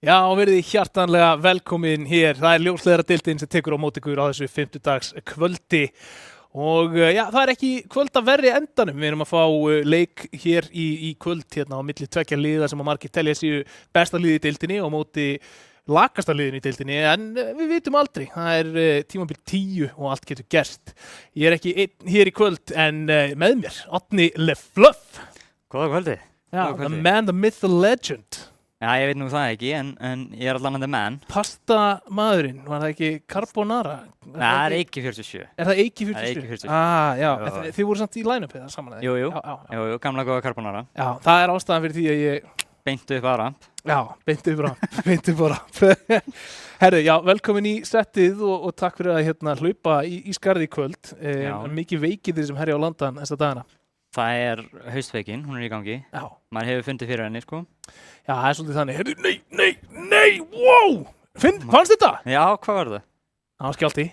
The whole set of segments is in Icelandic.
Já, verið þið hjartanlega velkomin hér. Það ljósleiðaradeildin sem tekur á móti ykkur á þessu 50-dags kvöldi. Og já, það ekki kvöld að verri endanum. Við erum að fá leik hér í kvöld hérna á milli tveggja liða sem að margir telja séu besta liði í deildinni og móti lakasta liðin í deildinni, en við vitum aldrei. Það tímabil 10 og allt getur gerst. Ég ekki einn hér í kvöld, en með mér, Árni Lefluff. Góða kvöldi. Já, the man, the myth, the legend. Já, ég veit nú það ekki, en ég allan the man. Pasta maðurinn, var það ekki carbonara? Nei, það Eiki 47. Það Eiki 47? Það Eiki 47. Já. Þið voru samt í line-upið það saman? Jú, gamla góða carbonara. Já, það ástæðan fyrir því að ég... Beintu upp á ramp. Já, beintu upp á ramp. Herðu, já, velkomin í settið og takk fyrir að hlaupa í skarði í kvöld. Mikið veikindi sem herja á landan þessa dagana. Það haustveikin, hún í gangi. Já. Maður hefur fundið fyrir henni, sko. Já, það svolítið þannig. Herðu, nei, wow! Fannst þetta? Já, hvað var það? Það var skjálfti.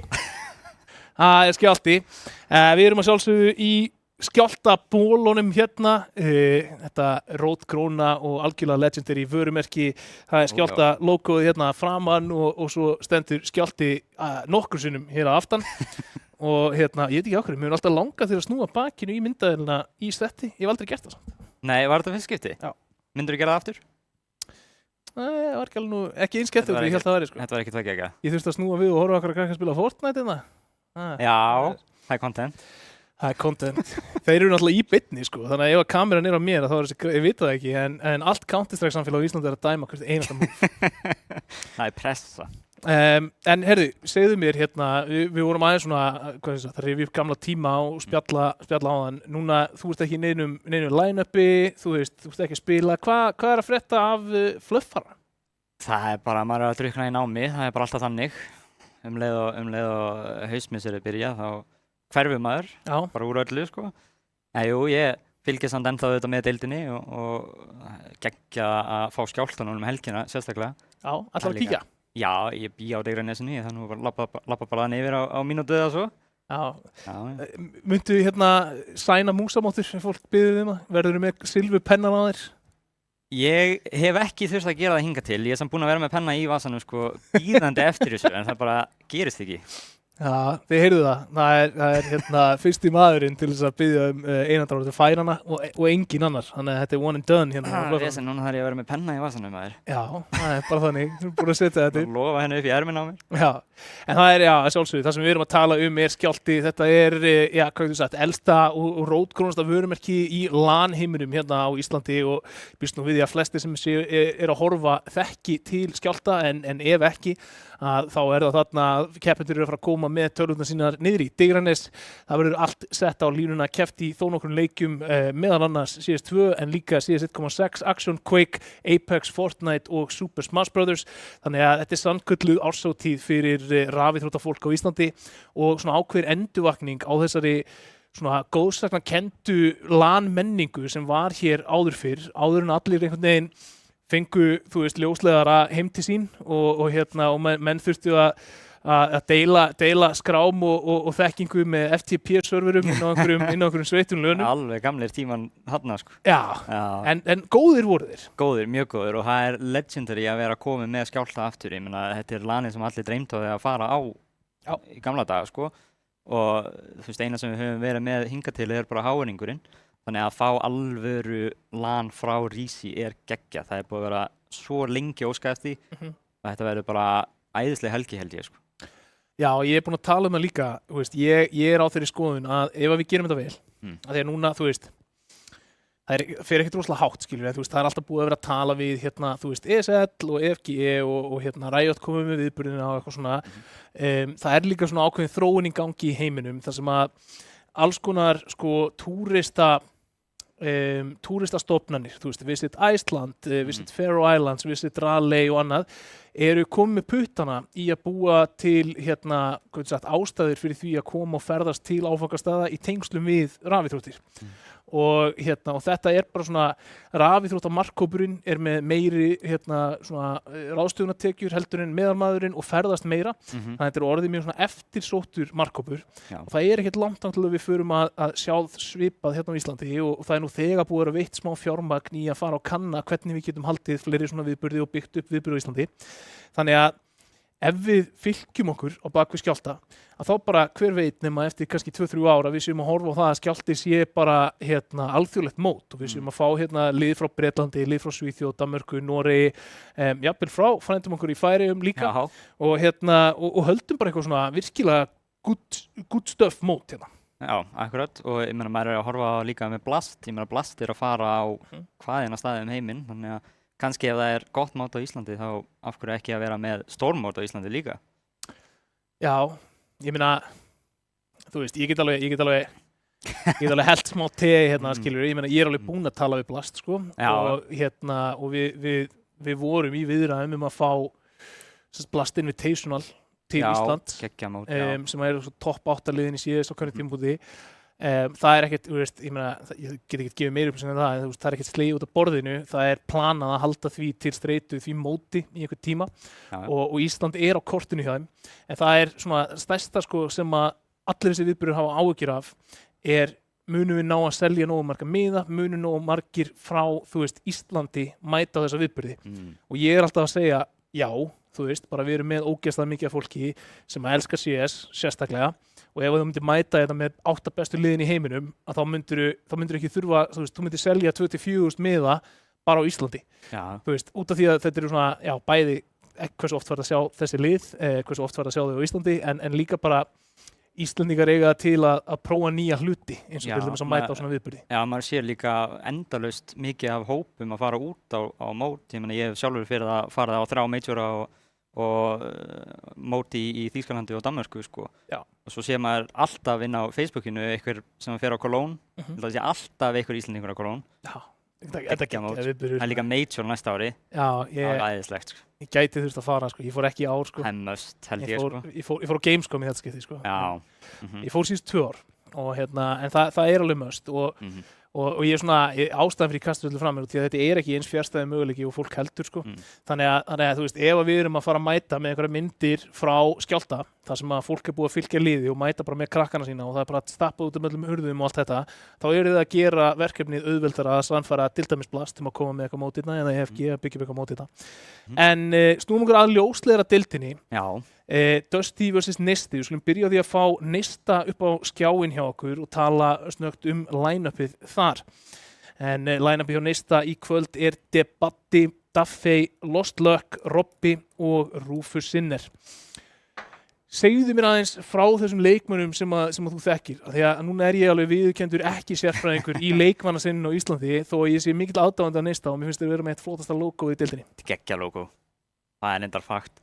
Það skjálfti. Við erum að sjálfsögðu í skjálftabólunum hérna. Þetta rótgróna og algjörlega legendary vörumerki. Það skjálftalógóið hérna framan og svo stendur skjálfti nokkur sinnum hér á aftan. Og ég veit ekki ákveður, mér hefur alltaf langað til að snúa bakinu í myndaðilina í setti. Ég hef aldrei gert það samt. Nei, var þetta fyrst skipti? Já. Myndirðu gera það aftur? Nei, það var ekki alveg ekki eins skemmtilegt ég held að það væri, sko. Þetta var ekki tveggja ekki. Ég þurfti að snúa við og horfa okkar að krakka að spila Fortnite hérna. Já, það content. Það content. Þeir eru náttúrulega í beinni, sko. Þannig að ef að kameran á mér, þá ég veit það ekki, en allt Counter-Strike samfélag á Íslandi að dæma hvert einasta múl. Það pressa. En herðu, segðu mér við vorum aðeins svona, það rifið upp gamla tíma og spjalla á þann. Núna, þú ert ekki í neinu line-upi, þú ert ekki að spila. Hvað að frétta af Fluffara? Það bara, maður að drukna í námi, það bara alltaf þannig. Um leið og hausmissir byrja, þá hverfur maður, bara úr öllu, sko. Jú, ég fylgist samt ennþá þetta með deildinni og geggja að fá skjálftanum helgina, sérstaklega. Já, alltaf að kíkja. Já, ég bý á Digranesinu, þannig að lappa bara nefir á mínútu eða svo. Já. Muntu sæna músamóttir sem fólk biður þeim að? Verður með silfupennan á þér? Ég hef ekki þurft að gera það hingað til. Ég samt búinn að vera með penna í vasanum, sko, bíðandi eftir þessu, en það bara gerist ekki. Já, þið heyrðu það. Það er hérna fyrsti maðurinn til þess að biðja einandaráð til færana og engin annar. Þannig að þetta er one and done hérna. Vesen, núna þarf ég að vera með penna í vasanum, maður. Já, það er bara þannig. Þú erum búin að setja þetta. Lofa henni upp í erminn á mér. Já, en það er, sjálfsögðu, það sem við erum að tala er skjálfti. Þetta er, hvað getur sagt, elsta og rótgrónasta vörumerki í LAN-heiminum hérna á Íslandi og býst nú við því að flestir sem er að horfa þekki til skjálfta en ef ekki, þá er það þarna keppendur eru að fara að koma með tölvurnar sínar niður í Digranes. Það verður allt sett á línuna, keppt í þó nokkrum leikjum, meðal annars CS2 en líka CS 1.6, Action, Quake, Apex, Fortnite og Super Smash Brothers. Þannig að þetta er sannkölluð árshátíð fyrir rafíþróttafólk á Íslandi og svona ákveðin endurvakning á þessari svona góðsagnakendu LAN-menningu sem var hér áður fyrr, áður en allir einhvern veginn fengu, þú veist, ljósleiðara heim til sín og menn þurftu að deila skrám og þekkingu með FTP-serverum inn á einhverjum sveitum lönum. Alveg gamlir tíman þarna, sko. Já. En góðir voru þeir. Góðir, mjög góðir og það er legendary að vera komið með skjálfta aftur. Ég meina, þetta er LAN-ið sem allir dreymdu að fara á í gamla daga, sko. Og þú veist, eina sem við höfum verið með hingað til er bara háerningurinn. Þannig að fá alvöru LAN frá Rísi er geggjað. Það er búið að vera svo lengi óskað eftir því og þetta verður bara æðisleg helgi held ég, sko. Já, ég er búinn að tala það líka, þú veist, ég er á þeirri skoðun að ef við gerum þetta vel, að því að núna, þú veist, það fer ekkert rosalega hátt, skilur við, þú veist, það er alltaf búið að vera að tala við, hérna, þú veist, ESL og EFGE og hérna, Riot komið með viðburðina og eitthvað svona. Það er líka svona ákveðin þróun í gangi í heiminum, þar sem að alls konar, sko, túristastofnanir, þú veist, Visit Iceland, Visit Faroe Islands, Visit Raleigh og annað, eru komið með puttana í að búa til, hérna, hvað þú sagt, ástæður fyrir því að koma og ferðast til áfangastaða í tengslum við rafíþróttir. Og þetta er bara svona rafíþróttamarkkópurinn er með meiri svona ráðstöfunartekjur heldur en meðalmaðurinn og ferðast meira. Þannig að þetta er orðið mjög svona eftirsóttur markkópur. Og það er ekkert langt til að við förum að sjá svipað hérna á Íslandi og það er nú þegar búið að veitt smá fjármagn í að fara og kanna hvernig við getum haldið fleiri svona viðburði og byggt upp viðburði á Íslandi. Þannig að ef við fylgjum okkur á bakvið skjálfta, að þá bara hver veit nema eftir kannski 2-3 ára við séum að horfa á það að skjálfti sé bara alþjóðlegt mót og við séum að fá lið frá Bretlandi, lið frá Svíþjóð, Danmörku, Noregi, jafnvel frá frændum okkur í Færeyjum líka og höldum bara eitthvað svona virkilega good stuff mót hérna. Já, akkurat og ég meina maður er að horfa líka með Blast, ég meina Blast er að fara á hvaðina staði heiminn, þannig að kannski ef það er gott mót á Íslandi þá af hverju ekki að vera með stórmót á Íslandi líka? Já, ég meina, þú veist, ég get alveg hellt smá tegi hérna, skilur, ég meina, ég er alveg búinn að tala við Blast, sko, og við vorum í viðræðum að fá Blast Invitational til Ísland, sem er topp 8 liðin í CS á hvernig tímabúti. Það er ekkert, þú veist, ég meina, ég get ekkert gefið meiri upplýsingar en það, en það er ekkert slegið út af borðinu, það er planað að halda því til streitu, því móti í einhvern tíma og Ísland er á kortinu hjá þeim, en það er svona stærsta sko sem að allir þessi viðburðir hafa áhyggjur af er munum við ná að selja nógu marga miða, munum nógu margir frá, þú veist, Íslandi mæta á þessa viðburði og ég er alltaf að segja já, þú veist, bara við erum með ógeðslega mikið af fólki sem að elska CS sérstaklega og ef þú myndir mæta þetta með 8 bestu liðin í heiminum að þá myndir ekki þurfa, þú veist, þú myndir selja 24.000 miða bara á Íslandi. Þú veist, út af því að þetta eru svona, já, bæði hversu oft verður að sjá þessi lið, hversu oft verður að sjá þau á Íslandi en líka bara Íslendingar eiga til að prófa nýja hluti eins og til dæmis að mæta á svona viðburði. Já, maður sér líka endalaust mikið af hópum að fara út á mót. Ég meina, ég hef sjálfur farið á 3 majora og móti í Þýskalandi og Danmörku, sko. Og svo sér maður alltaf inn á Facebookinu einhver sem fer á Cologne. Það sé alltaf einhver Íslendingur á Cologne. Já. Þetta er líka major næsta ári. Já, það er æðislegt, sko. Ég gæti þurft að fara, sko. Ég fór ekki í ár, sko. Hemmast, held ég, sko. Ég fór á Gamescom í þetta skipti, sko. Já. Ég fór síðust 2 ár og en það er alveg must og ég er svona ástæðan fyrir kasturöldu fram mér því að þetta er ekki eins fjærstæði möguleiki og fólk heldur, sko. Þannig að þú veist, ef við erum að fara að mæta með einhverja myndir frá skjálfta, þar sem að fólk búið að fylgja liði og mæta bara með krakkana sína og það bara stappað út öllum hurðum og allt þetta, þá eru þið að gera verkefnið auðveldara að sannfæra til dæmis Blast að koma með eitthvað mótið eða EFG að byggja eitthvað mótið En snúum okkur að ljóslegra deildinni. Dusty vs Neisti, við skulum byrja á því að fá Neista upp á skjáinn hjá okkur og tala snöggt line-upið þar. En line-upið hjá Neista í kvöld Debatti, Daffey, Lost Luck, Robby og Rufus Sinner. Segðu mér aðeins frá þessum leikmönnum sem að þú þekkir, því að núna ég alveg viðurkenndur ekki sérfræðingur í leikmannasinnu á Íslandi, þó að ég sé mikill aðdáandi að Neista og mér finnst þeir vera með eitt flottasta logo í deildinni. Geggja logo, það reyndar fakt.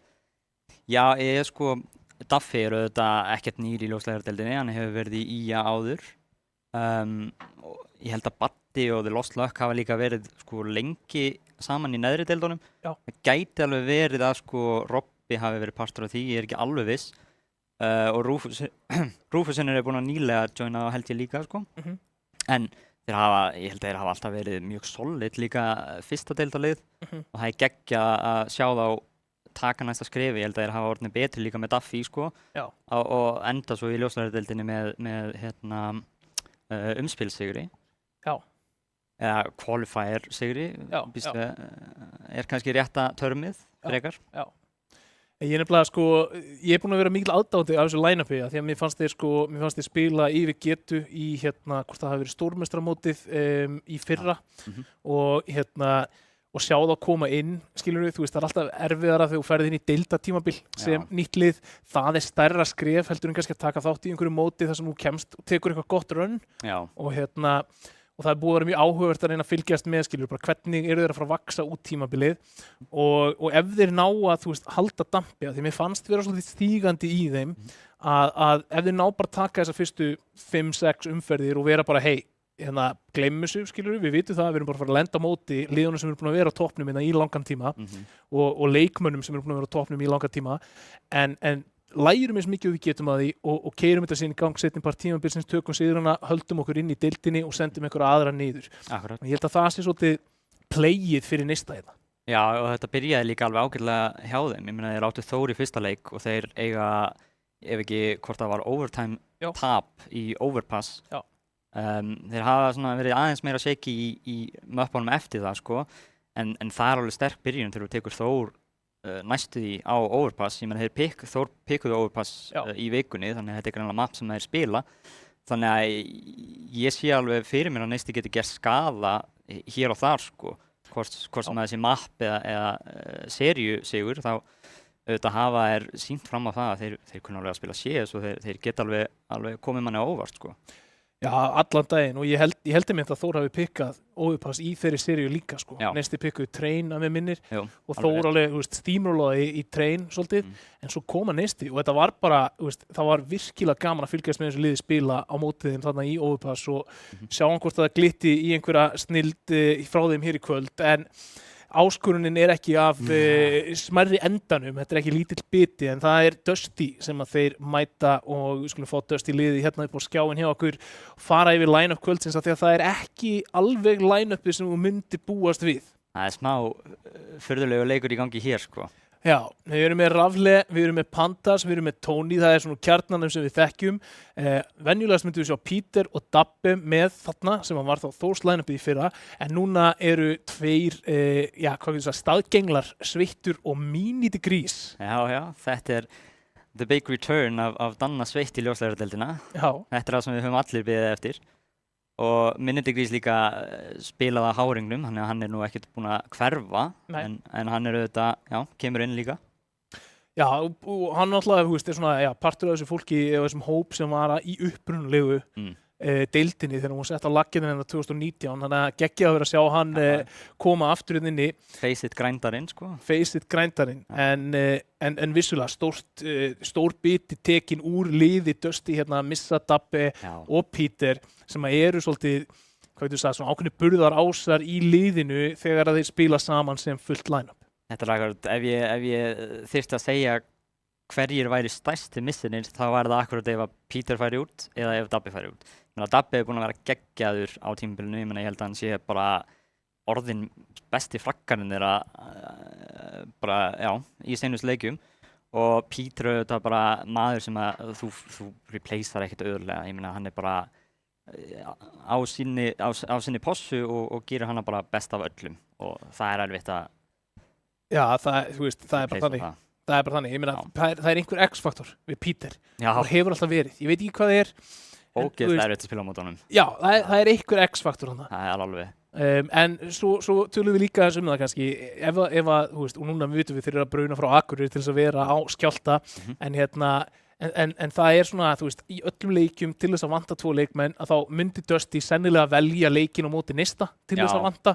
Já, Daffey auðvitað ekkert nýr í ljóslegardeildinni, hann hefur verið í IA áður. Ég held að Batti og The Lost Luck hafa líka verið lengi saman í neðri deildunum. Það gæti alveg verið að Robby hafi verið partur af því, ég ekki alveg viss. Og Rufusinn er búin að nýlega joina held ég líka, En ég held að þeir hafa alltaf verið mjög solid líka fyrsta deildarlið og það geggja að sjá þá taka næsta skrefi, ég held að þeir hafa orðið betri líka með Daffey og enda svo í ljóslegardeildinni með umspilssigri. Eða qualifier sigri, er kannski rétta törmið frekar. Ég er nefnilega ég er búinn að vera mikil aðdáandi af þessu line-upi því að mér fannst þeir spila yfir getu í hvort það hafi verið stórmeistaramótið í fyrra og sjá þá koma inn, skilurðu, þú veist, það er alltaf erfiðara þegar þú ferð inn í deildatímabil sem nýtt lið, það stærra skref heldur en kannski að taka þátt í einhverju móti þar sem þú kemst og tekur eitthvað gott run og það er búið að vera mjög áhugavert að reyna að fylgjast með, skilur, bara hvernig eru þeir að fara að vaksa út tímabilið og ef þeir ná að, þú veist, halda dampi, því mér fannst vera svolítið stígandi í þeim að ef þeir ná bara taka þessar fyrstu 5-6 umferðir og vera bara, gleymum þessu, skilur við vitum það, við erum bara að fara að lenda á móti liðunum sem eru búin að vera á toppnum í langan tíma og leikmönnum sem eru búin að vera á toppnum í langan tíma en lærum eins mikið við getum að því og keyrum þetta sín í gang setjum bara tímabilsins, tökum sigrana, höldum okkur inn í deildinni og sendum einhverja aðra niður. Og ég held að það sé svolítið playið fyrir Neista þetta. Já, og þetta byrjaði líka alveg ágætlega hjá þeim. Ég meina þeir áttu Þór í fyrsta leik og þeir eiga, ef ekki hvort það var overtime tap í overpass. Þeir hafa verið aðeins meira shaky í möppunum eftir það, en það er alveg sterk byrjun þegar þú tekur Þór næstu því á overpass. Ég meina Þór pikkuðu overpass í vikunni, þannig að þetta er greinlega map sem þeir spila. Þannig að ég sé alveg fyrir mér að Neisti geti gert skaða hér og þar, hvort sem þessi map eða seríusigur, þá auðvitað hafa þeir sýnt fram á það að þeir kunna alveg að spila CS og þeir geta alveg komið manni á óvart, Já, allan daginn og ég held einmitt að Þór hafi pikkað overpass í þeirri seríu líka, Neisti pikkuðu Train að mig minnir og Þór alveg, steamrollaði í Train svolítið, en svo koma Neisti og þetta var bara, það var virkilega gaman að fylgjast með þessu liði spila á mótið þeim þarna í overpass og sjá hvort það glitti í einhverja snild frá þeim hér í kvöld, en áskorunin er ekki af smærri endanum, þetta er ekki lítill biti en það er Dusty sem að þeir mæta og við skulum fá Dusty liðið hérna upp á skjáinn hjá okkur, fara yfir line-up kvöldsins af því að það er ekki alveg line-upi sem þú myndi búast við. Það er smá furðulegu leikur í gangi hér, Já, við erum með Rafle, við erum með Pandas, við erum með Tony, það er svona kjarnanum sem við þekkjum. Venjulegast myndum við sjá Peter og Dabbe með þarna sem var þá Þórs line-upið í fyrra, en núna eru tveir, staðgenglar, Sveittur og Mini Degrees. Já, þetta er the big return af Danna Sveitt í ljóslegardeildina. Þetta er það sem við höfum allir beðið eftir. Og Mini Degrees líka spilaði á háringnum, þannig að hann er nú ekkert búinn að hverfa, en hann er auðvitað, kemur inn líka. Já, og hann náttúrulega, er svona, partur af þessu fólki og þessum hóp sem var í upprunalegu deildinni þegar hún sett á laggirinn hérna 2019, þannig að geggja að vera að sjá hann koma aftur inn í Face it grændarinn, Face it grændarinn, en vissulega stór biti tekin úr liði Dusty hérna að missa Dabbe og Peter sem eru svolítið, svona ákveðni burðar ásar í liðinu þegar að þeir spila saman sem fullt line-up. Þetta er akkurat, ef ég þyrfti að segja hverjir væri stærsti missinir, þá var það akkurat ef Peter færi út eða ef Dabbe færi út. Dabbe búinn að vera geggjaður á tímabilinu, ég held að hann sé bara orðinn besti flaggarinn þeirra í seinustu leikjum og Peter auðvitað bara maður sem að þú replacear ekkert auðvitað, ég meina hann bara á sinni possu og gerir hana bara best af öllum og það erfitt að Já, það bara þannig. Það bara þannig, ég meina, það einhver X-faktor við Peter. Það hefur alltaf verið. Ég veit ekki hvað það Ógeðslega erfitt að spila á móti honum. Já, það einhver X-faktor þarna. Það alveg. En svo tölum við líka þess það kannski, ef að, þú veist, og núna vitum við þeir eru að brauna frá Akureyri til þess að vera á Skjálta, en það svona, þú veist, í öllum leikjum til þess að vanta 2 leikmenn, að þá myndi Dusty sennilega velja leikin á móti Nista til þess að vanta.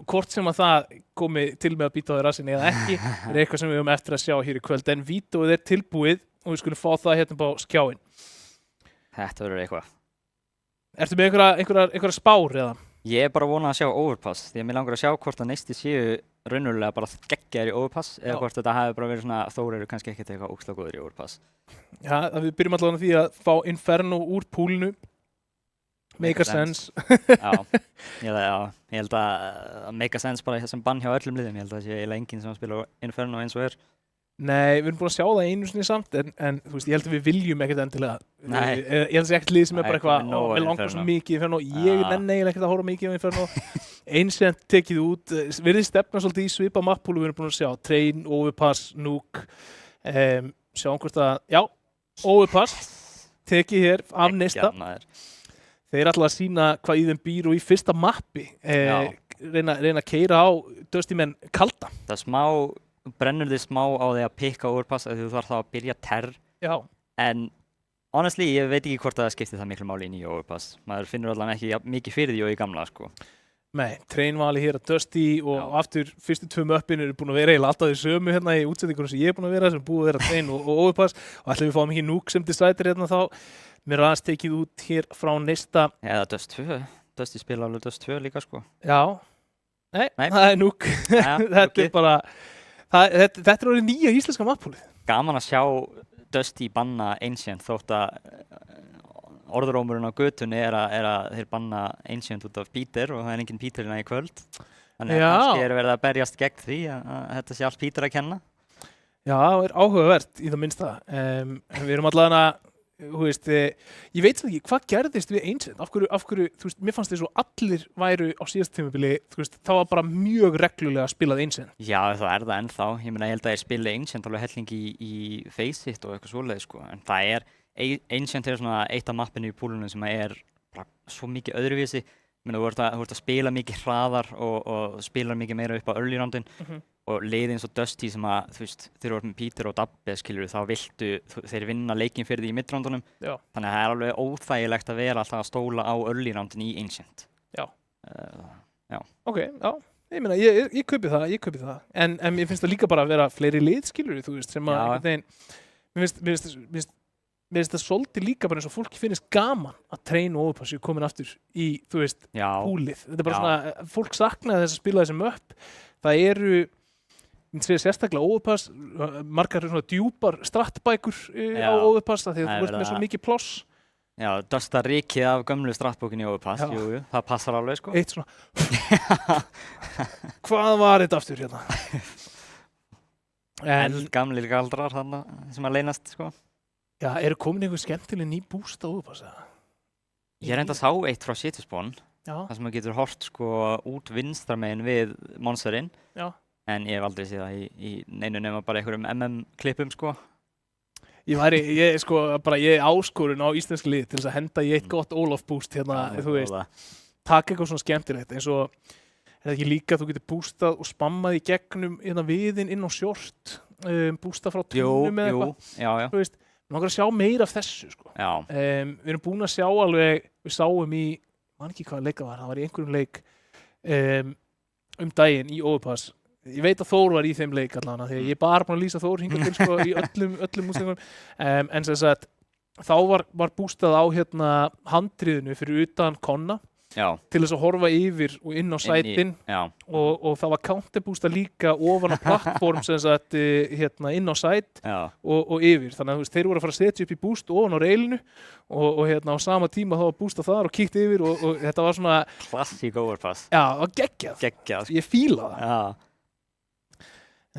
Hvort sem að það komi til með að býta á því rassinni eða ekki, eitthvað sem við höfum eftir að sjá hér í kvöld, en vídeóið tilbúið og við skulum fá það hérna á skjáinn. Þetta verður eitthvað. Ertu með einhverja spár eða? Ég bara vona að sjá overpass, því að mér langar að sjá hvort að Neisti séu raunverulega bara geggjaðir í overpass eða hvort þetta hafi bara verið svona Þór eru kannski ekkert eitthvað ógeðslega góður í overpass. Já, við byrjum allavega á því að fá Inferno úr púlinu. Make a sense. Já, ég held að make a sense bara þessum bann hjá öllum liðum. Ég held að það sé eiginlega enginn sem spila Inferno eins og Nei, við erum búin að sjá það einu sinni samt, en þú veist, ég held að við viljum ekkert endilega. Ég held að það sé ekkert lið sem bara eitthvað, við langar svo mikið Inferno, ég nenni eiginlega ekkert að horfa mikið á Inferno. Einsent tekið út, verið stefna svolítið í svipa mappúlu, við erum búin að sjá, Train, Overpass, Nuke, sjáum hvort að, já, Overpass, tekið hér af Nista. Þeir ætla að sýna hvað í þeim býr og í fyrsta mappi, reyna að keyra á Dusty-menn kalda. Það brennur þið smá á því að pikka overpass að þú þarf þá að byrja en honestly, ég veit ekki hvort það skiptir það miklu máli í nýju overpass. Maður finnur allavega ekki mikið fyrir því og í gamla, sko. Nei, Train var alveg hér að Dusty og aftur fyrstu 2 möppin eru búin að vera eiginlega alltaf því sömu hérna í útsendingunum sem ég er búin að vera, sem búið að vera Train og overpass og ætlum við fáum ekki Nuke sem decider hérna þá. Mér aðeins tekið út hér frá Nista. Eða Dust 2. Dusty spila alveg Dust 2 líka, sko. Já. Nei. Það Nuke. Þetta bara Þetta orðið nýja íslenska mappúlið. Gaman að sjá Dusty banna Ancient þótt að orðurómurinn á götunni að þeir banna Ancient út af Peter og það enginn Peter hérna í kvöld. Þannig að kannski verið að berjast gegn því að þetta sé allt Peter að kenna. Já, það áhugavert í það minnsta. Við erum allavega þú veist, ég veit ekki, hvað gerðist við Ancient? Af hverju, þú veist, mér fannst þess að allir væru á síðast tímabili, þú veist, það var bara mjög reglulega spilað Ancient. Já, það það ennþá. Ég meina, ég held að ég spili Ancient alveg hellingi í Faceit og eitthvað svoleiðis, sko. En það Ancient svona eitt af mappinu í púlunum sem bara svo mikið öðruvísi. Ég meina, þú ert að spila mikið hraðar og spila mikið meira upp á early roundin. Og liðið eins og Dusty sem að, þú veist, þeir eru með Peter og Dabbe, skilur þá þeir vinna leikinn fyrir því í mid-roundunum. Þannig að það alveg óþægilegt að vera alltaf að stóla á early roundin í Ancient. Já. Ok, já. Ég meina, ég kaupi það. En mér finnst það líka bara að vera fleiri lið, skilur þú veist, sem að einhvern veginn, mér finnst það svolítið líka bara eins og fólki finnst gaman að Train og Overpass séu komin aftur í, þú veist, púlið. Þetta bara svona, fólk saknaði þess að spila þessum upp. Það eru ég segja sérstaklega Overpass, margar svona djúpar strattbækur á Overpass því að þú ert með svo mikið pláss. Já, dusta rikið af gömlu strattbókinni í Overpass, jú, það passar alveg, sko. Eitt svona, hvað var þetta aftur hérna? Gamlir galdrar þarna sem að leynast, sko. Já, eru komin einhver skemmtileg ný búst á Overpass, eða? Ég enda sá eitt frá Cityspawn, þar sem maður getur hort, sko, út vinstra megin við monsterinn. Já. En ég hef aldrei séð það í neinu nema bara einhverjum MM-klippum, sko. Ég áskorun á íslenski lið til þess að henda í eitt gott Olaf boost hérna, þú veist, taka eitthvað svona skemmtilegt, eins og það ekki líka að þú getur boostað og spammað í gegnum hérna viðinn inn á short, boostað frá túnum eða eitthvað. Já. Þú veist, við langar að sjá meira af þessu, sko. Já. Við erum búin að sjá alveg, við sáum í, man ekki hvaða leik það var í einhverjum leik daginn í Overpass. Ég veit að Þór var í þeim leik allavega því að ég bara búin að lýsa Þór hingað til sko í öllum útsendingum. En sem sagt, þá var bústað á hérna handriðinu fyrir utan Konna til þess að horfa yfir og inn á sætin og það var counterbústað líka ofan á plattform sem sagt hérna inn á sæt og yfir. Þannig að þeir voru að fara að setja upp í búst ofan á reilinu og hérna á sama tíma þá var bústað þar og kíkt yfir og þetta var svona klassík Overpass. Já, og geggjað. Ég fíla það.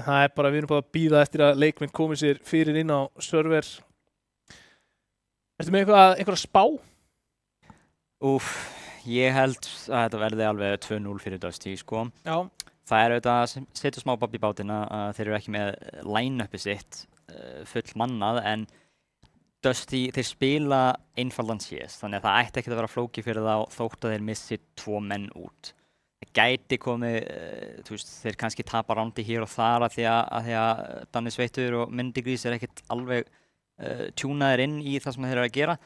En það bara, við erum bara að bíða eftir að leikmenn komi sér fyrir inn á server. Ertu með einhverja spá? Ég held að þetta verði alveg 2-0 fyrir Dusty, sko. Já. Það auðvitað að setja smá babb í bátinn að þeir eru ekki með line-upið sitt full mannað, en Dusty, þeir spila einfaldan CS, þannig að það ætti ekki að vera flókið fyrir þá þótt að þeir missi 2 menn út. Það gæti komið, þeir kannski tapa rándi hér og þar að því að Danni Sveitur og Myndigrís ekkert alveg tjúnaðir inn í það sem þeir eru að gera,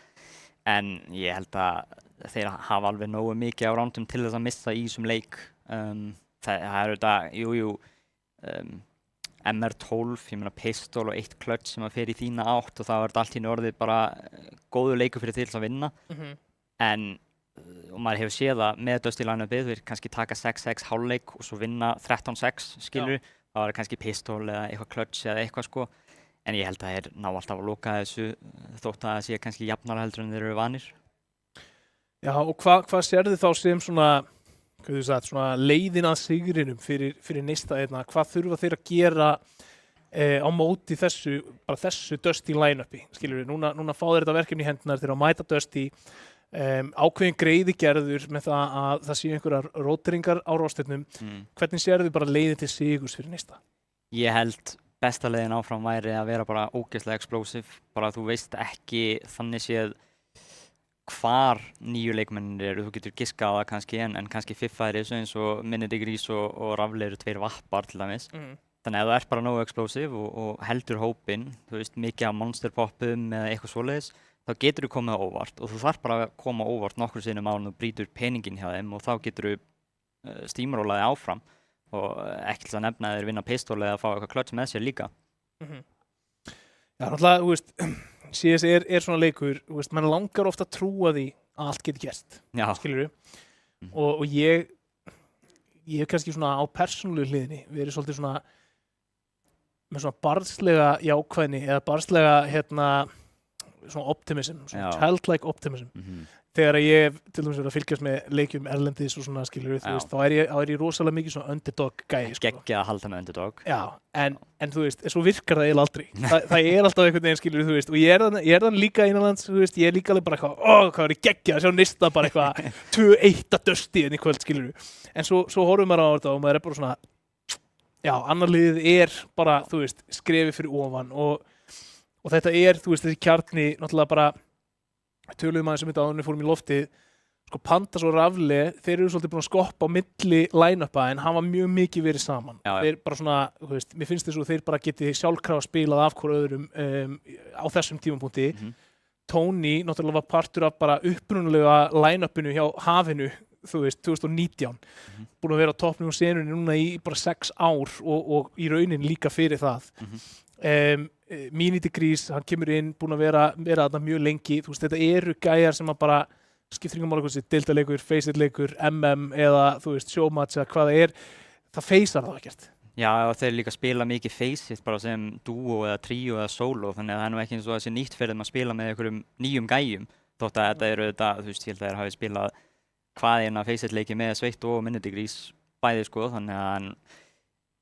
en ég held að þeir hafa alveg nógu mikið á rándum til þess að missa í þessum leik. Það eru þetta, MR12, ég meina pistol og 1 clutch sem að fer í þína átt og þá er þetta allt í orðið bara góður leikur fyrir til að vinna. En og maður hefur séð það með Dusty line-upið, þeir kannski taka 6-6 hálfleik og svo vinna 13-6, skilur. Það var kannski pistol eða eitthvað clutch eða eitthvað, sko. En ég held að þeir ná alltaf að loka þessu þótt að það sé kannski jafnara heldur en þeir eru vanir. Já, og hvað sérðu þá sem svona leiðin að sigrinum fyrir næsta einna? Hvað þurfa þeir að gera á móti þessu Dusty line-upi? Skilur við, núna fá þeir þetta verkefni í hendunar þegar að mæta Dusty, ákveðin greiði gerður með það að það séu einhverjar róteringar á ráðstefnum. Hvernig sérðu bara leiðin til sigurs fyrir næsta? Ég held besta leiðin áfram væri að vera bara ógeðslega explosive, bara þú veist ekki þannig séð hvar nýju leikmennir eru, þú getur giskað á það kannski, en kannski fiffaðir þessu eins og Myndigrís og Rafli eru 2 vappar til dæmis. Þannig að ef þú ert bara nógu explosive og heldur hópinn, þú veist mikið af monster poppum eða eitthvað svoleiðis, þá getur þú komið á óvart og þú þarf bara að koma á óvart nokkru sinnum áður en þú brýtur peninginn hjá þeim og þá getur þú steamrollaði áfram og ekki til að nefna að þeir vinna pistol eða fá eitthvað clutch með sér líka. Já, náttúrulega, þú veist, CS er svona leikur, þú veist, mann langar ofta að trúa því að allt getur gerst, skilurðu? Og ég hef kannski svona á persónulegu hliðinni verið svolítið svona með svona barnslega jákvæðni eða barnslega svona optimism, svona childlike optimism. Þegar ég til dæmis verið að fylgjast með leikjum erlendis og svona, skilur við, þú veist, þá er ég rosalega mikið svona underdog gæi, sko. Geggjað að halda með underdog. Já, en þú veist, svo virkar það eiginlega aldrei. Það er alltaf einhvern veginn, skilur við, þú veist, og ég er þann líka innanlands, þú veist, ég er líka alveg bara eitthvað, hvað er geggjað að sjá nista bara eitthvað 2-1 að Dusty í kvöld, skilur við. En svo horfum maður á þetta og maður er bara svona, já, annar liðið er bara, þú veist, skrefið fyrir ofan og þetta er, þú veist, þessi kjarni náttúrulega bara töluðum aðeins þetta áður en við fórum í loftið, sko Pandas og Rafli, þeir eru svolítið búin að skoppa á milli line-upa en hafa mjög mikið verið saman. Þeir bara svona, þú veist, mér finnst þess að þeir bara geti sjálfkrafa spilað af hvort öðrum á þessum tímapunkti. Tony náttúrulega var partur af bara upprunalega line-upinu hjá Hafinu, þú veist, 2019. Búin að vera á toppnum og senunni núna í bara 6 ár og í raunin líka fyrir það. Myndigrís, hann kemur inn, búinn að vera þarna mjög lengi, þú veist, þetta eru gæjar sem að bara skiptir yngur máli hvað deildarleikur, face-it-leikur, eða þú veist, showmatch eða hvað það er, það feysar það ekkert. Já, og þeir líka spila mikið face-it bara sem duo eða trio eða solo, þannig að það er nú ekki eins og þessi nýtt fyrir þeim að spila með einhverjum nýjum gæjum, þótt að þetta eru þetta, þú veist, ég held að þeir hafi spilað hvaðina face-it-leiki með Sveit og Myndigrís bæði, sko, þannig að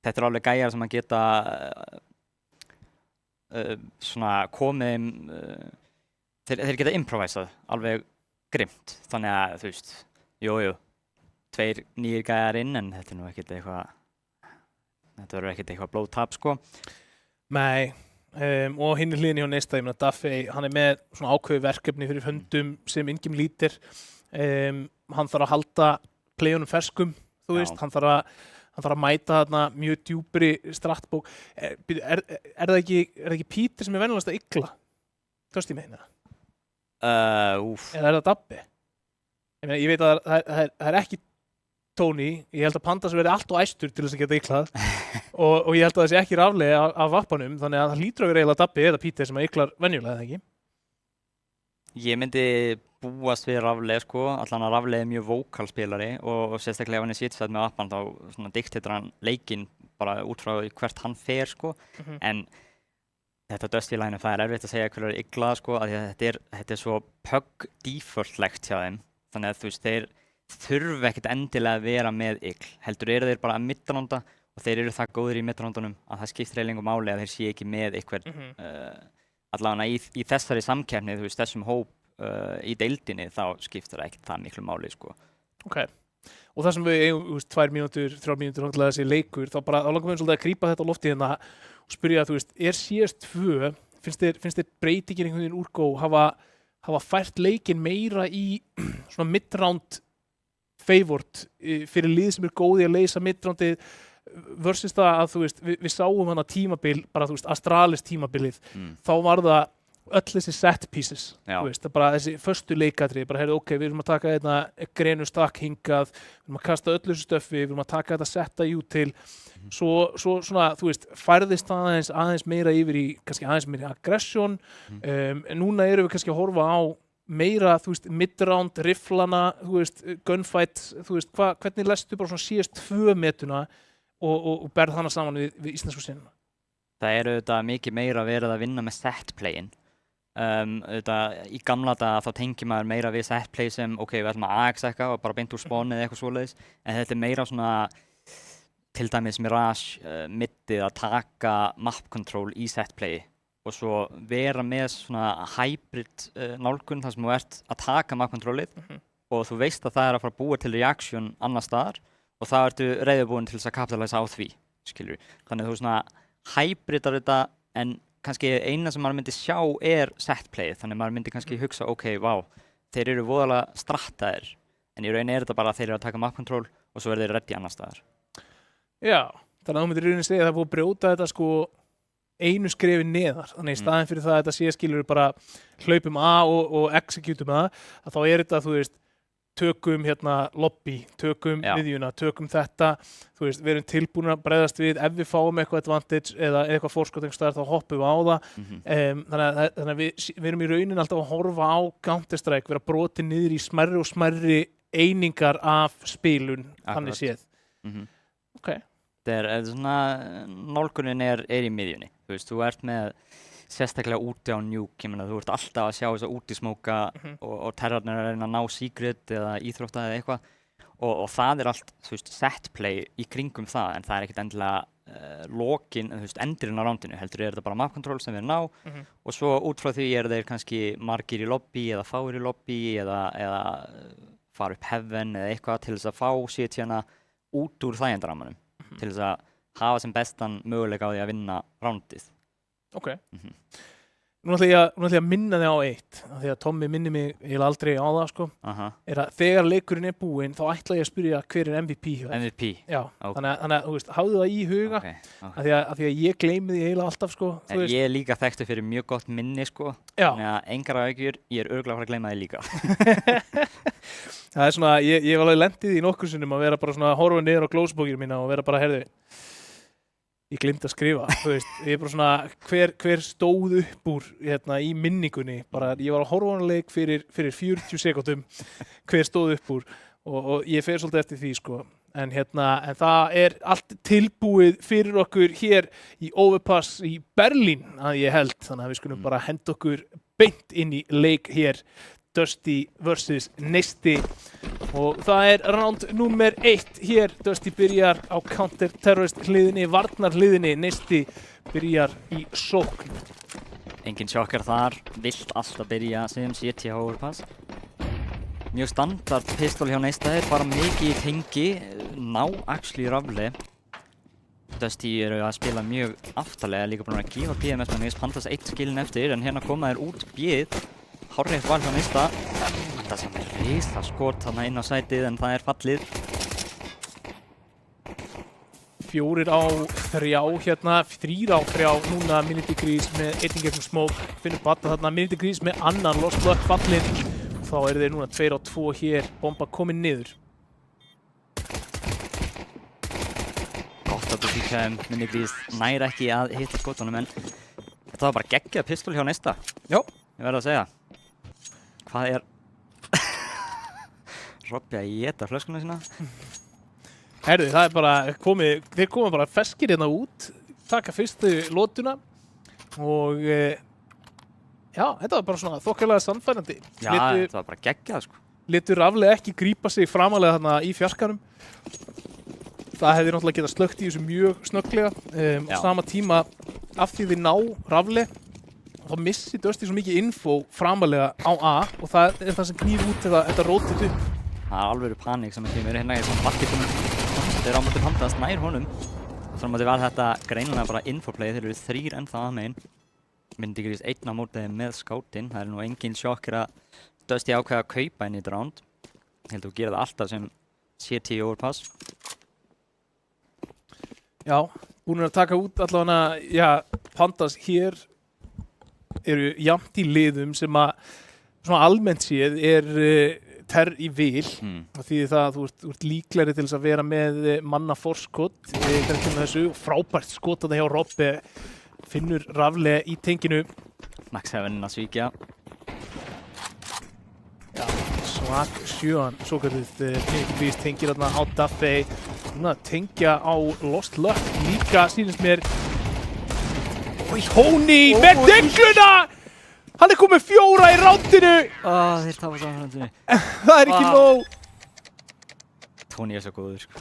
þetta eru alveg gæjar sem að geta svona komið þeir geta improvisað alveg grimt, þannig að þú veist, jú 2 nýjir gæjar inn, en þetta er nú ekkert verður ekkert eitthvað blóðtap, sko. Nei, og hinn hliðinni hjá næsta, ég meina Daffy, hann er með svona ákveðið verkefni fyrir höndum sem Ingim lítir, hann þarf að halda playunum ferskum, þú veist, hann þarf að mæta þarna mjög djúpri strattbók. Er það ekki Peter sem er venjulegast að ygla? Dusty með hérna? Eða er það Dabbi? Ég veit að það er ekki Tony. Ég held að Pandas verði allt og æstur til þess að geta yglað. og ég held að það sé ekki Rafli af vappanum, þannig að það hlýtur að vera eiginlega Dabbi eða Peter sem að yglar venjulega, eða ekki? Ég myndi búast við Rafli, sko, allan að Rafli er mjög vókalspilari og sérstaklega ef hann er sittsett með appan þá svona diktetur hann leikinn bara út frá hvert hann fer, sko, en þetta Dusty line, það er erfitt að segja hverju er yglað, sko, af því að þetta er svo pug default-legt hjá þeim, þannig að þú veist, þeir þurfa ekkert endilega að vera með ygl, heldur eru þeir bara að middananda og þeir eru það góðir í midroundunum að það skiptir eiginlega máli að þeir sé ekki með einhvern allavega í þessari samkeppni, þú veist, þessum hóp í deildinni, þá skiptir það ekki það miklu máli, sko. Ok. Og það sem við eigum, 2 mínútur, 3 mínútur hónglega þessi leikur, þá langar við svolítið að grípa þetta á lofti hérna og spyrja, þú veist, CS2, finnst þér breytingin einhvern veginn úrgó hafa fært leikinn meira í svona mid-round favored fyrir lið sem góði að leysa mid-roundið versus það að, þú veist, við sáum hana tímabil, bara, þú veist, Astralis tímabilið, þá var það öll þessi set pieces, þú veist, bara þessi förstu leikatri, bara heyrðu, ok, við erum að taka þetta grenu stakk hingað, við erum að kasta öllu þessu stöffi, við erum að taka þetta setta jú til, svo svona, þú veist, færðist það aðeins meira yfir í, kannski aðeins meira aggression, en núna erum við kannski að horfa á meira, þú veist, mid-round, rifflana, þú veist, gunfight, þú veist, hvernig lestu bara svona CS2 metuna og berð hana saman við íslensku sinna? Það auðvitað mikið meira verið að vinna með set playin. Í gamla daga þá tengir maður meira við set play sem ok, við ætlum að AX eitthvað og bara beint úr spawnið eða eitthvað svoleiðis, en þetta meira svona til dæmis Mirage middið að taka map control í set play og svo vera með svona hybrid nálgun þar sem þú ert að taka map controlið og þú veist að það að fara að búa til reaction annar staðar og þá ertu reiðubúin til þess að kapitalisa á því, skilur við. Þannig þú svona hybridar þetta, en kannski eina sem maður myndi sjá set playið, þannig maður myndi kannski hugsa, ok, vá, þeir eru voðalega strattaðir, en í rauninni þetta bara að þeir eru að taka map control og svo þeir reddi annar staðar. Já, þannig að þú myndir í rauninni segja að það er búið að brjóta þetta sko einu skrefi neðar, þannig í staðinn fyrir það að þetta sé skilur bara hlaupum A og executum það, að þá þetta, þú veist, tökum hérna lobby, tökum miðjuna, tökum þetta, þú veist, við erum tilbúin að bregðast við ef við fáum eitthvað advantage eða eitthvað forskot einhvers staðar, þá hoppum við á það. Þannig að við erum í rauninni alltaf að horfa á Counter-Strike, vera brotið niður í smærri og smærri einingar af spilun, þannig séð. Ok. Það svona, nálgunin í miðjunni, þú veist, þú ert með sérstaklega úti á Nuke, ég meina þú ert alltaf að sjá þess að útismóka og terrornir að reyna að ná secret eða íþrótta eða eitthvað og það allt, þú veist, set play í kringum það, en það ekkert endilega lokin, þú veist, endurinn á rándinu, heldur þetta bara map control sem við ná og svo út frá því þeir kannski margir í lobby eða fáir í lobby eða fara upp heaven eða eitthvað til þess að fá sétjana út úr þægindarammanum til þess að hafa sem bestan möguleika á því að vinna rándið. Ok. Nú ætla ég að minna þig á eitt, af því að Tommi minnir mig eiginlega aldrei á það, sko, að þegar leikurinn búinn, þá ætla ég að spyrja hver MVP. MVP? Já, þannig að, þú veist, hafðu það í huga, af því að ég gleymi því eiginlega alltaf, sko. Ég líka þekktu fyrir mjög gott minni, sko, þannig að engar áhyggjur, ég örugglega að fara að gleyma því líka. Það svona, ég hef alveg lendið í nokkur sinnum að vera bara svona að horfa niður á glósubókinu mína og vera bara, heyrðu, ég gleymdi að skrifa, þú veist, ég bara svona, hver stóð upp úr hérna í minningunni, bara ég var að horfa á hana leik fyrir 40 sekúndum, hver stóð upp úr og ég fer svolítið eftir því, sko, en það allt tilbúið fyrir okkur hér í Overpass í Berlín, að ég held, þannig að við skulum bara henda okkur beint inn í leik hér, Dusty vs. Neisti og það round númer 1 hér. Dusty byrjar á counter-terrorist hliðinni, varnar hliðinni, Neisti byrjar í sókn. Engin sjokkar þar, vilt alltaf byrja sem CT á Overpass. Mjög standard pistol hjá Neista, bara mikið í tengi, ná actually rafli. Dusty eru að spila mjög aftarlega, líka búin að gefa BMS með Neist Pantas 1 skillin eftir, en hérna koma þeir út bjöð. Hárrétt val hjá Neista. Þetta sem risa skot þarna inn á sætið en það fallið. 4 á 3 hérna, 3 á 3 núna Minidegrees með 1 gegnum smoke. Finnur Batta þarna, Minidegrees með annan Lost Luck fallið. Þá þeir núna 2 á 2 hér, bomba komin niður. Gott að þú líka Minidegrees næri ekki að hitta skotunum en þetta var bara geggjað pistol hjá Neista. Já. Ég verð að segja. Hvað Robby að éta flöskuna sína? Herðu, það bara þeir koma bara ferskir hérna út, taka fyrstu lótuna og já, þetta var bara svona þokkalega sannfærandi. Já, þetta var bara geggjað, sko. Létu raflega ekki grípa sig framalega þarna í fjarskanum. Það hefði náttúrulega getað slökkt í þessu mjög snögglega. Á sama tíma af því þið ná Rafle, þá missi Dusty svo mikið info framalega á A og það er það sem knýr út þetta rótið upp. Það er alveg paník sem kemur hérna í svona bakkitunum. Þeir eru á móti Pandas nær honum. Svo á móti var þetta greinilega bara infoplay, þeir eru 3 ennþá að megin. Myndigris 1 á móti með skáttinn. Það er nú engin sjokkir að Dusty ákveða að kaupa inn í þetta round. Ég held að þú gerir það alltaf sem CT overpass. Já, búin að taka út allavega, já, Pandas hér eru jafnt í liðum sem að svona almennt séð terr í vil. Því það að þú ert líklegri til þess að vera með manna forskot þegar kemur þessu og frábært skot þarna hjá Robbe. Finnur Rafle í tenginu. Max Heaven að svíkja. Já, svak sjöan, svo kallið Pinnacle tengir þarna á Daffey. Núna tengja á Lost Luck líka, sýnist mér. Honey með degluna! Hann er komið 4 í rándinu! Þeir tafa saman rándinu. Það er ekki nóg. Tony er svo góður, sko.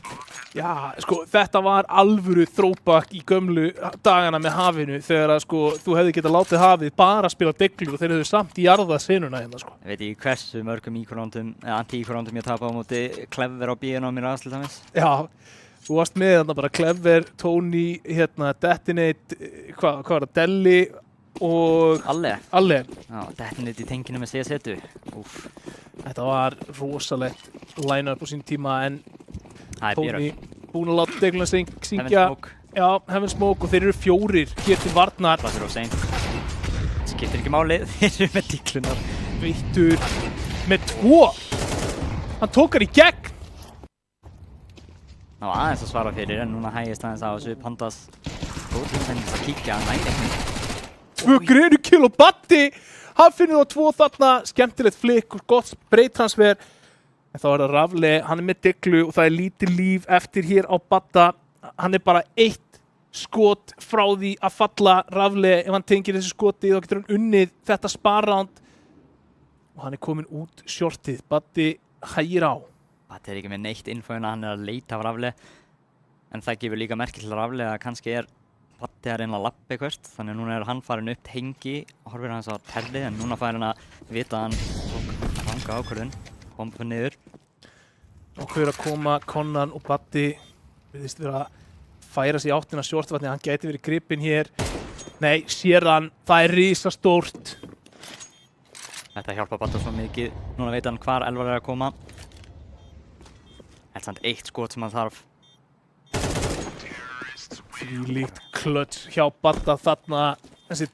Já, sko, þetta var alvöru throwback í gömlu dagana með hafinu þegar að, sko, þú hefði getað látið hafið bara spila deglur og þeir hefðu samt í jarðað senuna hérna, sko. Ég veit ekki hversu mörgum anti-íkorrándum ég tapa á móti Clever á bíðinu á mér aðslutamis. Já, þú varst með þarna bara Clever, Tony, hérna, Detonate, hvað var það, Delli og... Alle. Já, Detonate í tenginu með CSEtu. Þetta var rosalegt line-up á sín tíma en Tony búinn að láta degluna syngja. Já, Heaven Smoke og þeir eru 4 hér til varnar. Það er of seint. Skiptir ekki máli, þeir eru með deglunar. Veittur með 2. Hann tók hann í gegn. Það var aðeins að svara fyrir en núna hægist aðeins á þessu Pandas góðum sem að kíkja að næri. 2 grenukill og Batti. Hann finnur þá 2 þarna. Skemmtilegt flikk og gott breytransfer. En þá er það Rafle, hann er með deglu og það er lítið líf eftir hér á Batta. Hann er bara 1 skot frá því að falla Rafle. Ef hann tengir þessu skoti þá getur hann unnið þetta sparround. Og hann er komin út shortið. Batti hægir á. Batti er ekki með neitt infóina, hann er að leita af Rafle. En það gefur líka merki til Rafle að kannski er Batti að reyna að lappa eitthvað. Þannig að núna er hann farin upp tengi og horfir hans á terlið. En núna fær hann að vita að hann tók ranga ákvörðun. Bomba niður. Og hver að koma Conan og Batti virðist vera að færa sig í áttina shortvatni. Hann gæti verið gripinn hér. Nei, sér hann. Það er risastórt. Þetta hjálpar Batti svo mikið. Núna veit hann hvar Elvar er að koma. Þetta er samt 1 skot sem hann þarf. Líkt klöts hjá Batta þarna. Þessar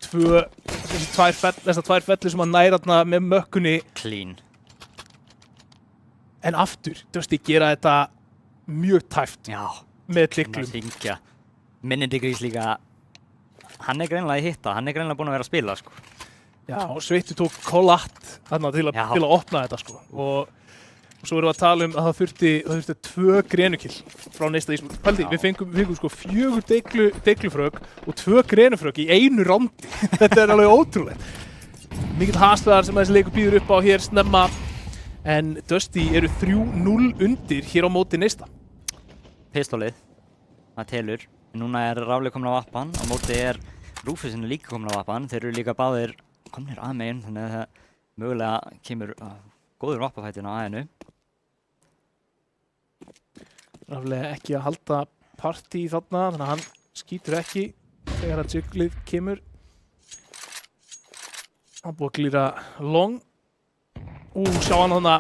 2 fellir sem hann næra þarna með mökkunni. Clean. En aftur, Dusty gera þetta mjög tæft. Já. Með kliklum. Syngja. Pinnacle líka. Hann er greinilega í hitta. Hann er greinilega búinn að vera að spila, sko. Já, og Sveittur tók kollatt þarna til að opna þetta, sko. Og svo erum við að tala um að það þurfti 2 grenukill frá næsta ísmur. Pældi, við fengum sko 4 deglufrögg og 2 grenufrögg í einu rándi. Þetta er alveg ótrúlegt. Mikill haslar sem þessi leikur býður upp á hér snemma. En Dusty eru 3-0 undir hér á móti næsta. Pistólið, það telur. Núna er Rafle komin á vappan, á móti er Rúfusinn líka komin á vappan. Þeir eru líka báðir komnir að megin, þannig að það mögulega kemur góður vappafætin á aðeinu. Rafle ekki að halda partí þarna, þannig að hann skýtur ekki þegar að jugglið kemur. Hann búið að glýra long. Sjá hann þarna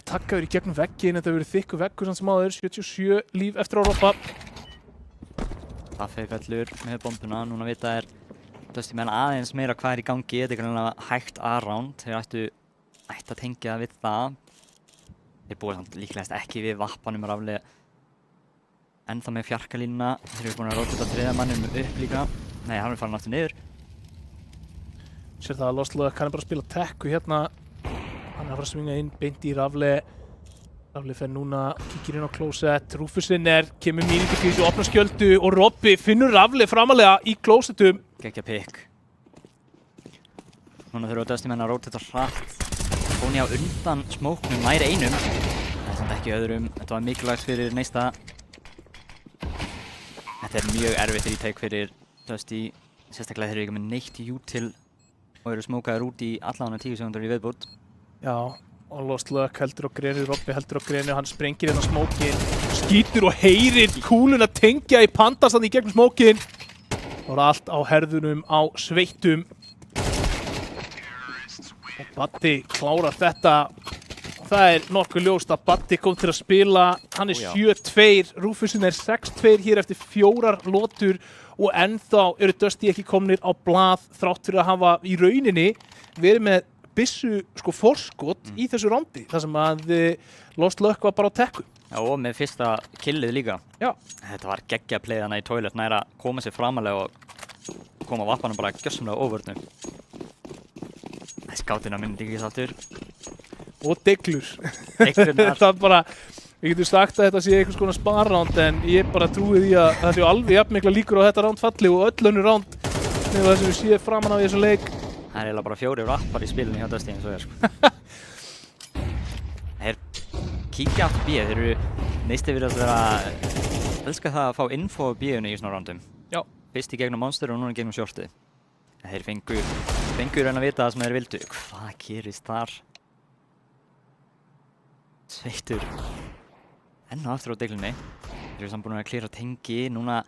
takkaður í gegnum veggin, þetta hefur verið þykkur veggur sem áður, 77 líf eftir að roppa. Daffey fellur með bombuna, núna vita Dusty menn aðeins meira hvað er í gangi, þetta er greinlega hægt around, þeir ættu að tengja við það. Þeir búið samt líklegast ekki við vappanum Rafle. Ennþá með fjarkalínuna, þeir eru búin að róta 3. mannum upp líka. Nei, hann er farin aftur niður. Sér það að Lost Luck, hann er bara að spila tekku hérna. Hann er að fara að svinga inn beint í Rafle. Rafle fer núna, kíkir inn á klósett. Rúfusinn kemur mínútu fyrir og opnar skjöldu og Robbi finnur Rafle framalega í klósettum. Gekkja pikk. Núna þurfa Dusty menn að róta þetta hratt. Tony á undan smóknum nær einum. samt ekki öðrum. Þetta var mikilvægt fyrir Neista. Þetta mjög erfitt retake fyrir Dusty. Sérstaklega þeir eru ekki með neitt util og eru smókaðir út í allavega 10 sekúndur í viðbót. Já, og Lost Luck heldur á grenu, Robby heldur á grenu, hann sprengir hérna smókin, skýtur og heyrir kúluna tengja í Pandas þannig í gegnum smókin. Það var allt á herðunum á sveittum. Og Baddi klárar þetta. Það nokkuð ljóst að Baddi kom til að spila, hann 7-2, Rúfusin 6-2 hér eftir 4 lotur og ennþá eru Dusty ekki komnir á blað þrátt fyrir að hafa í rauninni verið með byssu forskot í þessu rándi, þar sem að Lost Luck var bara á tekku. Já, og með fyrsta killið líka. Já. Þetta var geggja playðana í toilet, næra að koma sér framalega og koma vappanum bara gjörsamlega óvörnum. Skátina myndi ekki þáttur. Og deglur. Það bara, við getum sagt að þetta sé einhvers konar sparránd, en ég bara trúi því að það séu alveg jafnmikla líkur á þetta ránd falli og öll önnur ránd með það sem við séum framan á í þessu leik. Það eiginlega bara 4 rappar í spilinu hjá Dusty eins og sko. Þeir kíkja aftur B, þeir eru Neisti virðast vera elska það að fá info á B-inu í svona rándum. Já. Fyrst í gegnum monster og núna í gegnum shortið. Þeir fengur að vita það sem þeir vildu. Hvað gerist þar? Sveittur enn og aftur á deglunni. Þeir eru samt búin að klíra tengi. Núna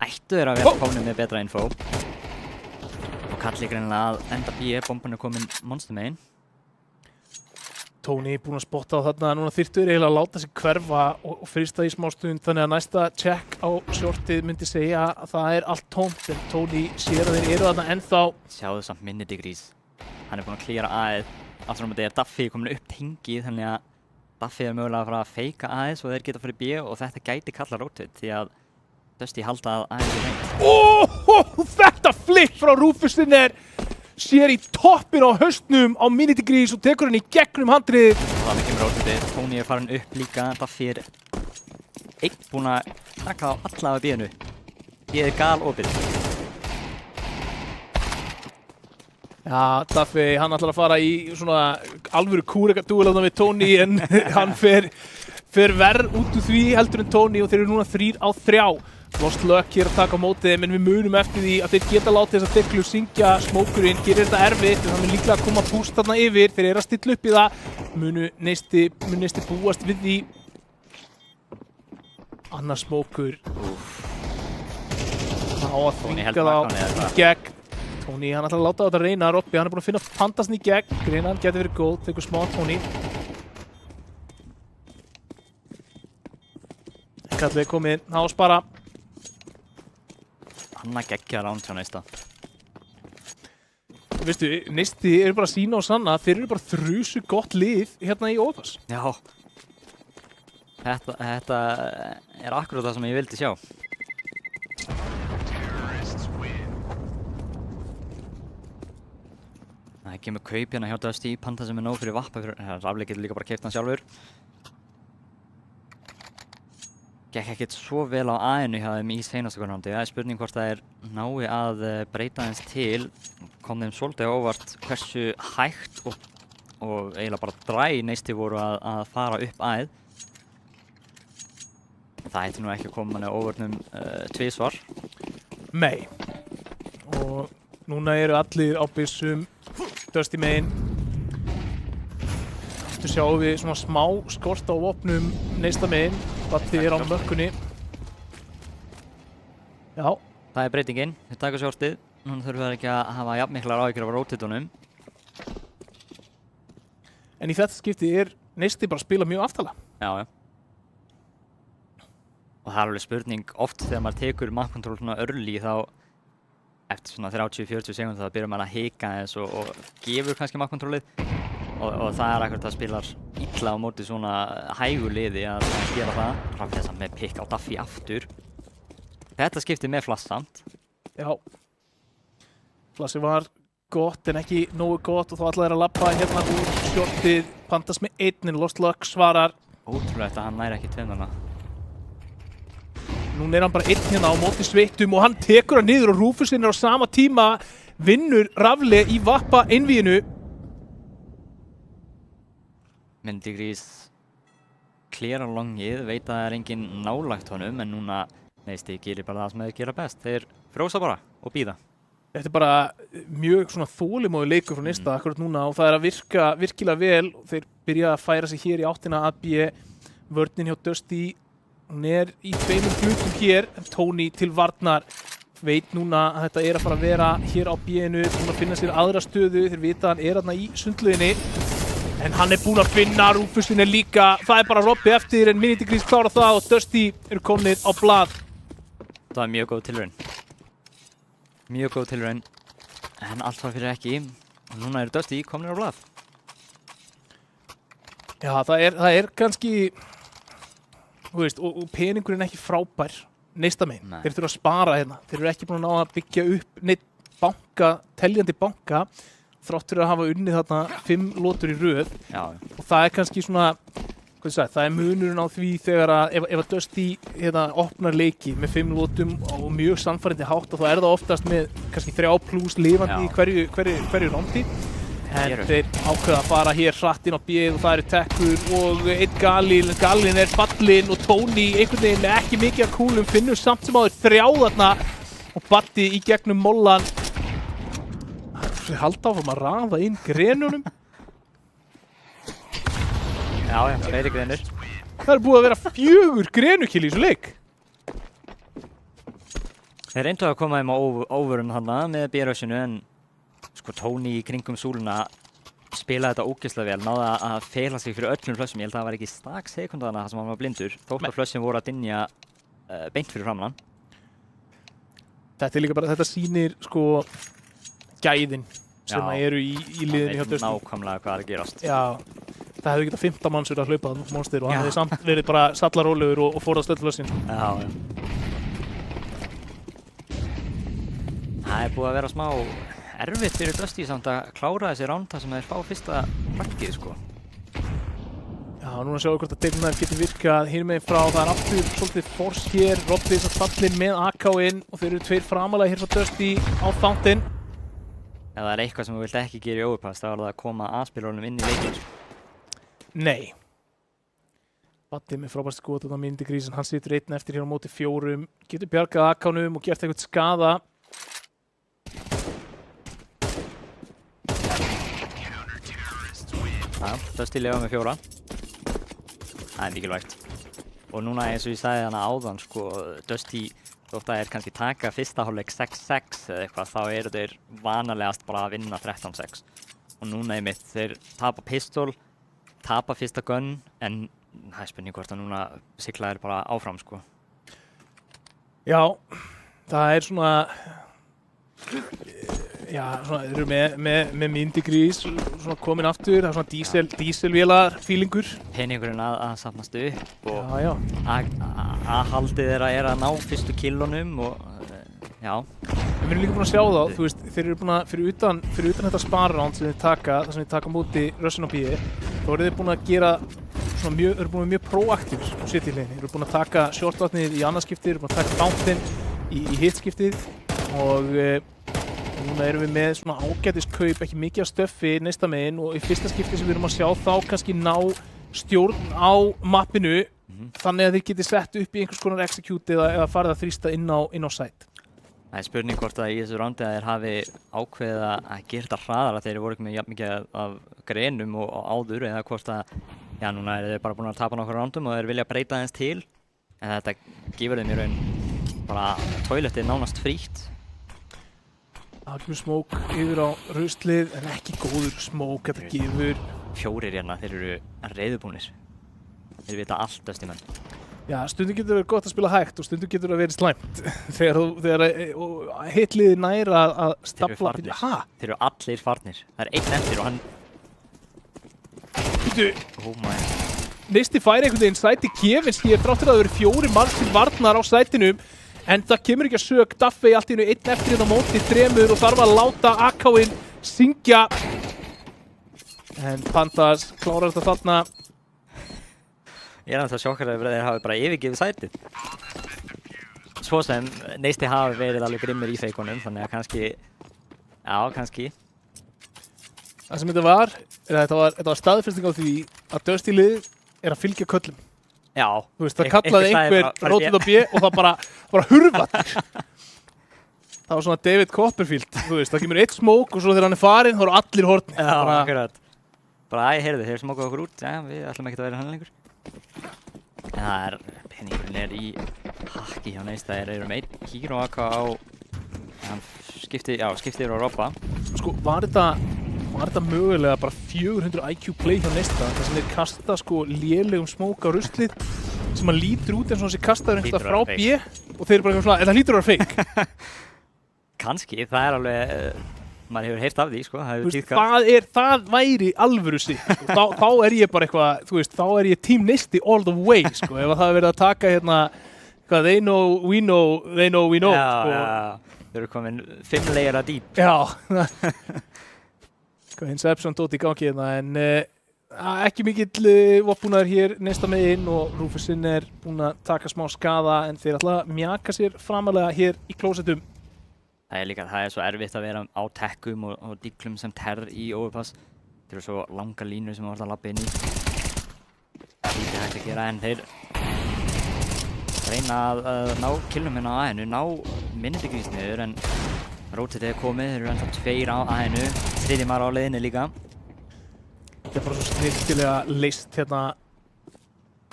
ættu þeir að vera komnir með betra info. Og Kalli greinilega að enda B, bomban komin monster megin. Tony búinn að spotta á þarna, núna þyrftu þeir eiginlega að láta sig hverfa og fyrsta í smá stund, þannig að næsta check á shortið myndi segja að það allt tómt, en Tony sér að þeir eru þarna ennþá. Sjáðu samt minni degrees. Hann búinn að klíra A-ið. Aftur á móti Daffy komin upp tengið, þannig að Daffy mögulega að fara að feika A-ið svo þeir geta farið B og þetta gæti kalla rotate því að Dusty halda að A-ið reynd. Þetta flip frá Rúfusin sér í toppin á haustnum á mini-degrees og tekur henni í gegnum handriðið. Það var mikið rotate. Tony farin upp líka. Daffy einn búinn að taka á alla af B-inu. B-ið gal opið. Já, Daffy, hann ætlar að fara í svona alvöru kúrekadúel við Tony, en hann fer verð út úr því heldur en Tony og þeir eru núna 3-3. Lost Luck hér að taka á móti þeim, en við munum eftir því að þeir geta látið þess að deglu syngja smókurinn, gerir þetta erfitt, en það mun líklega að koma púst þarna yfir, þeir eru að stilla upp í það, mun Neisti búast við því. Annar smókur. Ná að þvinga þá í gegn. Tony, hann ætlar að láta þetta reyna. Robby, hann búinn að finna Pandasn í gegn. Greina hann geti verið góð, tekur smá Tony. Kalli komið inn, hás bara. Hanna geggja ránd hjá Neista. Veistu, Neisti eru bara að sína og sanna að þeir eru bara þrusu gott lið hérna í Óðars. Já. Þetta akkurat það sem ég vildi sjá. Það kemur kaup hérna hjá Dusty, Panda sem nóg fyrir vappa. Rafli getur líka bara keypt hann sjálfur. Gekk ekkert svo vel á A-inu hjá þeim í seinasta rándi. Það spurning hvort það nái að breyta aðeins til. Kom þeim svolítið óvart hversu hægt og eiginlega bara dræ Neisti voru að fara upp A-ið. Það ætti nú ekki að koma manni óvörnum tvisvar. Nei. Og núna eru allir á byssum Dusty megin. Aftur sjáum við svona smá skort á vopnum Neista megin. Baddi á mökkunni. Já. Það breytingin. Þeir taka shortið. Núna þurfum við ekki að hafa jafnmiklar áhyggjur af rotatunum. En í þetta skipti Neisti bara að spila mjög aftalega. Já. Og það alveg spurning oft þegar maður tekur map control svona early þá eftir svona 30-40 sekúndur þá byrjar maður að hika eins og gefur kannski map controlið. Og það akkurat að spilar illa á móti svona hægu liði að gera það. Rafli þess að með pikk á Daffy aftur. Þetta skiptir með Flass samt. Já. Flassi var gott en ekki nógu gott og þá ætlaði þeir að labba hérna úr shortið. Pandas með 1, Lost Luck svarar. Ótrúlegt að hann næri ekki tveimurna. Núna hann bara 1 hérna á móti sveittum og hann tekur hann niður og Rúfusin á sama tíma vinnur Rafli í vappa einvíinu. Mini-degrees klera longið, veit að það er engin nálægt honum, en núna Neisti gerir bara það sem þeir gera best. Þeir frjósa bara og bíða. Þetta bara mjög svona þolinmóður leikur frá Neista akkurat núna og það að virka virkilega vel. Þeir byrja að færa sig hér í áttina að B. Vörnin hjá Dusty, hún í 2 hlutum hér, en Tony til varnar. Veit núna að þetta að fara að vera hér á B-inu, búin að finna sér aðra stöðu. Þeir vita að hann þarna í sundlauginni. En hann búinn að finna, Rúfusin líka. Það bara Robby eftir, en Minidigrees klára það og Dusty eru komnir á blað. Það var mjög góð tilraun. Mjög góð tilraun. En allt var fyrir ekki. Og núna eru Dusty komnir á blað. Já, það kannski, þú veist, og peningurinn ekki frábær Neista megin. Þeir þurfa að spara hérna. Þeir eru ekki búin að ná að byggja upp neitt banka, teljandi banka, þráttur að hafa unnið þarna 5 lotur í röð. Já. Og það kannski svona, það munurinn á því þegar að ef að Dusty opnar leiki með 5 lotum og mjög sannfærandi hátt og þá það oftast með kannski 3+ lifandi í hverju rándi. En þeir ákveða að fara hér hratt inn á B-ið og það eru tekkur og einn Galinn fallinn og Tony einhvern veginn ekki mikið af kúlum, finnur samt sem áður 3 þarna og Batti í gegnum mollan. Þeir halda áfram að raða inn grenunum. Já, fleiri grenur. Það búið að vera 4 grenukill í þessu leik. Þeir reyndu að koma þeim á overum þarna með B-rushinu en sko Tony í kringum súluna spilaði þetta ógeðslega vel, náði að fela sig fyrir öllum flössum. Ég held að það var ekki stak sekundana þar sem hann var blindur, þótt að flössin voru að dynja beint fyrir framan hann. Þetta líka bara, þetta sýnir sko gæðin sem eru í liðinu hjá Dusty. Nákvæmlega hvað er að gerast. Já, það hefði getað 15 manns verið að hlaupa þannig Monster og hann hefði samt verið bara sallarólegur og fórðast öll flössin. Já. Það búið að vera smá erfitt fyrir Dusty samt að klára þessi ránda sem þeir fá fyrsta plaggið sko. Já, núna sjáum við hvort að Deilnæf getur virkað hér meginn frá. Það aftur svolítið force hér, Robby sem fallinn með AK-inn og þeir eru 2 framalega hér frá Dusty á Fountain. Ef það eitthvað sem þú vilt ekki gera í overpass, þá það að koma aðspilurunum inn í leikinn. Nei. Batti með frábært skot á Minidigrees, hann situr einn eftir hér á móti 4, getur bjargað AK-num og gert eitthvað skada. Já, Dusty lefa með 4. Það er mikilvægt. Og núna eins og ég sagði hana áðan, sko, Dusty, þótt að þeir kannski taka fyrsta hálfleik 6-6 eða eitthvað, þá eru þeir vanalegast bara að vinna 13-6. Og núna einmitt, þeir tapa pistol, tapa fyrsta gun, en það er spurning hvort að núna sigla þeir bara áfram, sko. Já, það er svona, já, svona, þeir eru með Minidigrees, svona komin aftur, það er svona díselvélar feelingur. Peningurinn að safnast upp og já. að haldið þeirra að ná fyrstu killunum og já. Við erum líka búin að sjá þá, þú veist, þeir eru búin að fyrir utan þetta spararound sem þeir taka, það sem þeir taka móti Russian og B, þá eru þeir búin að gera svona mjög, eru búin mjög proaktífir á CT-leginni. Þeir eru búin að taka shortvatnið í annað skiptið, eru búin að taka Fountain í hitt skiptið og núna erum við með svona ágætiskaup, ekki mikið af stöffi Neista megin og í fyrsta skipti sem við erum að sjá þá kannski ná stjórn á mappinu þannig að þeir geti sett upp í einhvers konar execute eða farið að þrýsta inn á site. Það er spurning hvort að í þessu rándi að þeir hafi ákveðið að gera þetta hraðara þegar þeir voru ekki með jafn mikið af grenum og áður eða hvort að, já núna eru þeir bara búin að tapa nokkur rándum og þeir vilja breyta aðeins til en þetta gefur þeim í raun bara toiletið nánast frítt. Það kemur smók yfir á ruslið en ekki góður smók þetta gefur. 4 hérna, þeir eru reiðubúnir. Þeir vita allt Dusty menn. Já, stundum getur það verið gott að spila hægt og stundum getur það verið slæmt þegar hitliði næra að stafla. Þeir eru allir farnir. Það er einn eftir og hann... Oh my. Neisti færi einhvern veginn sæti Kevins hér þráttur að það eru 4 manns til varnar á sætinum en það kemur ekki að sök. Duffy allt í einu einn eftir hérna á móti 3 og þarf að láta AK-inn syngja. En Pandas klárar þetta þarna. Ég er náttúrulega sjokkar að þeir hafi bara yfirgefið sætið. Svo sem Neisti hafi verið alveg grimmir í feikunum, þannig að kannski, já, kannski. Það sem þetta var staðfesting á því að Dusty lið að fylgja köllum. Já. Þú veist, það kallaði einhver rótið á B og það bara hurfaði. Það var svona David Copperfield, þú veist, það kemur eitt smók og svo þegar hann farinn, þá eru allir hortni. Já, akkurat. Bara, heyrðu, þeir smókuðu okkur út, já, við ætlum ekkert að vera hann lengur. En peningurinn í hakki hjá Neista, þeir eru með einn Hero AK á, hann skipti yfir á Robba. Sko, var þetta mögulega bara 400 IQ play hjá Neista, þar sem þeir kasta sko lélegum smók á ruslið, sem hann lítur út eins og þessi kastaður einhverstað frá B, og þeir eru bara eitthvað svona, þetta lítur að vera fake. Kanski, það er alveg, maður hefur heyrt af því, sko, það hefur tíðkast. Það væri alvöru sig, sko. Þá er ég bara eitthvað, þú veist, þá er ég Team Neisti all the way, sko, ef það er verið að taka hérna, hvað, they know, we know, we know. Já, þeir eru komin 5 layera deep. Já, sko, Inception dót í gangi hérna, en ekki mikill vopnbúnaður hér Neista megin og Rufusinn er búinn að taka smá skaða, en þeir ætla að mjaka sér framalega hér í klósettum. Það er svo erfitt að vera á tekkum og díklum sem terr í overpass. Þetta eru svo langa línur sem maður þarf að labba inn í. Það er lítið hægt að gera, en þeir reyna að ná killum hérna á A-inu, ná minnidegrís niður, en Rotate er komið, þeir eru ennþá 2 á A-inu, 3. maður á leiðinni líka. Þetta er bara svo snirtilega list hérna.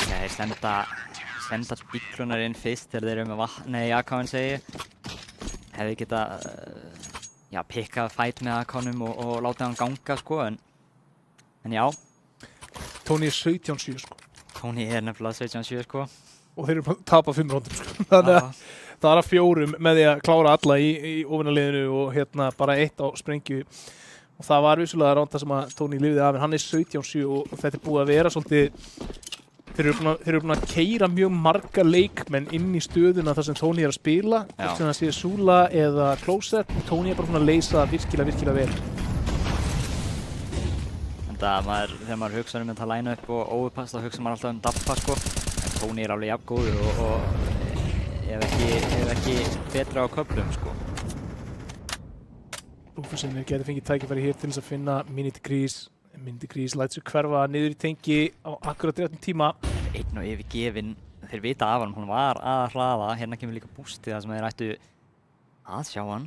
Já, þeir senda díklunar inn fyrst þegar þeir eru með vatni í AK-in segi. Hefði geta pikkað fight með AK-num og látið hann ganga, sko, en já. Tony er 17-7, sko. Tony er nefnilega 17-7, sko. Og þeir eru að tapa 5 róndum, sko. Þannig að það er að 4 með því að klára alla í ofinarliðinu og hérna bara 1 á sprengju. Og það var vissulega ránda sem að Tony lifði af, en hann er 17-7 og þetta er búið að vera svolítið. Þeir eru búin að keyra mjög marga leikmenn inn í stöðuna þar sem Tony er að spila, hvort sem það sé Zula eða Closet. Tony er bara búin að leysa það virkilega vel. Þegar maður hugsa þetta line-up og overpass, þá hugsa maður alltaf Dabba, sko. En Tony er alveg jafn góður og ef ekki betra á köflum, sko. Rufusinn gæti fengið tækifæri hér til þess að finna Mindigrís lætur sig hverfa niður í tengi á akkurat réttum tíma. Einn og yfirgefinn, þeir vita af hann, hún var að hlaða, hérna kemur líka bústið það sem þeir ættu að sjá hann.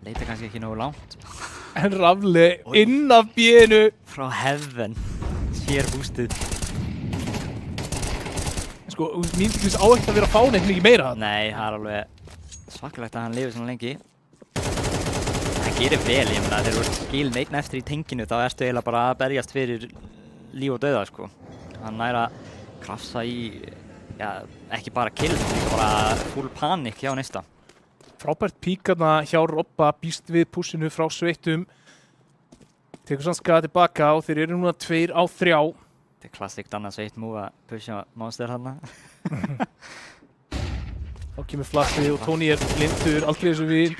Leita kannski ekki nógu langt. En Rafli inn af B-inu. Frá heaven, sér bústið. Sko, Mindigrís á ekkert að vera að fá neitt mikið meira. Nei, það er alveg svakalegt að hann lifir svona lengi. Gerir vel, ég meina þegar þú ert skilin einn eftir í tenginu þá ertu eiginlega bara að berjast fyrir líf og dauða, sko. Hann nær að krafsa í, ekki bara kill, líka bara full panik hjá Neista. Frábært píkarna hjá Robba, býst við pushinu frá Sveittum. Tekur sann skaða tilbaka og þeir eru núna 2 á 3. Þetta er klassíkt annað Sveitt move að pusha monster þarna. Þá kemur flassið og Tony er blindur, aldrei eins og við,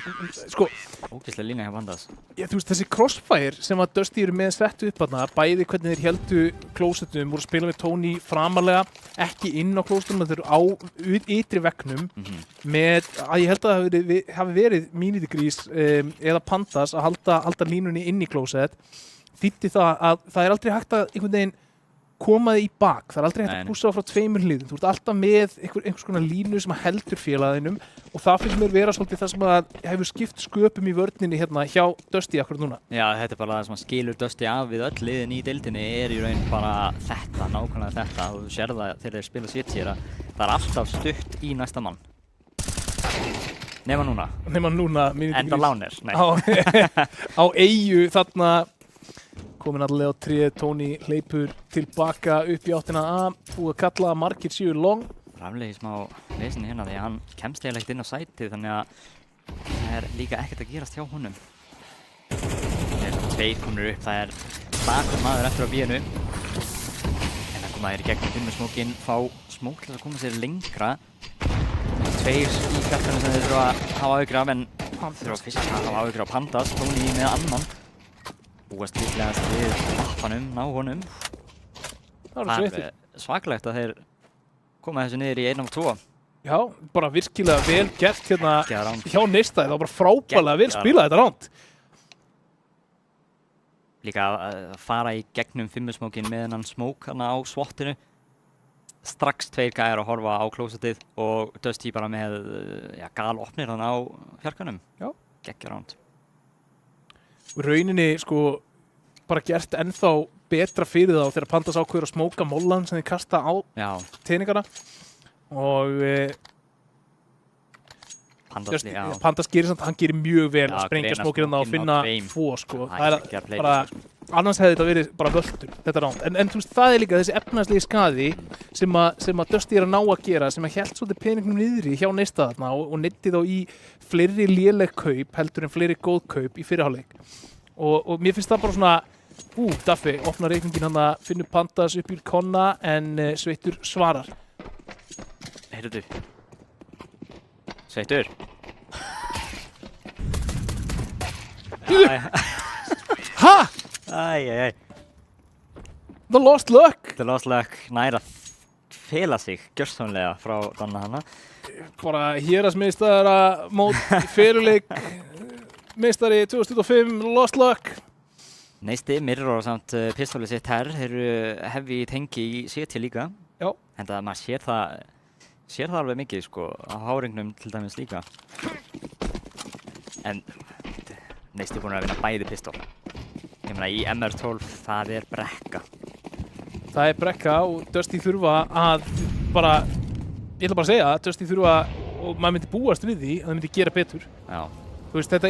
sko. Ógeðslega lína hjá Pandas. Já, þú veist, þessi crossfire sem að Dusty eru með settu upp þarna, bæði hvernig þeir héldu Closetum, voru að spila með Tony framarlega, ekki inn á Closetum, þeir eru á ytri veggnum, með, að ég held að það hafi verið Mindigrís eða Pandas að halda línunni inn í Closet. Þýddi það að það er aldrei hægt að einhvern veginn koma þig í bak, það er aldrei hægt að pússa á frá 2 hliðum. Þú ert alltaf með einhvers konar línu sem heldur félagaðinum og það finnst mér vera svolítið það sem að hefur skipt sköpum í vörninni hérna hjá Dusty akkurat núna. Já, þetta er bara það sem að skilur Dusty af við öll liðin í deildinni er í raun bara þetta, nákvæmlega þetta. Og þú sér það þegar þeir spila Switch að það er alltaf stutt í næsta mann. Nema núna. Enda Lánir. Á eyju þarna komin allavega á 3, Tony hleypur tilbaka upp í áttina A, búið að kalla margir séu long. Raflega í smá lesinni hérna því að hann kemst eiginlega ekkert inn á sætið þannig að það er líka ekkert að gerast hjá honum. Það er 2 konur upp, það er stakur maður eftir á B-inu. En það koma þeir í gegnum fimmsmókinn, fá smók til að koma sér lengra. 2 í fjarkanum sem þeir þurfa að hafa áhyggjur af en þurfa fyrst að hafa áhyggjur af Pandas, Tony með annan. Búast líklegast við lappanum, ná honum. Það er svakalegt að þeir koma þessu niður í 1 og 2. Já, bara virkilega vel gert hérna hjá Neista. Það var bara frábærlega vel spilað þetta ránd. Líka að fara í gegnum fimmsmókinn með hennan smók hérna á SWAT-inu. strax 2 gæjar að horfa á klósettið og Dusty bara með galopnir þannig á fjarkanum. Já. Geggja ránd. Rauninni sko bara gert ennþá betra fyrir þá þegar Pandas ákveður að smóka mollan sem þið kasta á teiningana og Pandas gerir samt, hann gerir mjög vel að sprengja smókirna og finna 2 sko. Það bara, annars hefði þetta verið bara völdur, þetta ránd. En þú veist, það líka þessi efnahagslegi skaði sem að Dusty að ná að gera, sem að hélt svolítið peningnum niðri hjá neista þarna og neytti þá í fleiri léleg kaup heldur en fleiri góð kaup í fyrirháleik. Og mér finnst það bara svona, Daffi, opna reikningin hann að finnur Pandas upp í konna en Sveittur svarar. Heyrðu. Sveittur. Ha? Æ. The Lost Luck. The Lost Luck nær að fela sig gjörsamlega frá Donna hana. Bara héraðsmeistara mót fyrirleik meistari 2025 Lost Luck. Neisti, Mirror og samt pistólið sitt herr eru hefi tengi í CT líka. Já. En það maður sér það alveg mikið sko á háringnum til dæmis líka. En Neisti búin að vinna bæði pistól. Ég meina í MR12 það er brekka. Það er brekka og Dusty þurfa að bara, ég ætla bara að segja, Dusty þurfa og maður myndi búast við því að það myndi gera betur. Já. Þú veist, þetta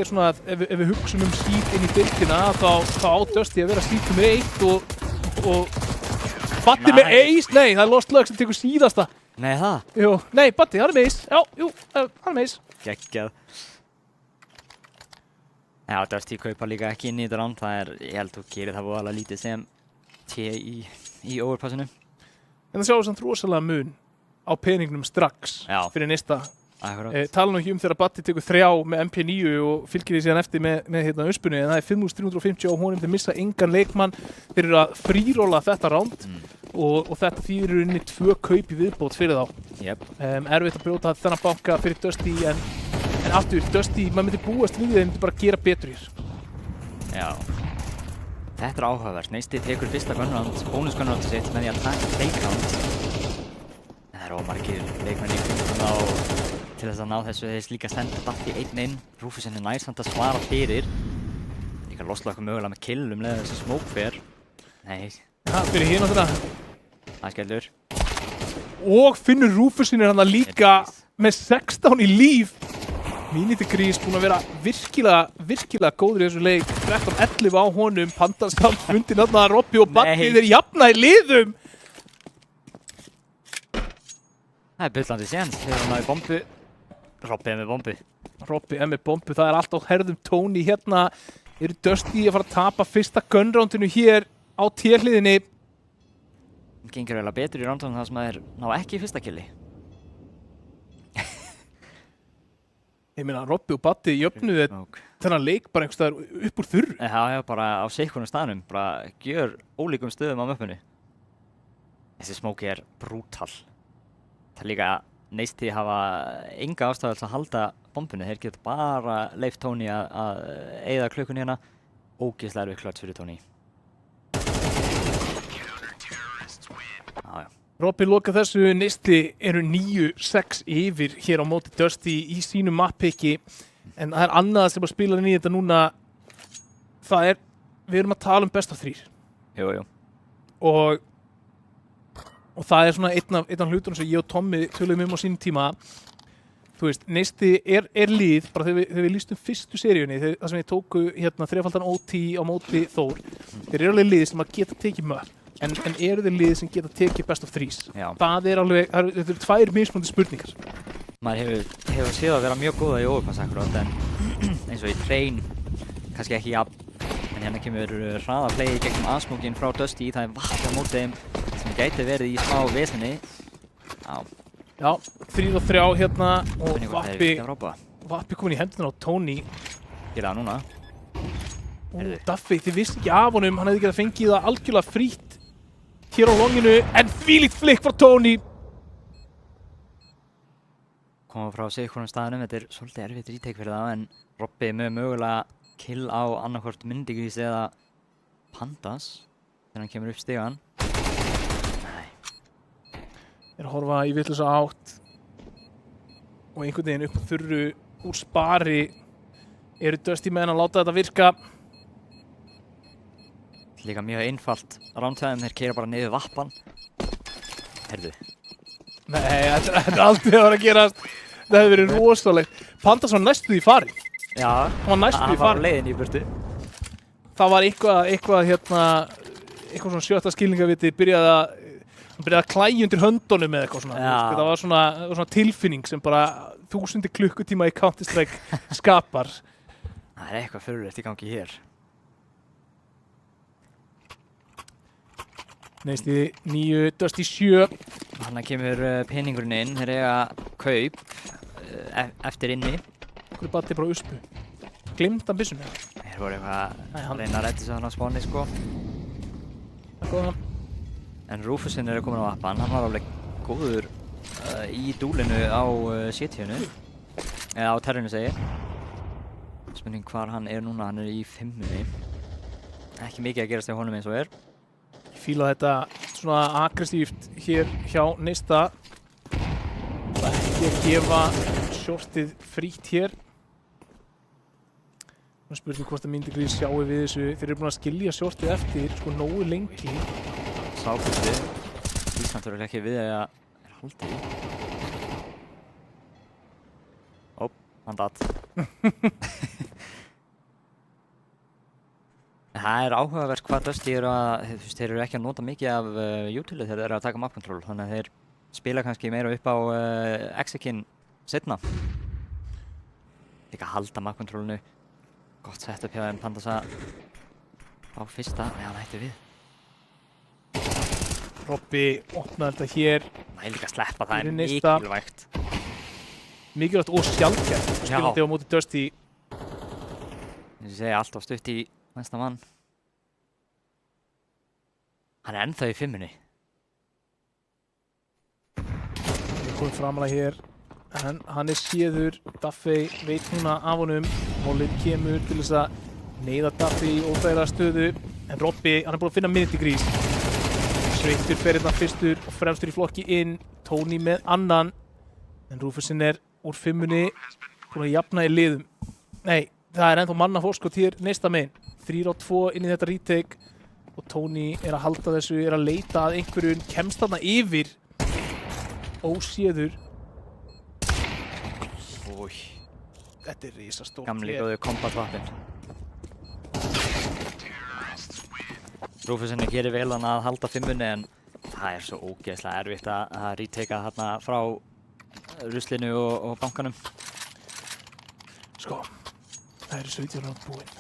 er svona að ef við hugsum seed inn í deildina þá á Dusty að vera seed nummer 1 og Batti með ace, nei það er Lost Luck sem tekur síðasta. Nei það? Jú, nei Batti, hann er með ace, hann er með ace. Geggjað. Já, Dusty kaupa líka ekki inn í þetta ránd, ég held að þú gerir það voðalega lítið sem í overpassinu. En það sjáum samt rosalega mun á peningnum strax fyrir næsta. Tala nú ekki þegar Batti tekur 3 með MP9 og fylgir því síðan eftir með Öspunni, en það er 5.350 á honum, þeir missa engan leikmann, þeir eru að fríróla þetta ránd og þetta þýðir í rauninni 2 kaup í viðbót fyrir þá. Yep. Erfitt að brjóta þennan banka fyrir Dusty en aftur, Dusty, maður myndi búast við því að þeir myndi bara gera betur hér. Já. Þetta er áhugavert. Neisti tekur fyrsta gunround, bónusgunround sitt með því að taka takedown. En það eru ómargir leikmenn í kringum til þess að ná þessu þeir líka senda Batti 1 inn. Rufus er nær samt að svara fyrir. Líka Lost Luck mögulega með kill leið þessi smoke fer. Nei. Ja, fyrir hérna þetta. Það skellur. Og finnur Rufusin er hann að líka með 16 í líf. Minitigrease búinn að vera virkilega góður í þessu leik. 13-11 á honum, Pandas samt fundin þarna Robby og Batti þeir jafna í liðum. Það er bullandi séns, þegar hann náði bombu. Robby er með bombu. Robby er með bombu, það er allt á herðum tóni hérna. Eru Dusty að fara að tapa fyrsta gunroundinu hér á T-hliðinni. Það gengur eiginlega betur í roundunum þar sem þeir ná ekki fyrsta killi. Ég meina, Robby og Batti jöfnuðu þennan leik bara einhvers staðar upp úr þurr. Já, bara á sikkunum staðnum, bara gjör ólíkum stöðum á möppunni. Þessi smóki er brútal. Það líka Neisti hafa enga ástæðu að halda bombunni, þeir geta bara leyft Tony að eyða klukkunni hérna. Ógeðslega erfið klöts fyrir Tony. Já. Robby loka þessu, Neisti eru 9-6 yfir hér á móti Dusty í sínu mappiki en það er annað sem að spila inn í þetta núna við erum að tala um best of 3 Jú. og það er svona einn af hlutunum sem ég og Tommi töluðum á sínum tíma. Þú veist, Neisti er lið bara þegar við lýstum fyrstu seríunni þar sem við tóku hérna 3-faldan OT á móti Þór. Þeir eru alveg lið sem að geta tekið mörk en eru þeir lið sem geta tekið best of 3s. Það er alveg, þetta eru 2 mismunandi spurningar. Maður hefur séð að vera mjög góða í overpass akkurat en eins og í train kannski ekki jafn en hérna kemur hraða play gegnum aðsmókin frá Dusty, það er vatn á móti þeim sem gæti verið í smá vesenni. Já, 3-3 hérna og Vappi komin í hendunar á Tony. Gera það núna. Daffi, þið vissi ekki af honum, hann hefði getað fengið það algjörlega frítt hér á longinu, en þvílíkt flikk frá Tony. Koma frá sikkunum staðnum, þetta er svolítið erfitt retake fyrir það, en Robby með mögulega kill á annarkvort Minitigrease eða Pandas þegar hann kemur upp stigan. Nei. að horfa í vitlausa átt og einhvern veginn upp þurru úr spari eru Dusty menn að láta þetta virka. Líka mjög einfalt rántæðum, þeir keyra bara niður vappan. Herðu. Nei, þetta er aldrei að vera að gerast. Það hefur verið rosalegt. Pandas var næstu í fari. Já, hann var næstu í fari. Hann var á leiðinni í burtu. Það var eitthvað svona sjötta skilningaviti byrjaði að klæja undir höndunum með eitthvað svona. Það var svona tilfinning sem bara 1000 klukkutíma í Counter-Strike skapar. Það er eitthvað furðulegt í gangi hér. Neist í 9, Dusty 7. Þannig kemur peningurinn inn, þeir eiga kaup eftir inni. Hvernig bati bara uspu? Glimmt hann byssunni? Þeir voru eitthvað að reyna að redda sig þannig á spáni, sko. Það er góðan. En Rufusinn er komin á appan, hann var alveg góður í dúlinu á CT-unu. Eða á terrinu segi ég. Spurning hvar hann er núna, hann er í 5-unni. Ekki mikið að gerast hjá honum eins og er. Fíla þetta svona aggressíft hér hjá Nista. Það er ekki að gefa shortið frítt hér. Nú spurning hvort að Myndigris sjáu við þessu. Þeir eru búin að skilja shortið eftir sko nógu lengi. Sáflusti. Ísland verður ekki við að er haldið í. Ó, hann datt. Það er áhugavert hvað Dusty eru þeir eru ekki að nota mikið af utility þegar þeir eru að taka map control, þannig að þeir spila kannski meira upp á Exekin setna. Líka halda map controlinu. Gott setup hjá þeim Pandasa á fyrsta, já hann hætti við. Robby opnaði þetta hér. Nei, líka sleppa, það er mikilvægt. Mikilvægt og sjálfgætt. Spilandi á móti Dusty. Ég segi alltaf stutt í næsta mann. Hann er ennþá í 5-unni. Við komum framalega hér. En hann er séður. Duffy veit núna af honum. Mólin kemur til þess að neyða Duffy í óþægilega stöðu. En Robby, hann er búinn að finna Myndigris. Sveittur fer hérna fyrstur og fremstur í flokki inn. Tony með annan. En Rufusinn er úr 5-unni. Búinn að jafna í liðum. Nei, það er ennþá mannafórskot hér næsta megin. 3-2 inn í þetta retake og Tony er að halda þessu, er að leita að einhverjum, kemst þarna yfir óséður. Új. Þetta er risastórt. Gamli góðu kombatvappin. Rufusinn gerir vel hann að halda 5-unni en það er svo ógeðslega erfitt að retakea þarna frá ruslinu og bankanum. Sko, það eru 17 ára búinn.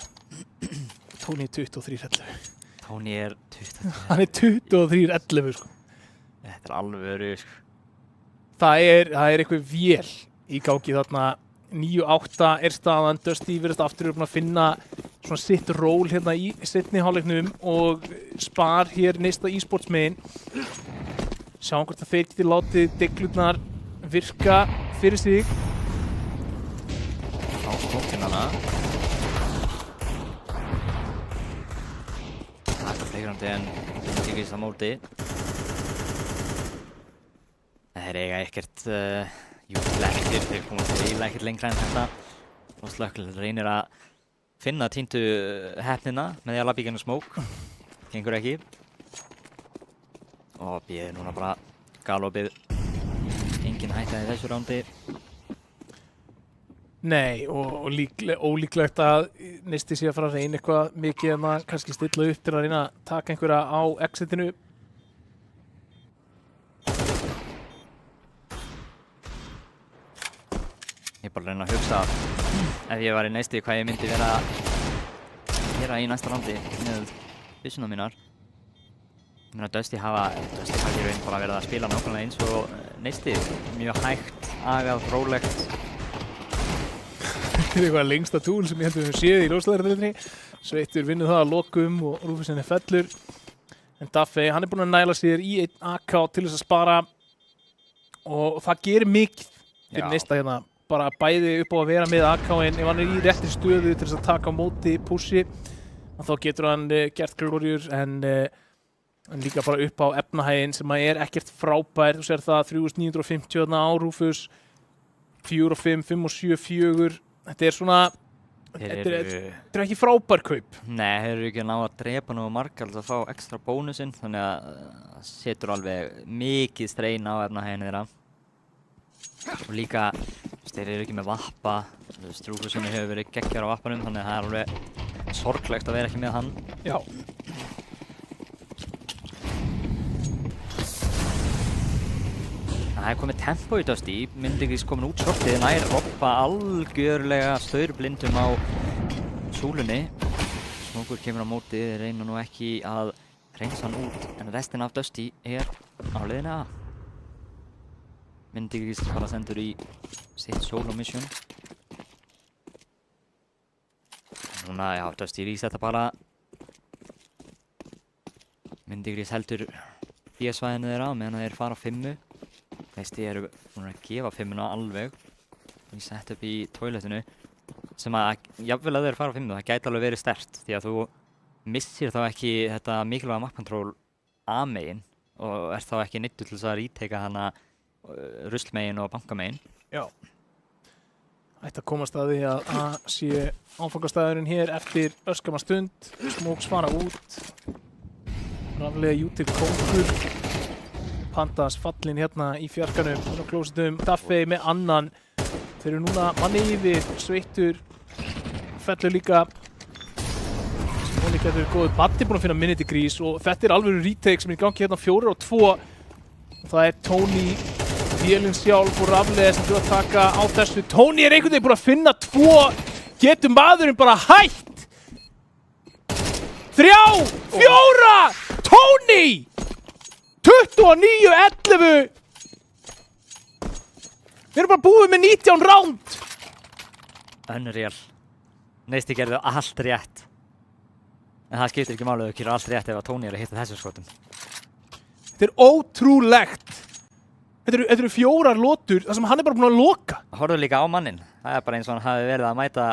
Tony er 23-11. Tony er 23. Hann er 23-11 sko. Þetta er alvöru sko. Það er eitthvað vél í gangi þarna. 9-8 er staðan. Dusty virðist aftur búinn að finna svona sitt ról hérna í seinni hálfleiknum og spar hér næsta e-sports megin. Sjáum hvort að þeir geti látið deglurnar virka fyrir sig. Á klokkinana. Fleikrandi en Myndigris á móti. Þeir eiga ekkert júflæktir, þeir komast eiginlega ekkert lengra en þetta. Og Slökkl reynir að finna týndu heppnina með því að labba í gegnum smoke. Gengur ekki. Og býðir núna bara galopið. Engin hætta í þessu rándi. Nei, og ólíklegt að Nisti sé að fara að reyna eitthvað mikið en að kannski stilla upp til að reyna að taka einhverja á exitinu. Ég er bara að reyna að hugsa ef ég var í Nisti hvað ég myndi vera að gera í næsta rándi með byssuna mínar. Ég meina Dusty hafa í raun bara verið að spila nákvæmlega eins og Nisti. Mjög hægt, agað, rólegt. Þetta er eitthvað lengsta túl sem ég heldur við séð í ljósleðardeildinni. Sveittur vinnur það að lokum og Rufusinn er fellur. En Duffy, hann er búinn að næla sér í einn AK til þess að spara og það gerir mikið fyrir Nista hérna. Bara bæði upp á að vera með AK-in ef hann er í réttri stöðu til þess að taka á móti pussi og þá getur hann gert glóriur en En líka bara upp á efnahægin sem er ekkert frábær. Þú sér það 3950 á Rufus, 4 og 5, 5 og 7, 4. Þetta svona, þetta er ekki frábær kaup. Nei, þeir eru ekki að ná að drepa nú margar til að fá ekstra bónusinn, þannig að það setur alveg mikið strein á efnahægin þeirra. Og líka, þeir eru ekki með vappa, Rufusinn hefur verið geggjar á vappanum, þannig að það er alveg sorglegt að vera ekki með hann. Já. Það komið tempo í Dusty, Myndigrís komin út shortið, nær Robba algjörlega staurblindum á súlunni. Smokur kemur á móti, reyna nú ekki að reynsa hann út, en restin af Dusty á leiðinni að. Myndigrís bara sendur í sitt solo mission. Núna, já, Dusty reset bara. Myndigrís heldur B-svæðinu þeirra meðan þeir fara á 5. Þessi eru búin að gefa 5-una alveg í setup í toiletinu sem að jafnvel að þeir fara á 5, það gæti alveg verið sterkt því að þú missir þá ekki þetta mikilvæga map control A-megin og ert þá ekki neyddur til þess að retaka hana ruslmegin og bankamegin. Já. Ætti að komast að því að A sé áfangastæðurinn hér eftir örskama stund. Smokes fara út. Raflega Jútil kongur. Pandas fallin hérna í fjarkanum á klósitum. Daffey með annan. Þeir eru núna manni yfir, Sveittur fellur líka. Smóli getur góður. Batti búinn að finna Myndigrís og þetta alveg retake sem í gangi hérna 4 og 2. Og það Tony, vélinn sjálf og Raflega sem þurfa að taka á þessu. Tony einhvern veginn búinn að finna 2. Getur maðurinn bara hætt? 3, 4, Tony! 29-11. Við erum bara búið með 19 round. Unreal. Neisti gerði allt rétt. En það skiptir ekki máli að þau gera allt rétt ef að Tony að hitta þessu skotum. Þetta ótrúlegt. Þetta eru 4 lotur þar sem hann bara búinn að loka. Horfðu líka á mannin. Það bara eins og hann hafi verið að mæta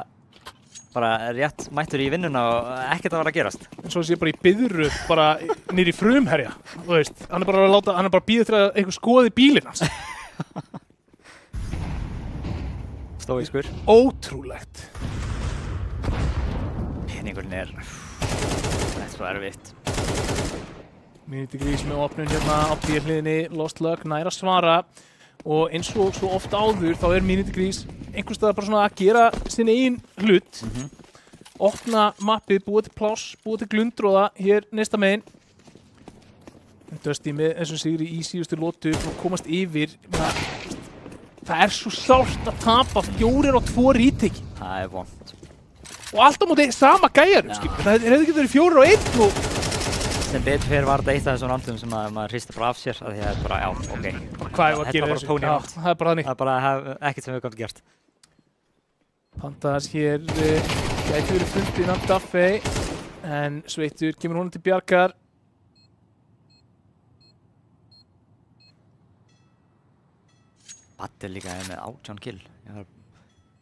bara rétt mættur í vinnuna og ekkert að vera að gerast. En svo sé bara í biðröð, bara niður í frumherja. Þú veist, hann er bara bíður til að einhver skoði bílinn hans. Stóískur. Ótrúlegt. Peningurinn það svo erfitt. Myndigrís með opnun hérna á B-hliðinni, Lost Luck nær að svara. Og eins og svo oft áður þá Myndigrís einhvers staðar bara svona að gera sinn eigin hlut. Opna mappið, búið til pláss, búið til glundróða hér næsta megin. Dusty með þessum sigri í síðustu lotu og komast yfir. Það svo sárt að tapa 4 og 2 retake. Það vont. Og allt á móti sama gæjarum, skilur. Það hefði ekki verið 4 og 1 og... Sem betur fyrir var þetta eitt af þessum randum sem maður hristir bara af sér af því að það bara, já, ok. Hvað er að gera þessu? Já, það er bara þannig. Það er bara ekkert sem við komum gert. Pandas hér gæti verið fundið innan Daffey en Sveittur kemur honum til bjargar. Batti líka með 18 kill. Ég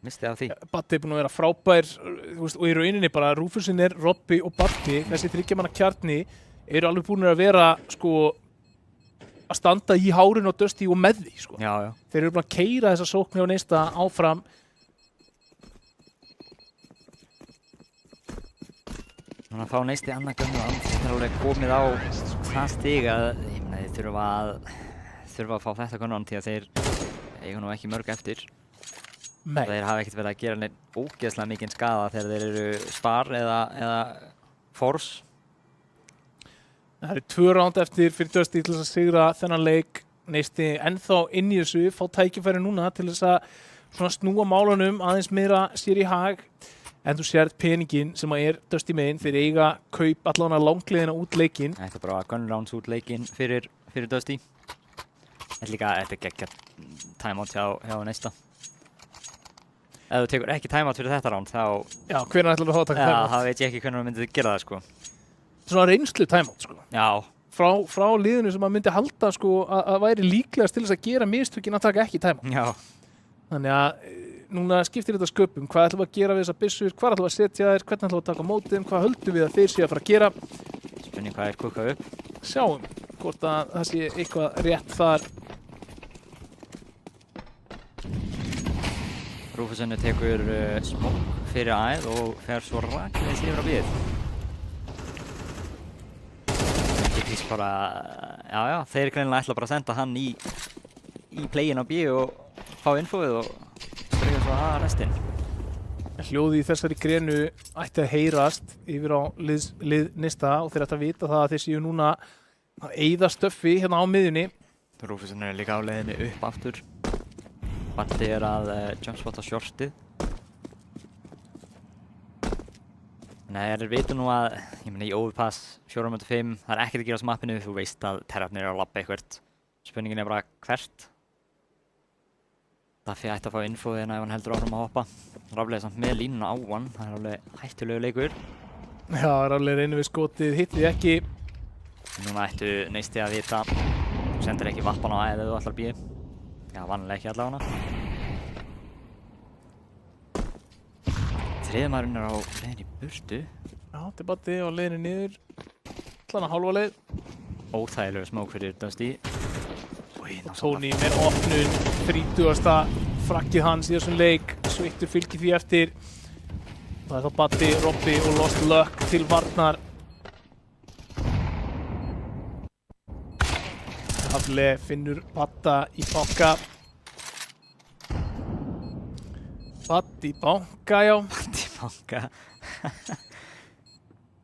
misti af því. Batti búinn að vera frábær og í rauninni bara Rufusinn Robby og Batti, þessi 3 manna kjarni eru alveg búin að vera sko að standa í hárinu á Dusty og með því sko. Já, já. Þeir eru búin að keyra þessa sókni á neista áfram. Núna fá neisti annað gömlu þetta alveg komið á það stig að ég meina þeir þurfa að fá þetta gömlu því að þeir eiga nú ekki mörg eftir. Nei. Þeir hafa ekkert verið að gera neitt ógeðslega mikinn skaða þegar þeir eru spar eða force. Það eru 2 round eftir fyrir Dusty til þess að sigra þennan leik. Neisti ennþá inn í þessu, fá tækifæri núna til þess að svona snúa málunum aðeins meira sér í hag. En þú sérð peningin sem Dusty megin þeir eiga kaup allan að langleiðina út leikinn. Þetta bara gun rounds út leikinn fyrir Dusty. Þetta er geggjart timeout hjá neista. Ef þú tekur ekki timeout fyrir þetta round þá... Já, hvenær ætlar þú að taka timeout? Já, það veit ég ekki hvernig þú myndið gera það sko. Svona reynslu timeout sko. Já. Frá liðinu sem maður myndi halda sko að væri líklegast til þess að gera mistökin að taka ekki timeout. Já. Þannig að núna skiptir þetta sköpum. Hvað ætlum við að gera við þessar byssur? Hvað ætlum við að setja þér? Hvernig ætlum við að taka á móti þeim? Hvað höldum við að þeir séu að fara að gera? Spurning hvað kúkað upp. Sjáum hvort að það sé eitthvað rétt þar. Rúfusunni tekur smók fyrir æð og fer svo rakleiðis yfir á bíð. Digris bara, já, þeir greinilega ætla bara að senda hann í playin á bíð og fá infóið og streyja svo að restinn. Hljóðið í þessari grenu ætti að heyrast yfir á lið Nista og þeir ætti að vita það að þeir séu núna að eyða stöffi hérna á miðjunni. Rúfusunni er líka á leiðinni upp aftur. Baddi er að jumpspotta shortið. Nei, þeir vitu nú að, ég meina í overpass 4.5, það er ekkert að gerast mappinu, þú veist að terrarnir eru að labba eitthvað. Spurningin er bara hvert. Daffi ætti að fá infóið hérna ef hann heldur áfram að hoppa. Raflega samt með línuna á hann, það er alveg hættulegu leikur. Já, Raflega reynir við skotið, hittið ekki. Núna ættu Neisti að vita, þú sendir ekki vappan á æð ef þú ætlar bíði. Já, vanlega ekki allavega. Þriðmaðurinn er á leiðinni í burtu. Já, þetta er Baddi á leiðinni niður. Allan að hálfa leið. Óþægilegu smók fyrir Dusty. Tony með opnun, 30. frakkið hans í þessum leik, sveittur fylgir því eftir. Það er þá Baddi, Robby og Lost Luck til varnar. Hafle finnur Badda í banka. Baddi banka, já. Baddi banka.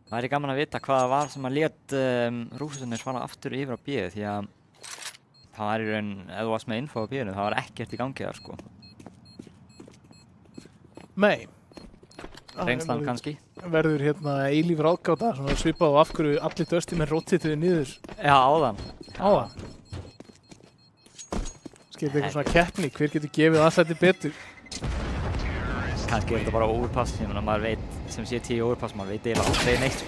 Það væri gaman að vita hvað það var sem að lét Rúfusunni svara aftur yfir á bíðu því að það var í raun, ef þú varst með info á bíðinu, það var ekkert í gangi þar, sko. Nei. Reynslan kannski. Verður hérna eilíf ráðgáta, svona svipað á af hverju allir Dusty með rottituðu niður. Já, áðan. Áðan. Skilur eitthvað svona keppni, hver getur gefið aðsætti betur? Kannski er þetta bara overpass, ég meina maður veit, sem sé 10 overpass, maður veit eiginlega aldrei neitt.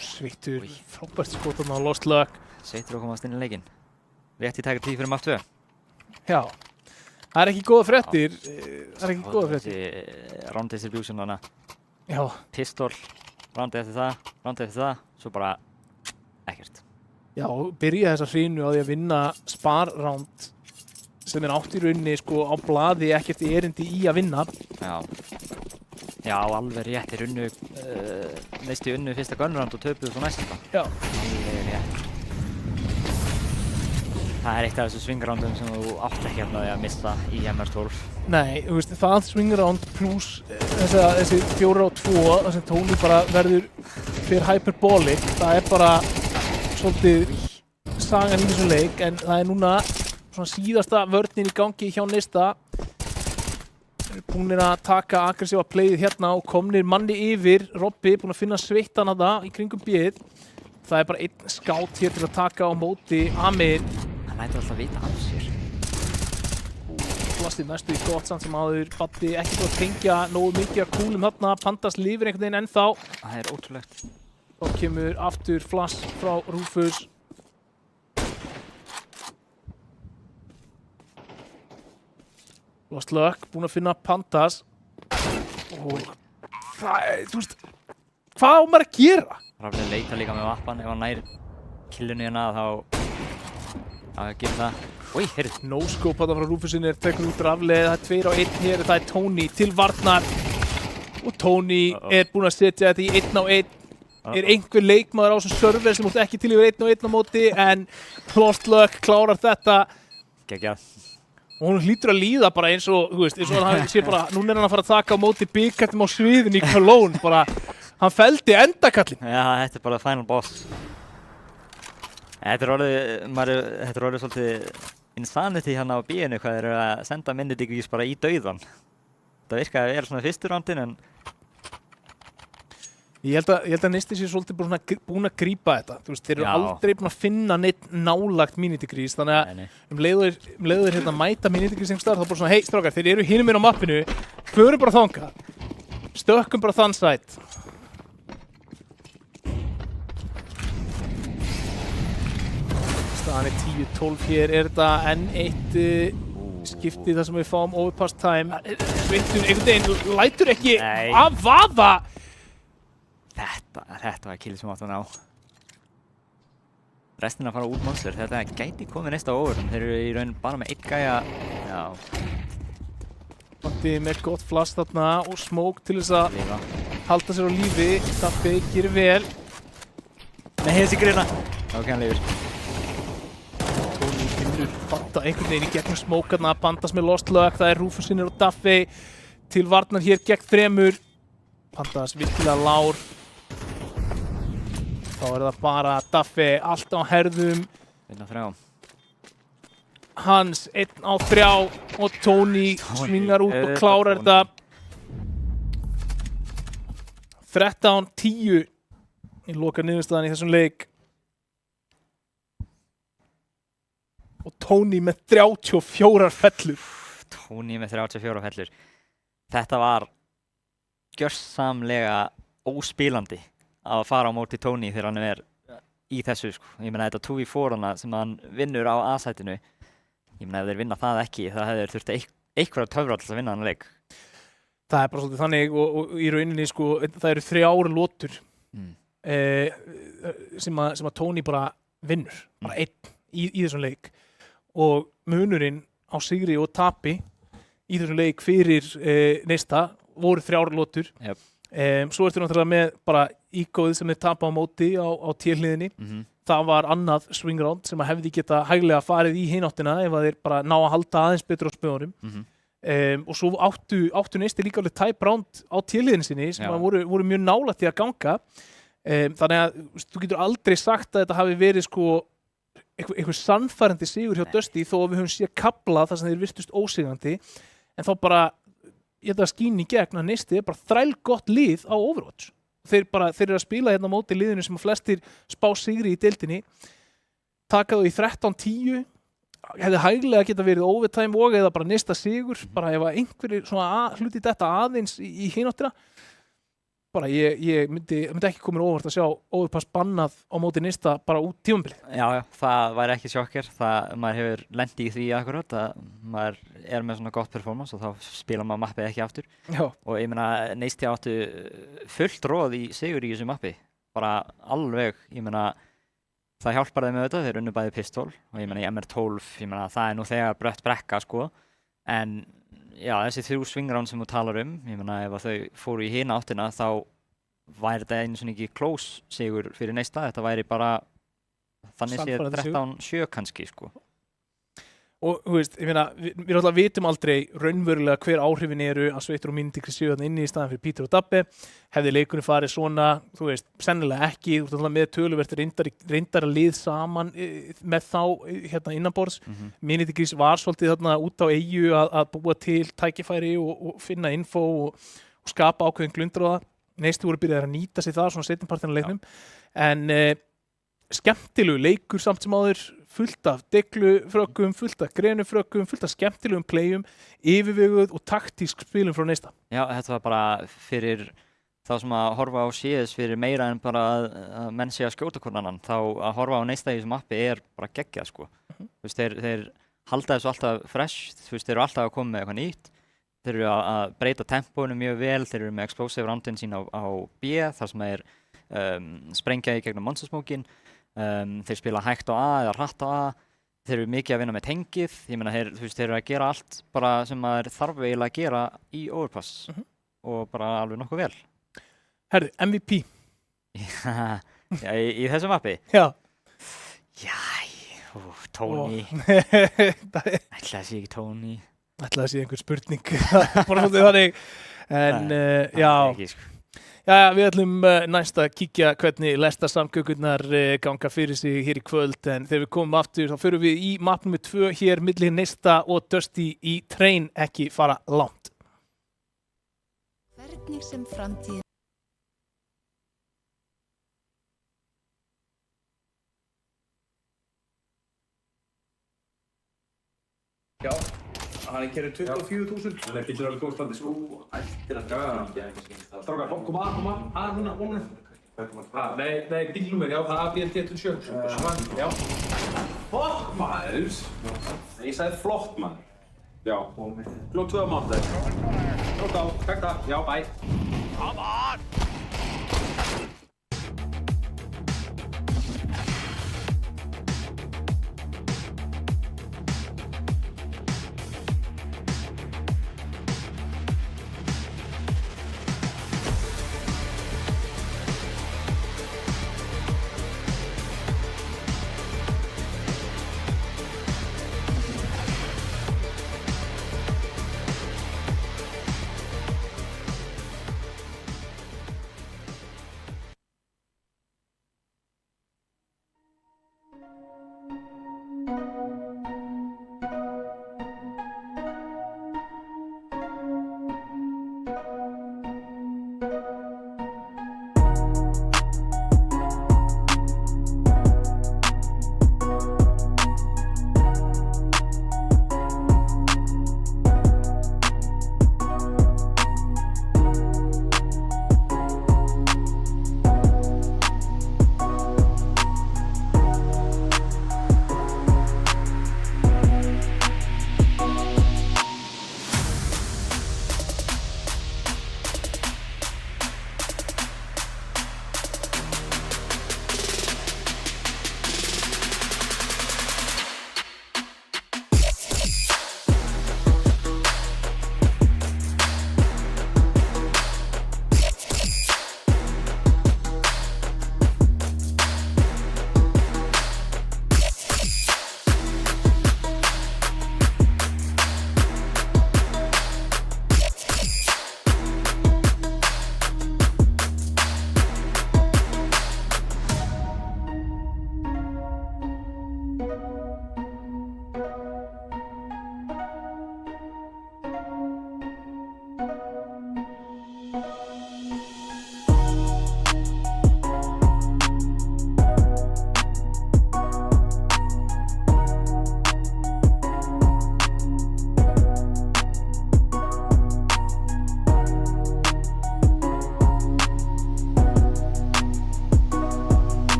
Sveittur, frábært skotan á Lost Luck. Sveittur að komast inn í leikinn. Rétt í tækir 10 fyrir map 2. Já, það er ekki góða fréttir. Það er ekki góða fréttir. Round distribution hana. Já. Pistol, roundið eftir það, svo bara ekkert. Já, byrja þessa hrínu á því að vinna spar-round sem er átt í rauninni sko á blaði ekkert erindi í að vinna. Já, alveg rétt. Þeir Neisti unnu fyrsta gunround og töpuðu svo næsta. Já. Alveg rétt. Það er eitt af þessu swing-roundum sem þú átt ekki að missa í MS12. Nei, þú veist, það swing-round pluss þessi 4-2 þar sem Tony bara verður fyrir hyperbolic. Það er bara svolítið sagan í þessum leik en það er núna svona síðasta vörnin í gangi hjá Nista. Þeir eru búinir að taka aggressíva playið hérna og komnir manni yfir. Robby búinn að finna sveittan að það í kringum bíð. Það er bara einn skátt hér til að taka á móti Amir. Hann lætur alltaf vita af sér. Blastið næstu í gott samt sem áður. Baddi ekki búinn að tengja nógu mikið að kúlum þarna. Pandas lifir einhvern veginn ennþá. Það er ótrúlegt. Og kemur aftur flash frá Rufus. Lost Luck, búinn að finna Pandas. Og það er, þú veist, hvað á maður að gera? Raflega leita líka með vappan, ef hann nær killinu hérna þá gerir það. Úi, heyrðu. No-scope þarna frá Rufusinni er tekur út Raflega, það er 2 á 1 hér, það er Tony til varnar. Og Tony er búinn að setja þetta í 1 á 1. Er einhver leikmaður á þessum server sem móti ekki til yfir 1 á 1 á móti, en Lost Luck klárar þetta. Geggjað. Og hún hlýtur að líða bara eins og, þú veist, eins og hann sé bara, núna er hann að fara að taka á móti bikarnum á sviðinu í Cologne, bara, hann felldi endakallinn. Já, þetta er bara final boss. Þetta er orðið svolítið insanity hérna á bíinu, hvað þeir eru að senda minnidigvís bara í dauðan. Það virkaði að vera svona fyrstu roundin, en Ég held að Neisti sé svolítið búin að grípa þetta. Þú veist, þeir eru aldrei búin að finna neitt nálagt minidigrís, þannig að leiður hérna mæta minidigrís einhvers staðar, þá bara svona, hei strákar, þeir eru hinum inn á mappinu, förum bara þangað, stökkum bara þann sæt. Staðan er 10-12 hér, er þetta enn eitt skipti þar sem við fáum overpass time. Sveittur einhvern veginn lætur ekki að vaða. Þetta var kill sem átt að ná. restina að fara út monster. Þetta gæti komið næsta over, þeir eru í raun bara með 1 gæja. Já. Bandi með gott flash þarna og smoke til þess að halda sér á lífi. Daffi gerir vel. Nei, þessi grina. Ok, hann lifir. Tony finnur Banda einhvern veginn í gegnum smoke þarna. Bandas með lost luck, það Rufus-innir og Daffi til varnar hér gegn 3. Bandas virkilega lár. Þá það bara Daffi allt á herðum. 1 á 3. Hans 1 á 3 og Tony svingar út og klárar þetta. 13-10 í loka niðurstaðan í þessum leik. Og Tony með 34 fellur. Tony með 34 fellur. Þetta var gjörsamlega óspílandi að fara á móti Tony þegar hann í þessu, sko. Ég meina þetta 2v4 sem hann vinnur á A-sætinu. Ég meina ef þeir vinna það ekki, það hefur þurft einhverja töfrar til að vinna hann leik. Það bara svolítið þannig og í rauninni, sko, það eru 3 lotur sem að Tony bara vinnur, bara 1 í þessum leik. Og munurinn á sigri og tapi í þessum leik fyrir Neista voru 3 lotur. Yep. Svo ertu náttúrulega með bara ígóðið sem þeir tapa á móti á T-hliðinni. Það var annað swing round sem að hefði geta hæglega farið í hináttina ef að þeir bara ná að halda aðeins betur á spöðunum. Og svo áttu Neisti líka alveg tæp round á T-hliðinni sinni sem voru mjög nálægt í að ganga. Þannig að þú getur aldrei sagt að þetta hafi verið sko einhver sannfærandi sigur hjá Dusty þó að við höfum séð kafla þar sem þeir virtust ósigandi. En þá bara, ég held að skín í gegn að Neisti bara þrælgott lið á Overwatch. Þeir eru að spila hérna á móti liðinu sem að flestir spá sigri í deildinni. Taka þau í 13-10. Hefði hæglega geta verið overtime og eða bara Neista sigur. Bara ef einhverjir svona hluti þetta aðeins í hináttina. Bara ég myndi ekki koma óvart að sjá overpass bannað á móti Neista bara út tímabilið. Já, það væri ekki sjokker. Maður hefur lent í því akkurat að maður með svona gott performance og þá spila maður mappið ekki aftur. Já. Og ég meina Neisti áttu fullt róð í sigur í þessu mappi. Bara alveg, ég meina það hjálpar þeim með þetta, þeir unnu bæði pistol og ég meina í MR12, ég meina það nú þegar brött brekka sko. En já, þessi 3 swinground sem þú talar ég meina ef þau fóru í hina áttina þá væri þetta einu svona ekki close sigur fyrir Neista, þetta væri bara þannig séð 13-7 kannski sko. Og þú veist, ég meina, við alltaf vitum aldrei raunverulega hver áhrifin eru að Sveittur og Myndikri séu þarna inni í staðan fyrir Peter og Dabbi. Hefði leikurinn farið svona, þú veist, sennilega ekki, þú veist alltaf með töluvert reyndar að lið saman með þá hérna innanborðs. Myndikris var svolítið þarna út á eyju að búa til tækifæri og finna info og skapa ákveðin glundráða. Neisti voru byrjaðir að nýta sig það svona seinnipartinn af leiknum. En skemmtilegu leikur samt sem áður, fullt af deglufrökkum, fullt af grenufrökkum, fullt af skemmtilegum playum, yfirveguð og taktísk spilum frá Neista. Já, þetta var bara fyrir þá sem að horfa á CS fyrir meira en bara að menn sé að skjóta hvern annan, þá að horfa á Neista í þessu mappi bara geggjað sko. Þú veist, þeir halda þessu alltaf fresh, þú veist, þeir eru alltaf að koma með eitthvað nýtt, þeir eru að breyta tempóinu mjög vel, þeir eru með explosive roundin sín á B, þar sem þeir sprengja í gegnum monstersmokin. Þeir spila hægt á A eða hratt á A, þeir eru mikið að vinna með tengið, ég meina þeir eru að gera allt bara sem maður þarf eiginlega að gera í Overpass og bara alveg nokkuð vel. Herðu, MVP? Já, í þessu mappi? Já. Tony. Ætlaði að sé ekki Tony. Ætlaði að sé einhver spurning, bara svolítið þannig, en já. Ekki, sko. Já, við ætlum næst að kíkja hvernig lestarsamgönkurnar ganga fyrir sig hér í kvöld, en þegar við komum aftur þá förum við í map nr. 2 hér milli Neista og Dusty í Train, ekki fara langt. Hvernig sem framtíðin Já, hann kerið 24.000. Það getur alveg góð standi, sko. Ættir að draga. Strákar, koma að núna, vonum. Nei, bílnúmer, já, það er BLT27. Já. Flott, maður! Ég sagði flott, maður. Já. Klokk 2 á mánudag. Klokk á, takk það. Já, bye. Come on!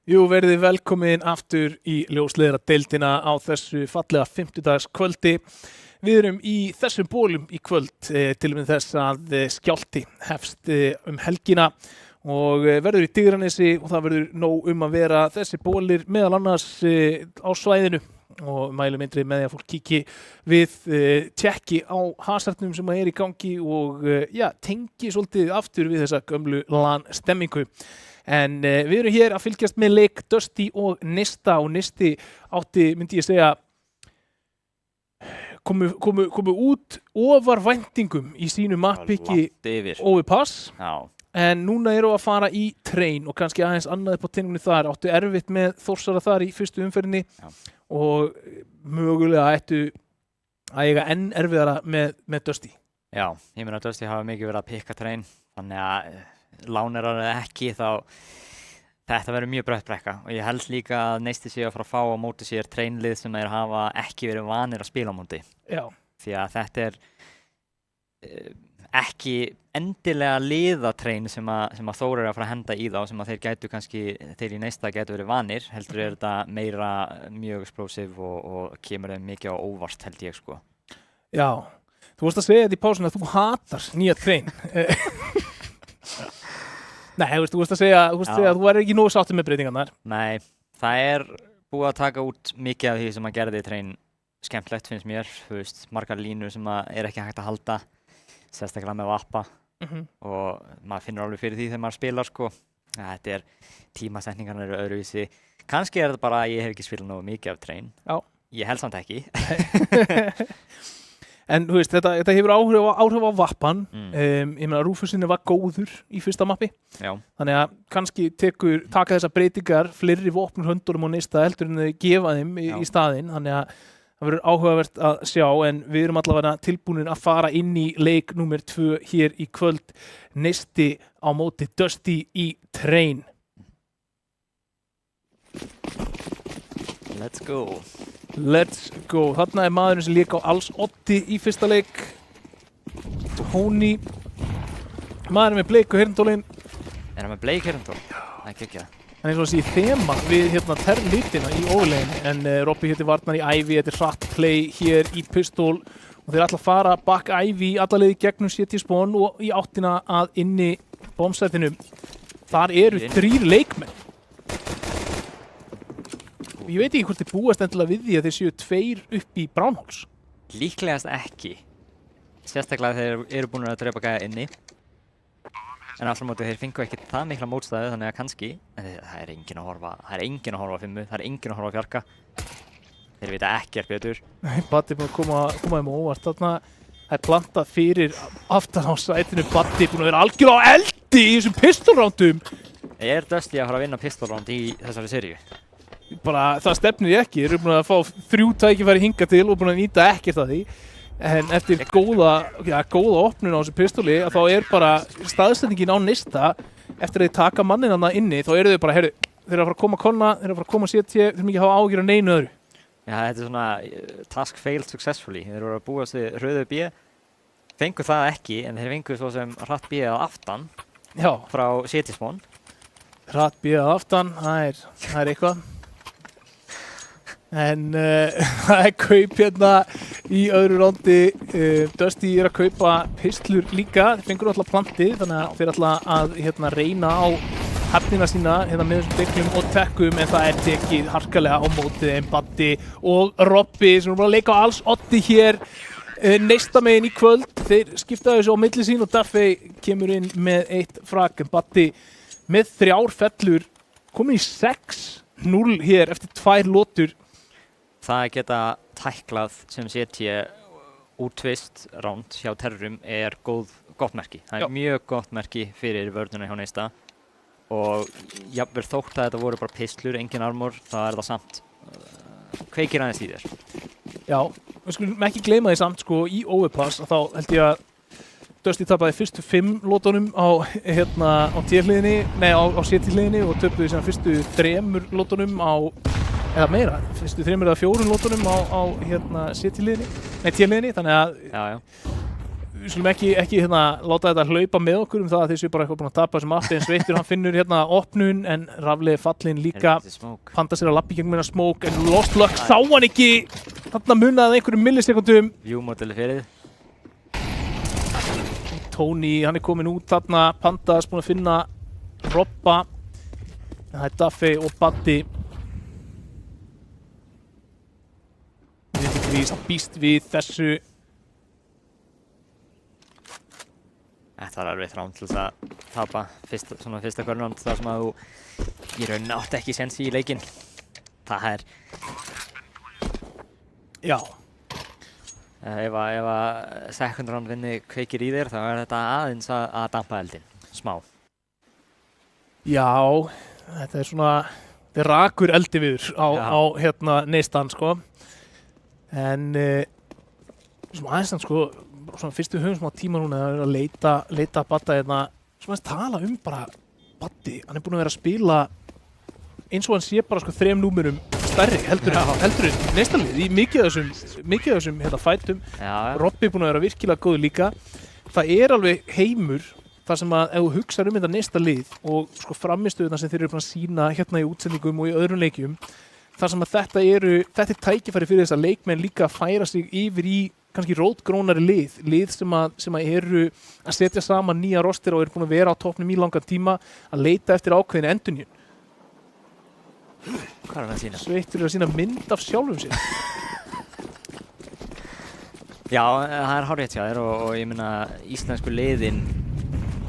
Jú, verðið velkomin aftur í ljósleiðaradeildina á þessu fallega 50-dags kvöldi. Við erum í þessum bólum í kvöld til og með þess að skjálfti hefst helgina og verður í Digranesi og það verður nóg að vera þessi bólir meðal annars á svæðinu og mælum eindrið með því að fólk kíki við tjekki á hasartnum sem í gangi og tengi svolítið aftur við þessa gömlu LAN-stemmingu. En við erum hér að fylgjast með leik Dusty og Nista og Nisti átti, myndi ég segja, komu út ofar væntingum í sínu mappiki Overpass. Já. En núna eru að fara í Train og kannski aðeins annað upp á tenningunni þar. Áttu erfitt með Þórsara þar í fyrstu umferðinni og mögulega ættu að eiga enn erfiðara með Dusty. Já, ég meina að Dusty hafa mikið verið að pikka Train, þannig að lánerar eða ekki þá þetta verður mjög brött brekka og ég held líka að Neisti sé að fara að fá á móti sér Train-lið sem þeir hafa ekki verið vanir að spila á móti. Já. Því að þetta ekki endilega liða-Train sem að Þór að fara að henda í þá sem að þeir gætu kannski, þeir í Neista gætu verið vanir, heldur þetta meira mjög explosive og kemur þeim mikið á óvart held ég sko. Já, þú vorst að segja þetta í pásun að þú hatar nýja Train. Nei, þú veist að segja að þú væri ekki nógu sáttur með breytingarnar. Nei, það búið að taka út mikið af því sem að gerði Train skemmtlegt finnst mér, þú veist, margar línur sem að ekki hægt að halda, sérstaklega með vappa og maður finnur alveg fyrir því þegar maður spilar sko. Þetta tímasetningarnar eru öðruvísi. Kannski þetta bara að ég hef ekki spilað nógu mikið af Train. Já. Ég held samt ekki. En þú veist, þetta hefur áhrif á vappan. Ég meina, Rúfusinni var góður í fyrsta mappi. Já. Þannig að kannski taka þessar breytingar fleiri vopnur höndurum og Neista heldur en þau gefa þeim í staðinn. Þannig að það verður áhugavert að sjá, en við erum allavega tilbúinir að fara inn í leik númer 2 hér í kvöld. Neisti á móti Dusty í Train. Let's go. Let's go. Þarna maðurinn sem lék á alls oddi í fyrsta leik. Tony. Maðurinn með bleiku hirndólinn. Hann með bleik hirndól? Það ekki ekki það. Hann eins og þessi þema við terrlitina í overlegin. En Robby varnar í Ivy. Þetta hratt play hér í pistól. Og þeir ætla að fara back Ivy alla leiði gegnum CT spawn og í áttina að inni bombsætinu. Þar eru 3 leikmenn. Ég veit ekki hvort þið búast endilega við því að þeir séu 2 upp í Brownholes. Líklegast ekki. Sérstaklega þeir eru búin að drepa gæja inni. En aftur á móti þeir fengu ekki það mikla mótstæðu þannig að kannski. En það er enginn að horfa. Það er enginn að horfa á 5. Það er enginn að horfa á fjarka. Þeir vita ekkert betur. Baddi búin að koma þeim óvart. Þarna það plantað fyrir aftan á sætinu. Baddi búin að vera algjör á eldi í þessum pistolrándum. Dusty að fara að vinna pistolránd í þessari seríu? Bara það stefnir ég ekki. Þeir eru búin að fá 3 tækifæri hingað til og búin að nýta ekkert af því. En eftir góða opnun á þessu pistóli þá bara staðsetningin á Neista eftir að þeir taka manninn þarna inni þá eru þau bara, heyrðu, þeir eru að fara að koma konna, þeir eru að fara að koma CT, þeir eru ekki að hafa áhyggjur af neinu öðru. Já, þetta svona task failed successfully. Þeir eru að búast við rauðu B, fengu það ekki, en þeir fengu svo sem hratt B að aftan frá CT spawn. Hratt B að aftan, það er eitthvað. En það kaup hérna í öðru rándi. Dusty að kaupa pistlur líka. Þeir fengur alltaf plantið, þannig að þeir alltaf að reyna á hefnina sína með þessum deklum og tekkum, en það tekið harkalega á mótið þeim. Baddi og Robby sem eru bara að leika á alls oddi hér Neista megin í kvöld. Þeir skipta þessu á milli sín og Duffy kemur inn með 1 frag, en Baddi með 3 fellur komin í 6-0 hér eftir 2 lotur. Það geta tæklað sem setja úr twist round hjá terrorum gott merki. Það mjög gott merki fyrir vörðuna hjá Neista og jafnvel þótt að þetta voru bara pistlur, engin armor, það það samt kveikir aðeins í þér. Já, við skulum ekki gleyma því samt sko í Overpass að þá held ég að Dusty tapaði fyrstu 5 lótunum á T-hliðinni, nei á CT-hliðinni og töpuði síðan fyrstu 3 lótunum eða meira, fyrstu 3 eða 4 lótunum á CT-hliðinni, nei T-hliðinni, þannig að við skulum ekki hérna láta þetta hlaupa með okkur það að þessu bara eitthvað búin að tapa þessum mappi en Sveittur hann finnur hérna opnun en Rafli fallinn líka fanta sér að lappa í gegnum hérna smoke en Lost Luck sá hann ekki þarna munaði einhverjum millisekundum View-modeli fyrir Tony, hann komin út þarna Pandas búin að finna Robba en það Duffy og Buddy Víst býst við þessu Þetta alveg þrám til þess að tapa fyrsta körnund þar sem að þú í rauninni átti ekki séns í leikinn. Það Já. Ef að second round vinni kveikir í þér þá þetta aðeins að dampa eldinn, smá. Já, þetta svona, þetta rakur eldi viður á hérna neistan sko. En svona aðeins þann sko, svona fyrst við höfum smá tíma núna að leita að Badda hérna, svona aðeins tala bara Baddi, hann búinn að vera að spila eins og hann sé bara sko 3 númerum stærri heldur næsta lið í mikið af þessum hérna fætum. Robbi búinn að vera virkilega góður líka. Það alveg heimur þar sem að ef þú hugsar þetta næsta lið og sko framistöðuna sem þeir eru búin að sýna hérna í útsendingum og í öðrum leikjum þar sem að þetta tækifæri fyrir þess að leikmenn líka að færa sig yfir í kannski rótgrónari lið sem að eru að setja saman nýja roster og eru búin að vera á toppnum í langan tíma að leita eftir ákveðinu endurnýjun. Hvað hann að sýna? Sveittur að sýna mynd af sjálfum sér. Já, það hárrétt hjá þér og ég meina íslensku liðin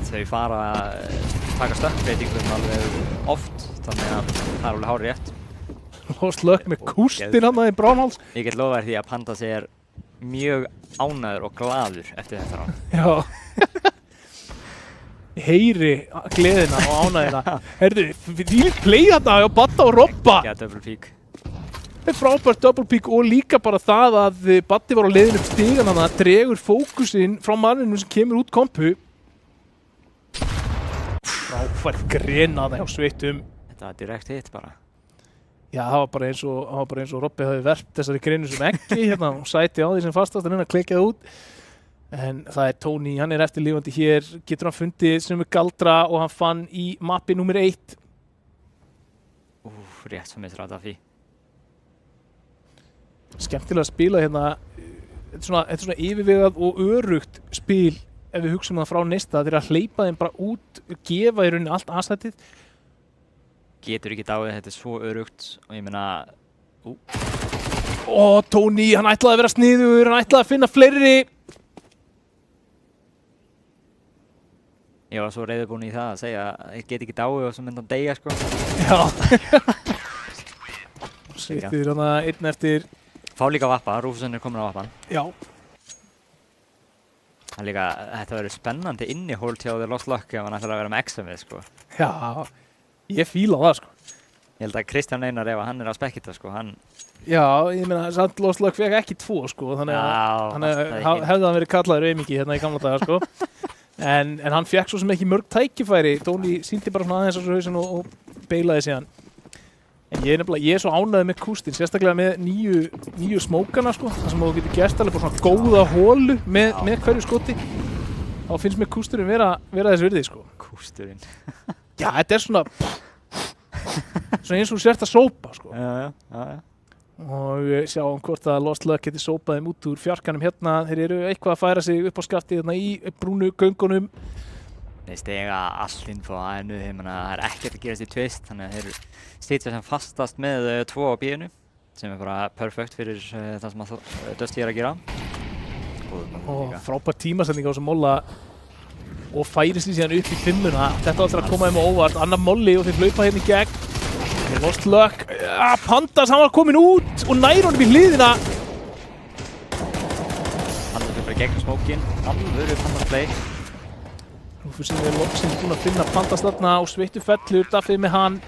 þau fara að taka stökkbreytingum alveg oft þannig að það alveg hárrétt. Lost Luck með kústinn hann í Bránháls. Ég get lofa þér því að Pandas mjög ánægður og glaður eftir þetta rán. Já. Ég heyri gleðina og ánægðina. Herðu, við play þarna á Badda og Robba. Já, double peak. Þetta frábært double peak og líka bara það að Baddi var á leiðinu upp stigan hann að dregur fókusinn frá manninu sem kemur út kompu. Frábært grenaði á Sveittum. Þetta var direkt hit bara. Já, það var bara eins og Robbi hafi verpt þessari greinu sem ekki hérna og sæti á því sem fastast að klekja það út. En það Tony, hann eftirlifandi hér, getur hann fundið sem galdra og hann fann í mappi númer 1. Rétt sem missir á Duffy. Skemmtilega að spila hérna, þetta er svona yfirvegað og örugt spil ef við hugsaum það frá næsta, þeir að hleypa þeim bara út, gefa í rauninni allt aðsættið. Getur ekki dáið, þetta svo örugt og ég meina Tony, hann ætlaði að vera sniðugur, hann ætlaði að finna fleiri. Ég var svo reiðubúinn í það að segja að ég get ekki dáið og svo myndi hann deyja sko. Já. Sveittur hann einn eftir. Fá líka vappa, Rúfusson komin á vappan. Já. Það líka, þetta verður spennandi innihólt hjá The Lost Luck ef hann ætlar að vera með XM-ið sko. Já. Ég fíla það sko. Ég held að Kristján Einar ef hann að spekkita sko, hann... Já, ég meina, samt Lost Luck fekk ekki 2 sko, þannig að hefði hann verið kallaður auðmikið hérna í gamla daga sko. En hann fekk svo sem ekki mörg tækifæri, Tony sýndi bara svona aðeins á svo hausinn og beilaði síðan. En ég er svo ánægður með kústinn, sérstaklega með nýju smókana sko, þar sem þú getur gert alveg bara svona góða hólu með hverju skoti. Þá finnst mér kústurinn vera þess virði sko. Kústurinn. Já, þetta er svona eins og þú sért að sópa sko. Já. Og sjáum hvort að Lost Luck geti sópað þeim út úr fjarkanum hérna. Þeir eru eitthvað að færa sig upp á skaftið hérna í brúnu göngunum. Þeir stega allt inn på A-inu, það er ekkert að gerast í twist, þannig að þeir sitja sem fastast með 2 á B-inu, sem er bara perfekt fyrir það sem að Dusty að gera. Og frábært tímasending á þessum molla og færi sig síðan upp í 5-una. Þetta áttur að koma þeim á óvart, annar molli og þeir hlaupa hérna í gegn. Lost Luck, Pandas, hann var komin út og nær honum í hliðina. Pandas er bara gegn smókin, alvöru Pandas play. Rúfusson loksins búinn að finna Pandas þarna og Sveittur fellur, Duffy með hann.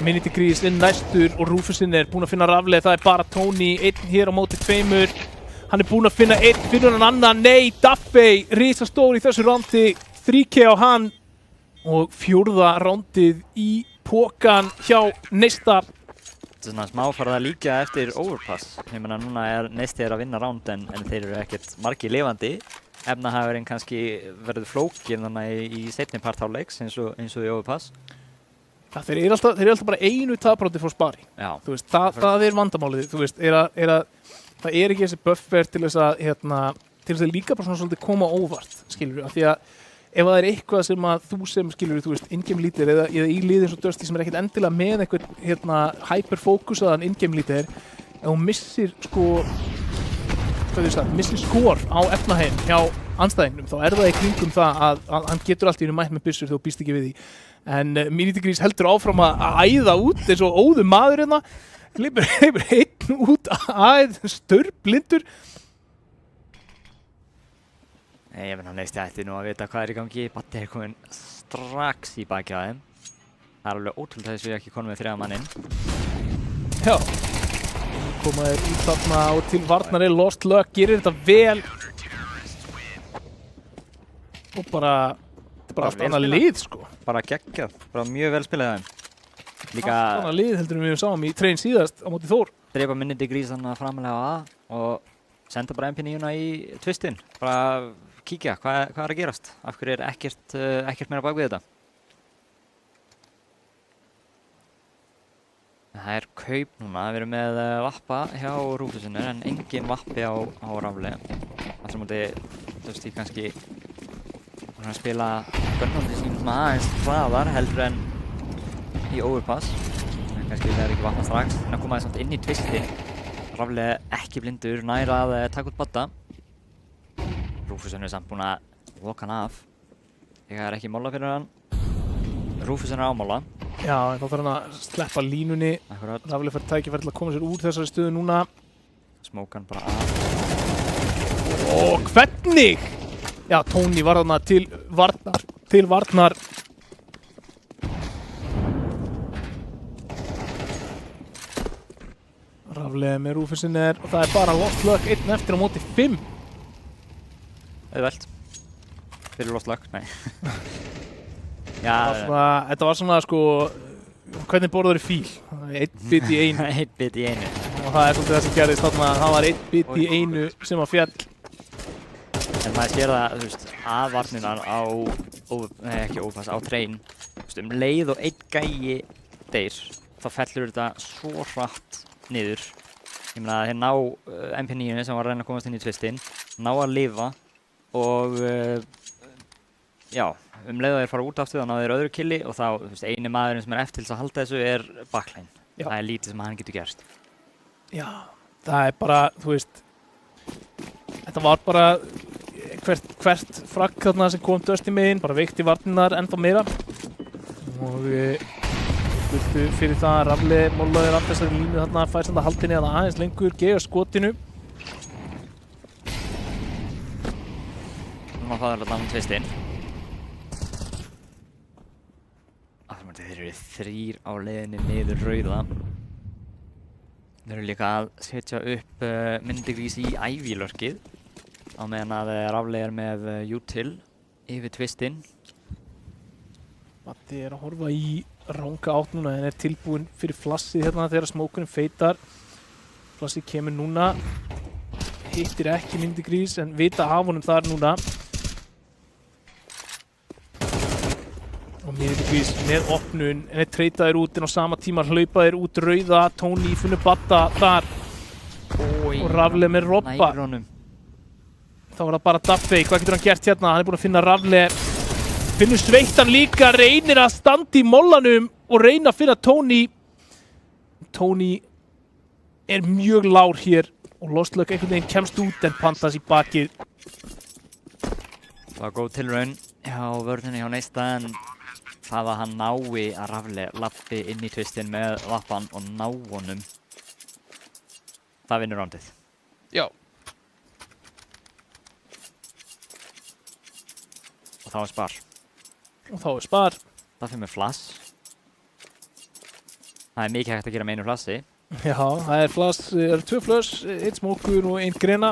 Minity Grease inn næstur og Rúfusson búinn að finna Rafli, það er bara Tony, einn hér á móti 2. Hann búinn að finna einn, finnur hann annan, nei, Duffy, risastór í þessu rándi, 3K á hann og 4. rándið í pókan hjá Neista. Þetta er svona smá farið að líka eftir overpass. Ég meina núna Neisti að vinna ránd en þeir eru ekkert margir lifandi. efnahagurinn kannski verður flókinn þannig í seinni part hálfleiks eins og í overpass. Ja, þeir eru alltaf bara einu tapróti frá spari. Já. Þú veist, það vandamálið, þú veist, það ekki þessi buffer til þess að líka bara svona svolítið koma óvart, skilur við, af því að ef það eitthvað sem að þú sem, skilur við, þú veist, in-game leader eða í liði eins og Dusty sem ekkert endilega með eitthvað hyper-fókusaðan in-game leader, ef hún missir missir skor á efnaheim hjá andstæðingnum, þá það í kringum það að hann getur allt í einu mætt með byssur þegar þú býst ekki við því. En Minitigris heldur áfram að æða út eins og óður maður hérna, hleypur einn út störblindur. Ég menn hann ætti nú að vita hvað í gangi. Batti komin strax í baki á þeim. Það alveg ótrúlega þess að við ekki konum með 3 mann inn. Já. Koma þeir út þarna og til varnar Lost Luck, gerir þetta vel. Og bara allt annað lið, sko. Bara geggjað, bara mjög vel spilað þeim. Líka allt annað lið heldur við sáum í train síðast á móti Þór. Drepa Minitigris þannig framalega á A og senda bara MP9-una í twistinn. Bara kíkja, hvað að gerast? Af hverju ekkert meira bak við þetta? Það kaup núna, við erum með vappa hjá Rúfusinu en engin vappi á Rafli. Það sem móti, þú veist, ég kannski að spila bönnandi sínum aðeins hraðar heldur en í overpass. Kannski það ekki vapna strax, en að koma það samt inn í twistinn. Rafli ekki blindur, nær að taka út Badda. Rúfusinu samt búinn að loka hann af. Ég ekki móla fyrir hann. Rúfusinu ámála. Já, en þá þarf hann að sleppa línunni. Akkurat. Rafli fær tækifæri til að koma sér úr þessari stöðu núna. Smóka hann bara af. Og hvernig? Já, Tony var þarna til varnar. Rafli með Rúfusinu og það bara Lost Luck 1 eftir á móti 5. Auðvelt. Fyrir Lost Luck, nei. Já, þetta var svona, sko, hvernig borður í fíl? 1 bit í einu. 1 bit í einu. Og það svolítið það sem gerðist þarna, það var 1 bit í einu sem að fjall. En maður sér það, þú veist, aðvarninar ekki overpass, á train. Þú veist, leið og 1 gæi deyr, þá fellur þetta svo hratt niður. Ég meina, þeir ná MP9-inu sem var að reyna að komast inn í twistinn, ná að lifa og já, leið að þeir fara út aftur, þá ná þeir öðru killi og þá, þú veist, eini maðurinn sem eftir til að halda þessu backline. Já. Það lítið sem hann getur gerst. Já, það bara, þú veist, þetta var bara hvert fragg þarna sem kom Dusty megin, bara veikti varnirnar ennþá meira. Og viltu fyrir það að Rafli mólaður af þessari línu þarna, fær samt að haldinni að aðeins lengur, gefa skotinu. Núna fáður þetta með twistinn. Þeir eru 3 á leiðinni niður rauða. Þeir eru líka að setja upp Minitigris í Ivy-lurkið á meðan að Rafli með util yfir twistinn. Batti að horfa í ranga átt núna en tilbúinn fyrir flassið hérna þegar smókurinn feitar. Flassið kemur núna, hittir ekki Minitigris en vita af honum þar núna. Og Minitigris með opnun, en treytaðir út en á sama tíma hlaupaðir út rauða. Tony finnur Badda þar. Og Rafli með Robba. Þá var það bara Daffey, hvað getur hann gert hérna? Hann búinn að finna Rafli. Finnur Sveittan líka, reynir að standa í mollanum og reyna að finna Tony. Tony mjög lár hér og Lost Luck einhvern veginn kemst út en Pandas í bakið. Það var góð tilraun hjá vörðinni hjá Neista en það að hann nái að Rafli lappi inn í twistinn með vappan og ná honum. Það vinnur rándið. Já. Og þá spar. Spar. Það fyrir með flass. Það mikið hægt að gera með einu flassi. Já, það flass, það eru 2 flass, 1 smókur og 1 grena.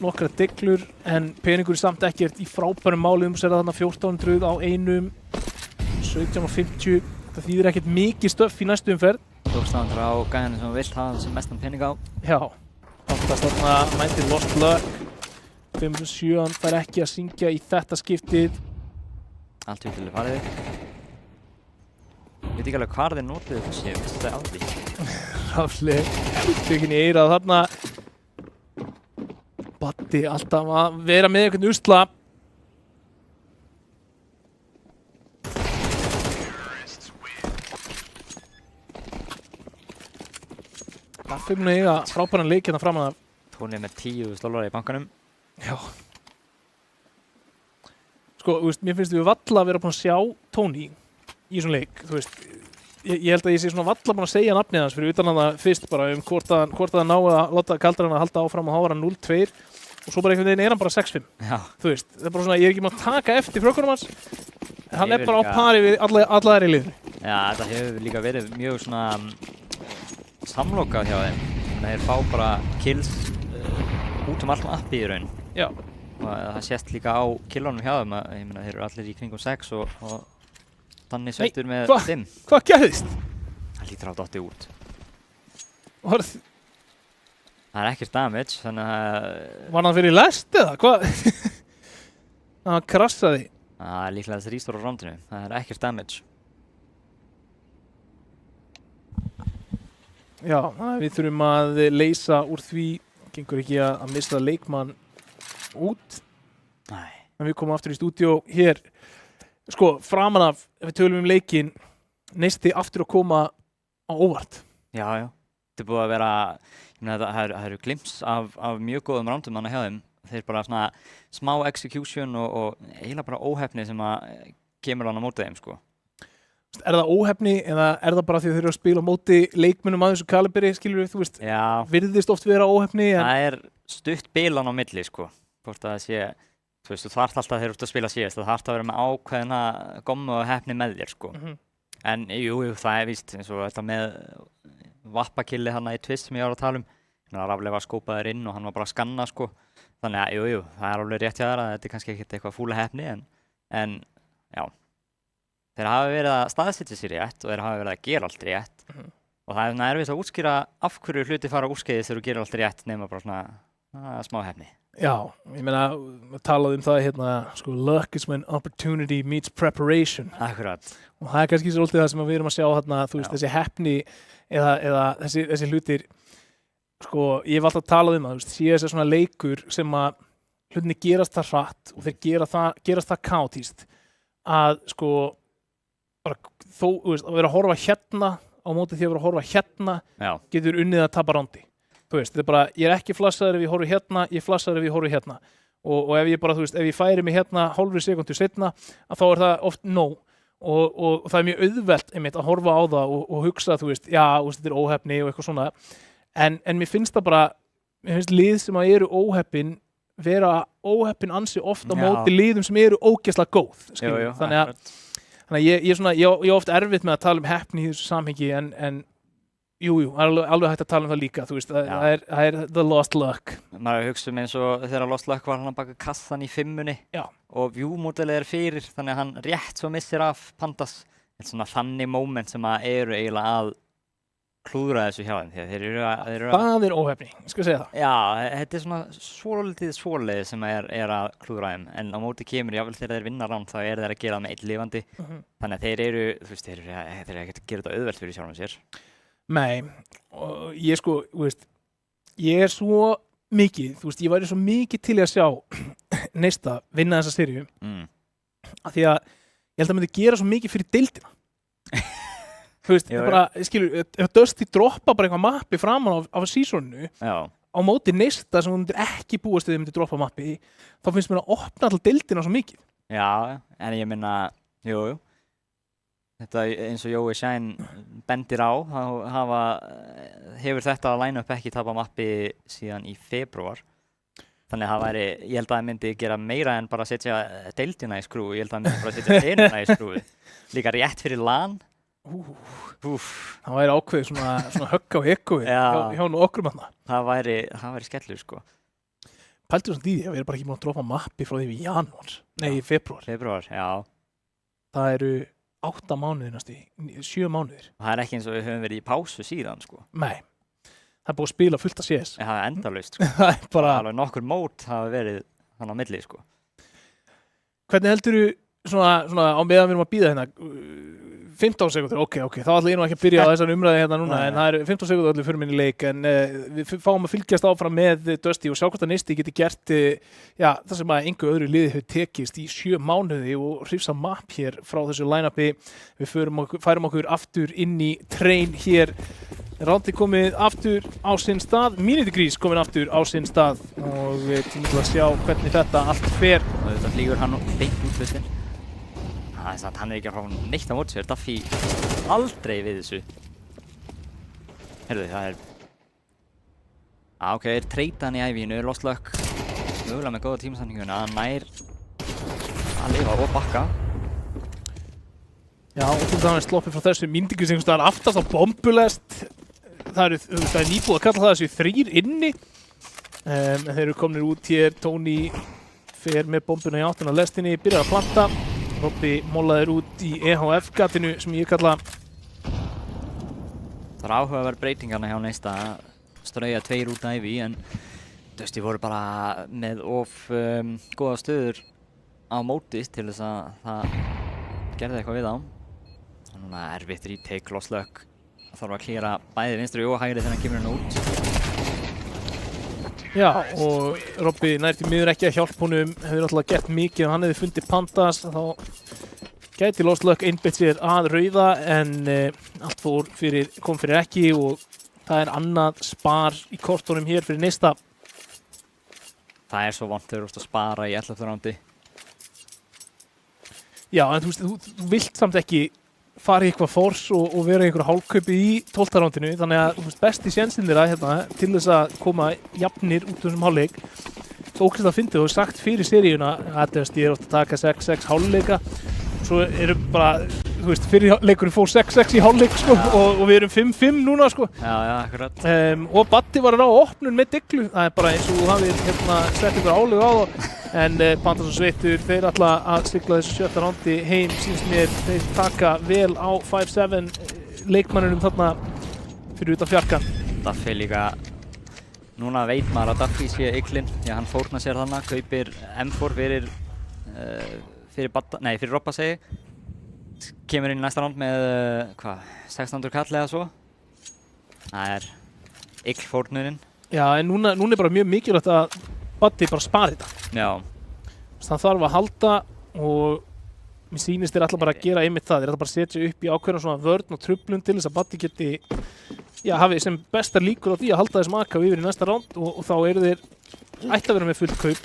Nokkra deglur, en peningur samt ekkert í frábærum málum. Sér það þarna 1400 á einum, 17,50. Það þýðir ekkert mikið stöff í næstu umferð. Tókstaðan á gæðinu sem vilt hafa sem mestan pening á. Já, oftast þarna mætir Lost Luck. 507, hann fær ekki að syngja í þetta skiptið. Allt til farið. Ég veit ekki alveg hvað þeir notuðu þessi, ég veist það á því. Rafli, tökinn í eyrað þarna. Batti alltaf að vera með einhvern usla. Það fyrir að eiga frábæran leik hérna framan af. Tóni með $10,000 í bankanum. Já. Sko, þú veist, mér finnst við valla að vera búin að sjá Tony í svona leik, þú veist. Ég held að ég sé svona valla búin að segja nafnið hans fyrir utan að það fyrst bara hvort að hann ná að láta Kaldaran að halda áfram og hafa hann 0-2 og svo bara einhvern veginn hann bara 6-5. Já. Þú veist, það bara svona, ég ekki maður að taka eftir frökkunum hans, en hann bara á pari við alla þær í liðinu. Já, þetta hefur líka verið mjög svona samlokað hjá þeim. Þeir fá bara kills út allt appi í raun. Já. Og það sést líka á killunum hjá þeim að ég meina þeir eru allir í kringum 6 og þannig sveittur með 5. Hvað gerðist? Það lítur á dotti út. Það er ekkert damage, þannig að... Var hann fyrir lest eða? Hvað? Hann krassaði. Það er líklega þessi restore á roundinu. Það er ekkert damage. Já, við þurfum að leysa úr því. Gengur ekki að missa leikmann út. Nei. En við komum aftur í stúdíó hér. Sko, framan af, ef við tölum leikinn, Neisti aftur að koma á óvart. Já, já. Þetta er búið að vera, ég meina það eru glimpse af mjög góðum roundum þarna hjá þeim. Þeir bara svona smá execution og eiginlega bara óheppni sem að kemur hann á móti þeim, sko. Er það óheppni eða er það bara því að þeir eru að spila á móti leikmönnum að þessu kaliberi, skilur við, þú veist? Já. Virðist oft vera óheppni, en... Það er stutt bilan á milli, sko. Hvort að það sé, þú veist, þú þarft alltaf þegar þú ert að spila síðast, það þarft að vera með ákveðina gommu og heppni með þér, sko. En jú, það er víst, eins og þetta með vappakilli hana í Twist sem ég var að tala um. Rafli var skópaður inn og hann var bara að skanna, sko. Þannig að, jú, það er alveg rétt hjá þér að þetta er kannski ekkert eitthvað fúla heppni, en já. Þeir hafa verið að staðsetja sér rétt og þeir hafa verið að gera allt rétt. Og það er svona erfitt að útskýra af hverju hluti fara úrskeiðis þegar þú gerir allt rétt nema bara svona smá heppni. Já, ég meina, við talaðum það hérna, sko, luck is when opportunity meets preparation. Akkurat. Og það er kannski svolítið það sem við erum að sjá hérna, þú veist, þessi heppni eða þessi hlutir, sko, ég hef alltaf talað um það, þú veist, CS er svona leikur sem að hlutinni gerast það hratt og þeir gerast það kaotískt að, sko, bara þó, þú veist, að vera að horfa hérna á móti því að vera að horfa hérna getur unnið að tapa rándi. Þú veist, þetta er bara, ég er ekki flassaður ef ég horfi hérna, ég flassaður ef ég horfi hérna. Og ef ég bara, þú veist, ef ég færi mig hérna hálfri sekúndu seinna, að þá er það oft nóg. Og það er mjög auðvelt einmitt að horfa á það og hugsa, þú veist, já, þetta er óheppni og eitthvað svona. En mér finnst það bara, mér finnst lið sem að eru óheppin vera óheppin ansi oft á móti liðum sem eru ógeðslega góð. Jú, þannig að ég oft erfitt með að tala um heppni í þessu samhengi, en jú, alveg hægt að tala um það líka, þú veist, það er the lost luck. Maður hugsa eins og þegar lost luck var hann að baka kassan í 5-unni og view-módelið er fyrir, þannig að hann rétt svo missir af Pandas. Þetta er svona þannig moment sem að eru eiginlega að klúðra þessu hjá þeim, því að þeir eru að... Það er óheppni, ég skal segja það. Já, þetta er svona svoleið sem er að klúðra þeim, en á móti kemur, jável þegar þeir vinna ránd, þá eru þeir að gera það með einn lifandi. Þannig að þeir eru, þú veist, þeir eru ekkert að gera þetta auðvelt fyrir sjálfum sér. Nei, og ég sko, þú veist, ég er svo mikið, þú veist, ég væri svo mikið til að sjá Neista vinna þessa seríu af því að ég held að myndi gera svo mikið fyrir deildina. Þú veist, bara, skilur, ef Dusty droppa bara eitthvað mappi framan af seasoninu á móti Neista sem þú myndir ekki búast þegar þið myndir droppa mappi, þá finnst mér að opna alltaf deildina svo mikið. Já, en ég minna, jú. Þetta eins og Jói Shine bendir á, hefur þetta line-up ekki tapað mappi síðan í febrúar. Þannig að það væri, ég held að það myndi gera meira en bara að setja deildina í skrúi, ég held að það myndi bara að setja einuna í skrúi. Líka rétt fyrir LAN. Það væri ákveðið svona högg á ekkuði hjá okkur manna. Það væri skellur, sko. Pældu svona því að við erum bara ekki búin að droppa mappi frá því við janúar, nei, í febrúar. Febrúar, já. Það eru 8 mánuðir næstu, 7 mánuðir. Það er ekki eins og við höfum verið í pásu síðan, sko. Nei, það er búið að spila fullt af CS. Það er endalaust, sko. Það er bara... Alveg nokkur mót hafa verið þannig á milli, sko. Hvernig heldurðu svona á meðan við erum að bíða hérna 15 sekundur, ok, þá ætla ég nú ekki að byrja á þessar umræði hérna núna, en það eru 15 sekundur allir fyrir minni leik, en við fáum að fylgjast áfram með Dusty og sjá hvort að Neisti geti gert það sem að engu öðru liði hefur tekist í 7 mánuði og hrifsa mapp hér frá þessu line-upi. Við færum okkur aftur inn í train hér. Rándi komið aftur á sinn stað, Míniti Grís komið aftur á sinn stað og tími til að sjá hvernig þetta allt fer. Og þetta flýgur hann beint út við sinn. Hann ekki að fá neitt á móti sér, Duffy aldrei við þessu. Heyrðu, það ok, treyta hann í ævínu, Lost Luck, mögulega með góða tímasamninguna, hann nær að lifa og bakka. Já, og þú þannig sloppið frá þessu Míniti Grís einhvers staðar aftast á bombulest. Það er nýbúið að kalla það þessu 3 inni, en þeir eru komnir út hér, Tony fer með bombuna í áttina á lestinni, byrjar að planta. Robby mólaðir út í EHF-gatinu sem ég kalla. Það er áhugaverð breytingarna hjá Neista að strauja 2 út af Ivy, en Dusty voru bara með góða stöður á móti til þess að það gerði eitthvað við á. Það er núna erfitt retake, Lost Luck. Það þarf að klíra bæði vinstri og hægri þegar hann kemur hann út. Já, og Robby nær til miður ekki að hjálpa honum, hefur náttúrulega gert mikið ef hann hefði fundið Pandas, þá gæti Lost Luck einbeitt sér að rauða, en allt kom fyrir ekki og það er annað spar í kortunum hér fyrir Neista. Það er svo vont þegar þú ert að spara í 11. rándi. Já, en þú vilt samt ekki fara í eitthvað force og vera í einhverju hálfkaupi í 12. rándinu, þannig að besti sénsinn þeirra hérna til þess að koma jafnir út úr þessum hálfleik. Ókvæmst að fyndið og sagt fyrir seríuna að ég er oft að taka 6-6 hálfleika, svo eru bara, fyrir leikurinn fór 6-6 í hálfleik, sko, og við erum 5-5 núna, sko. Já, akkurat. Og Baddi var að ná opnun með Diglu, það er bara eins og þú hafið sett ykkur álega á það. En Pandas og Sveittur, þeir ætla að sigla þessu 7. rándi heim, sínst mér, þeir taka vel á 5-7 leikmannunum þarna fyrir utan fjarkan. Duffy líka, núna veit maður að Duffy sé yklinn, því að hann fórna sér þarna, kaupir M4 fyrir Robba segi, kemur inn í næsta ránd með, 1600 kall eða svo. Það er yklfórnunin. Já, en núna er bara mjög mikilvægt að Baddi bara spari þetta. Já. Það þarf að halda og mér sýnist þeir ætla bara að gera einmitt það. Þeir ætla bara að setja upp í ákveðna svona vörn og truflun til þess að Baddi geti hafi sem bestar líkur á því að halda þessum AK yfir í næsta ránd og þá eru þeir ætti að vera með fullt kaup.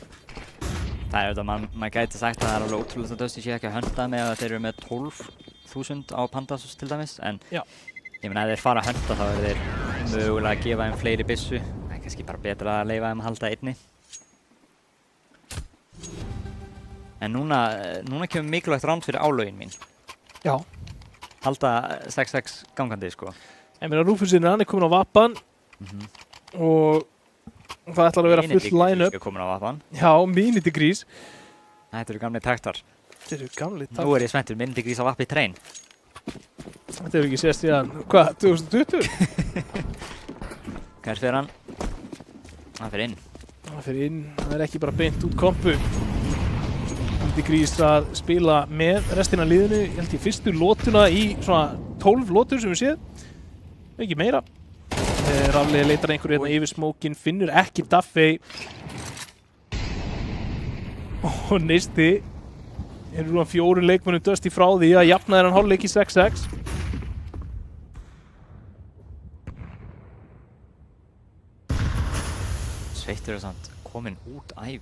Það er auðvitað, maður gæti sagt að það er alveg ótrúlega að Dusty sé ekki að hönda með að þeir eru með 12.000 á Pandas til dæmis, en ég meina ef þeir fara að hönda þá eru þeir mögulega að gefa þeim fleiri byssu. Það er kannski bara betra að leyfa þeim að halda einni. En núna kemur mikilvægt ránd fyrir álögin mín. Já. Halda 6-6 gangandi, sko. Ég meina Rúfusinn hann er komin á vappan og það ætlar að vera full line-up. Míniti Grís er komin á vappan. Já, Míniti Grís. Þetta eru gamli taktar. Þetta eru gamli taktar. Nú er ég spenntur, Míniti Grís á vappi í train. Þetta hefur ekki sést síðan, 2020? Hvað fyrir hann? Það fyrir inn. Það fyrir inn, það er ekki bara beint út kompu. Míniti Grís að spila með restina af liðinu, ég held í fyrstu lótuna í svona 12 lótur sem við séð. Ekki meira. Rafli leitar einhverju hérna yfir smókin, finnur ekki Duffy. Og Neisti er núna 4 leikmönnum Dusty frá því að jafna þennan hálfleik í 6-6. Sveittur er samt kominn út æfi.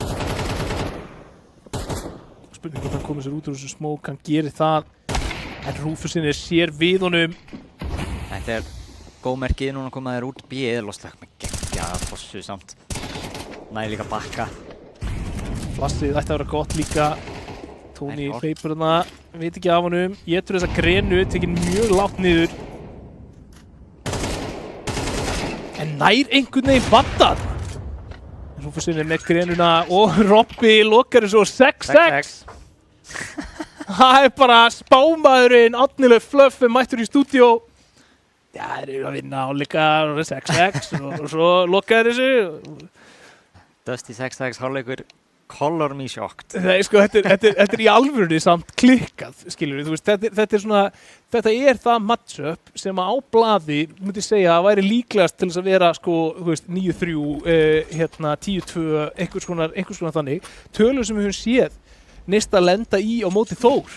Spurning hvort hann komið sér út úr þessu smók, hann gerir það. En Rúfusinn er sér við honum. Þetta er góð merkið núna koma þér út B eða Lost Luck með geggjaða fossu samt. Næði líka bakka. Flassið ætti að vera gott líka. Tony hleypur þarna, veit ekki af honum. Étur þessa grenu, tekinn mjög lágt niður. En nær einhvern veginn battað. Rúfusinn er með grenuna og Robby lokar þessu 6-6. Það er bara spámaðurinn Árni Fluff mættur í stúdíó. Já, þeir eru að vinna áleika 6-6 og svo lokar þessu. Dusty 6-6 hálfleikur Color me shocked. Nei, sko, þetta í alvörunni samt klikkað, skilur við, þú veist, þetta er það matchup sem á blaði, myndi segja að væri líklegast til þess að vera, sko, þú veist, 9-3, 10-2, einhvers konar þannig, tölur sem við höfum séð Neista lenda í á móti Þór.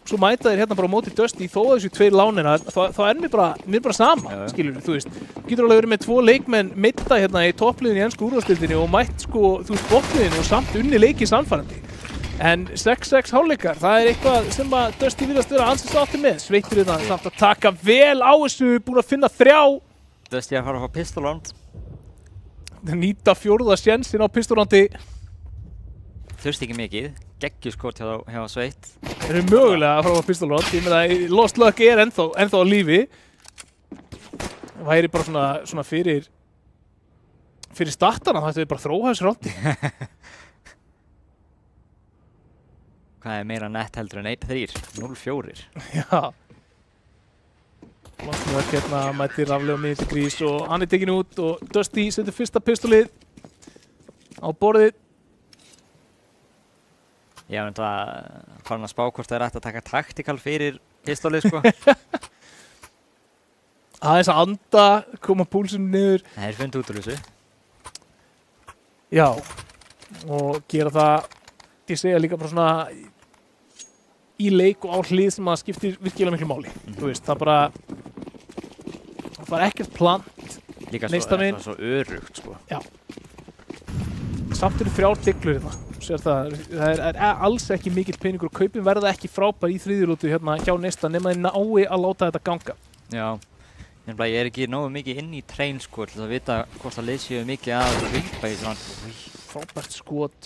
Svo mæta þeir hérna bara á móti Dusty þó að þessu 2 láninar, þá er mér bara sama, skilur við, þú veist. Þú getur alveg verið með 2 leikmenn meidda hérna í toppliðinu í ensku úrvalsdeildinni og mætt sko, þú veist, botniðinu og samt unni leiki sannfærandi. En 6-6 hálfleikar, það er eitthvað sem að Dusty virðast vera ansins átti með. Sveittur hérna samt að taka vel á þessu, búin að finna 3. Dusty að fara að fá pistolround. Nýta 4. sénsinn á pistolroundi. Þurfti ekki mikið, geggjuskot hjá Sveit. Þeir eru mögulega að fara á pistolround, ég meina Lost Luck er ennþá á lífi. Það væri bara svona fyrir startana, það ætti bara að þróa þessu rándi. Hvað er meira nett heldur en 1-3? 0-4. Já. Lost Luck hérna mætir raflega mitt í grís og hann er tekin út og Dusty setur fyrsta pistolið á borðið. Ég hef farin að spá hvort það er hægt að taka taktikal fyrir pistolið, sko. Aðeins að anda, koma púlsum niður. Það er fundið út úr þessu. Já, og gera það, ég segja líka bara svona í leik og á hlið sem að skiptir virkilega miklu máli. Þú veist, það var ekkert plant. Líka svo örugt, sko. Já. Samt eru 3 diglur hérna. Það er alls ekki mikill peningur og kaupin verða ekki frábær í þriðjulótu hérna hjá Neista nema þeir nái að láta þetta ganga. Já, ég er ekki nógu mikið inn í train sko til að vita hvort það leysi mikið að vimpa í svona. Frábært skot.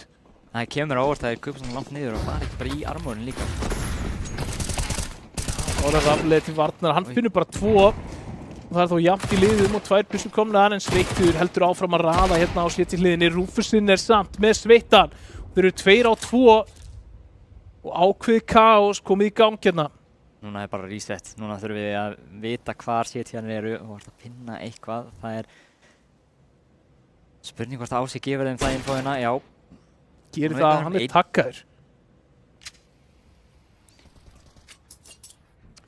Það kemur á óvart að þeir kaupa svona langt niður og fara ekki bara í armórin líka. Það var raflega til varnar, hann finnur bara 2. Það er þó jafnt í liðum og 2 byssur komnaðar en Sveittur heldur áfram að raða hérna á sér til hliðinni. Rúfusinn er samt með Sveittan. Þeir eru 2 á 2 og ákveðið kaos komið í gang hérna. Núna er bara reset. Núna þurfum við að vita hvar CT-arnir eru og að finna eitthvað. Það er spurning hvort Ási gefur þeim það infóina. Já. Gerir það, hann er takkaður.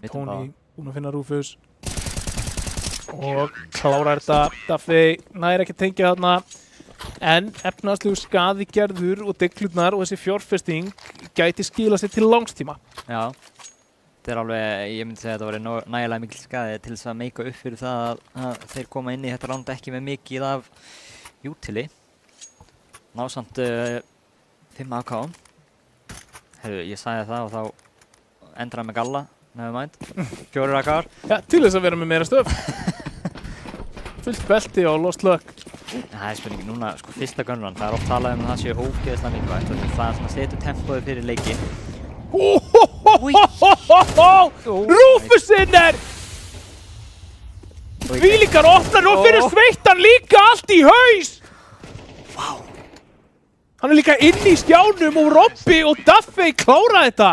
Tony búinn að finna Rúfus. Og klárar þetta. Duffy nær ekki að tengja þarna. En efnahagslegu skaði gerður og deglurnar og þessi fjárfesting gæti skila sér til langstíma. Já, þetta er alveg, ég myndi segja að þetta væri nægilega mikil skaði til þess að meika upp fyrir það að þeir koma inn í þetta round ekki með mikið af utili. Ná samt 5 AK. Herru, ég sagði það og þá endraði með galla, never mind. 4 AK-ar. Já, til þess að vera með meira stöf. Fullt belti á Lost Luck. Það er spurning, núna, sko, fyrsta gunrun, það er oft talað um að það séu ógeðslega mikilvægt og það svona setur tempóið fyrir leiki. Rúfusinn er þvílíkar opnar og fyrir Sveittan líka allt í haus! Vá! Hann er líka inn í skjánum og Robby og Duffy klára þetta.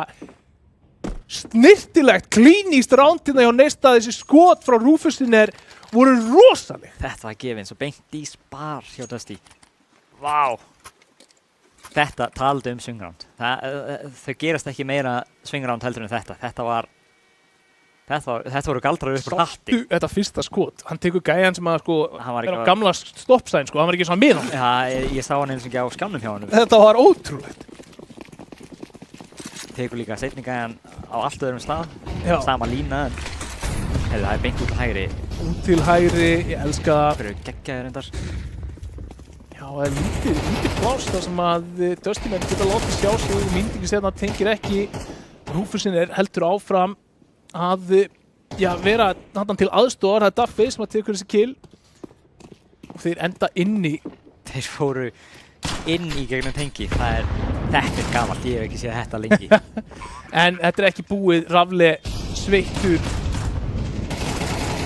Snirtilegt, klínist rándina hjá Neista, þessi skot frá Rúfusinn voru rosaleg. Þetta var gefið eins og beint í spar hjá Dusty. Vá! Þetta taldi swinground. Þau gerast ekki meira swinground heldur en þetta. Þetta voru galdrar upp úr hatti. Sáttu þetta fyrsta skot. Hann tekur gæjan sem að sko er á gamla stoppsæn sko. Hann var ekki svona með hann. Já, ég sá hann eins og ekki á skjánum hjá hann. Þetta var ótrúlegt. Tekur líka seinni gæjan á allt öðrum stað. Já. Sama lína. Það er beint út til hægri. Út til hægri, ég elska það. Það eru geggjaðir reyndar. Já, það er lítið pláss þar sem að Dusty menn geta látið sjá sig og myndingi setna tengir ekki. Rúfusinn heldur áfram að vera hann til aðstoðar. Það er Duffy sem að tekur þessi kill. Og þeir enda inni. Þeir fóru inn í gegnum tengi. Þetta er gamalt, ég hef ekki séð þetta lengi. En þetta er ekki búið, Rafle Sveittur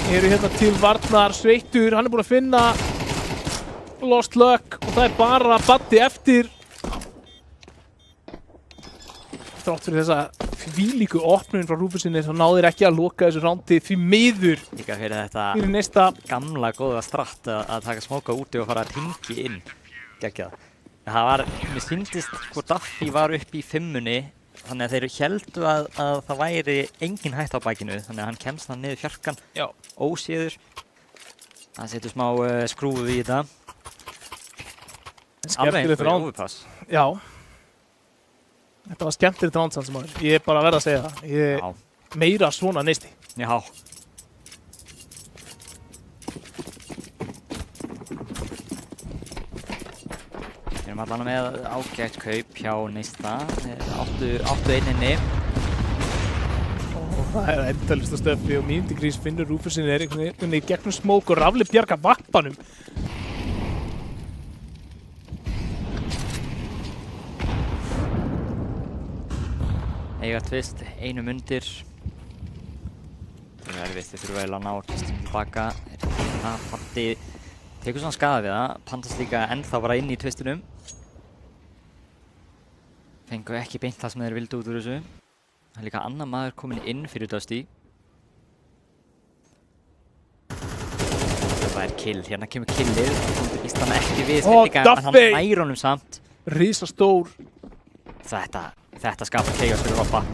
eru hérna til varnar. Sveittur, hann er búinn að finna Lost Luck og það er bara Baddi eftir. Þrátt fyrir þessa þvílíku opnun frá Rúfusinni þá náðir ekki að loka þessu rándi því miður. Líka fyrir þetta fyrir Neista gamla góða stratt að taka smóka úti og fara að hringi inn. Geggjað. Það var, mér sýndist sko Duffy var upp í 5-unni, þannig að þeir héldu að það væri engin hætt á bakinu, þannig að hann kemst hann niður fjarkan, óséður. Það setur smá skrúfu í þetta. Alveg einhver overpass. Já. Þetta var skemmtilegt round samt sem maður. Ég er bara að verða að segja það. Meira svona neisti. Já. Við erum allan með ágætt kaup hjá Neista. Áttu einninni. Það er endalista stöfli og mínúti grís finnur Rúfusin einhvern veginn í gegnum smók og Rafli bjarga vappanum. Eiga tvist, einum undir. Það er erfitt, við þurfum eiginlega að ná tvistum tilbaka. Patti tekur svona skaða við það. Pandas líka ennþá bara inn í tvistinum. Fengu ekki beint það sem þeir vildu út úr þessu. Það er líka annar maður kominn inn fyrir Dusty. Það er kill, hérna kemur killið. Það býst hann ekki við spillinga, en hann nær honum samt. Rísastór. Þetta skapar chaos fyrir Robba.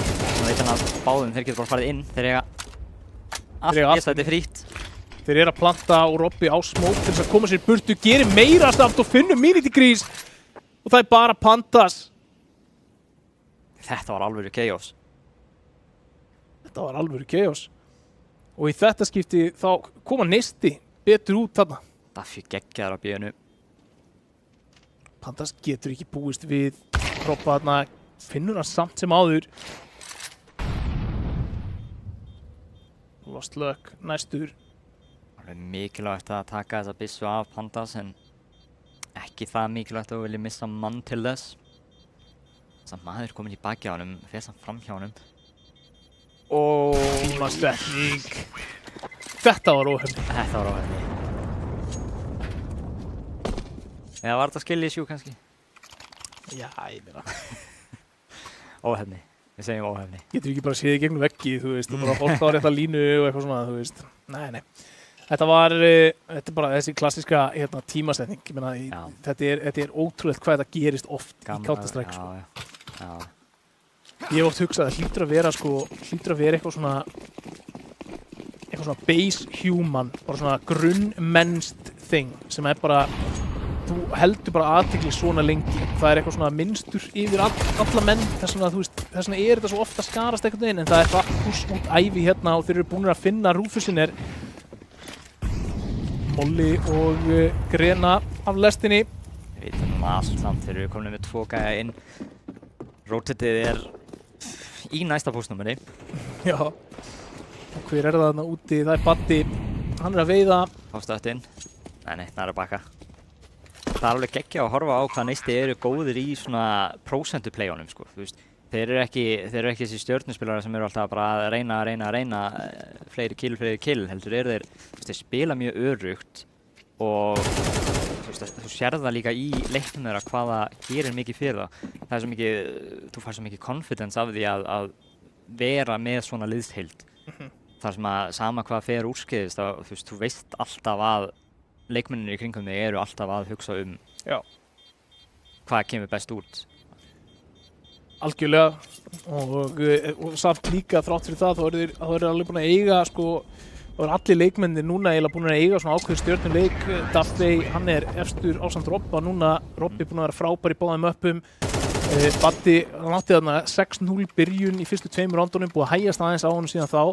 Þannig veit hann að báðum þeir getur bara farið inn. Þeir eiga allt geta þetta frítt. Þeir eru að planta og Robbi á smók til þess að koma sér í burtu, gerir meira samt og finnur mínúti grís. Og það er bara Pandas. Þetta var alvöru chaos. Þetta var alvöru chaos. Og í þetta skipti þá koma Neisti betur út þarna. Duffy geggjaður á bíðinu. Pandas getur ekki búist við Robba þarna. Finnur hann samt sem áður. Lost luck, næstur. Það er mikilvægt að taka þessa byssu af Pandas en ekki það mikilvægt að þú vilja missa mann til þess. Þess að maður kominn í baki á honum, fer samt fram hjá honum. Fína setning. Þetta var óhefni. Þetta var óhefni. Eða var þetta skill issue kannski? Já, ég meina. Óhefni. Við segjum óhefni. Getur ekki bara séð í gegnum veggi, þú veist, og bara fólk á rétta línu og eitthvað svona, þú veist. Nei. Þetta er bara þessi klassíska tímasetning. Ég meina, þetta er ótrúlegt hvað þetta gerist oft í Counter-Strike, sko. Já. Ég hef oft hugsað að hlýtur að vera eitthvað svona base human, bara svona grunnmennst thing sem er bara, þú heldur bara athygli svona lengi. Það er eitthvað svona minnstur yfir alla menn, þess vegna er þetta svo ofta skarast einhvern veginn, en það er hratt push út ævi hérna og þeir eru búin að finna Rúfusin er Molly og Grena af lestinni. Við veitum allt samt, þeir eru komin með 2 gæja inn. Rotatið er í næsta póstnúmeri. Já. Og hver er það þarna úti? Það er Baddi. Hann er að veiða. Fástu inn. Nei, það er að baka. Það er alveg geggjað að horfa á hvað Neisti eru góðir í svona prósentu play-onum, sko. Þú veist, þeir eru ekki þessi stjörnuspilarar sem eru alltaf bara að reyna fleiri kill, heldur eru þeir spila mjög örugt og þú sérð það líka í leiknum þeirra hvað það gerir mikið fyrir það. Það er svo mikið, þú fær svo mikið confidence af því að vera með svona liðsheild. Þar sem að sama hvað fer úrskeiðist, þú veist alltaf að leikmennir í kringum þig eru alltaf að hugsa hvað kemur best út. Algjörlega og samt líka þrátt fyrir það þá eru alveg búin að eiga þá eru allir leikmennir núna eiginlega búin að eiga svona ákveðin stjörnuleik. Duffy, hann er efstur ásamt Robba núna. Robbi búin að vera frábær í báðum öppum. Baddi, hann átti þarna 6-0 byrjun í fyrstu 2 rándunum, búið að hægjast aðeins á honum síðan þá.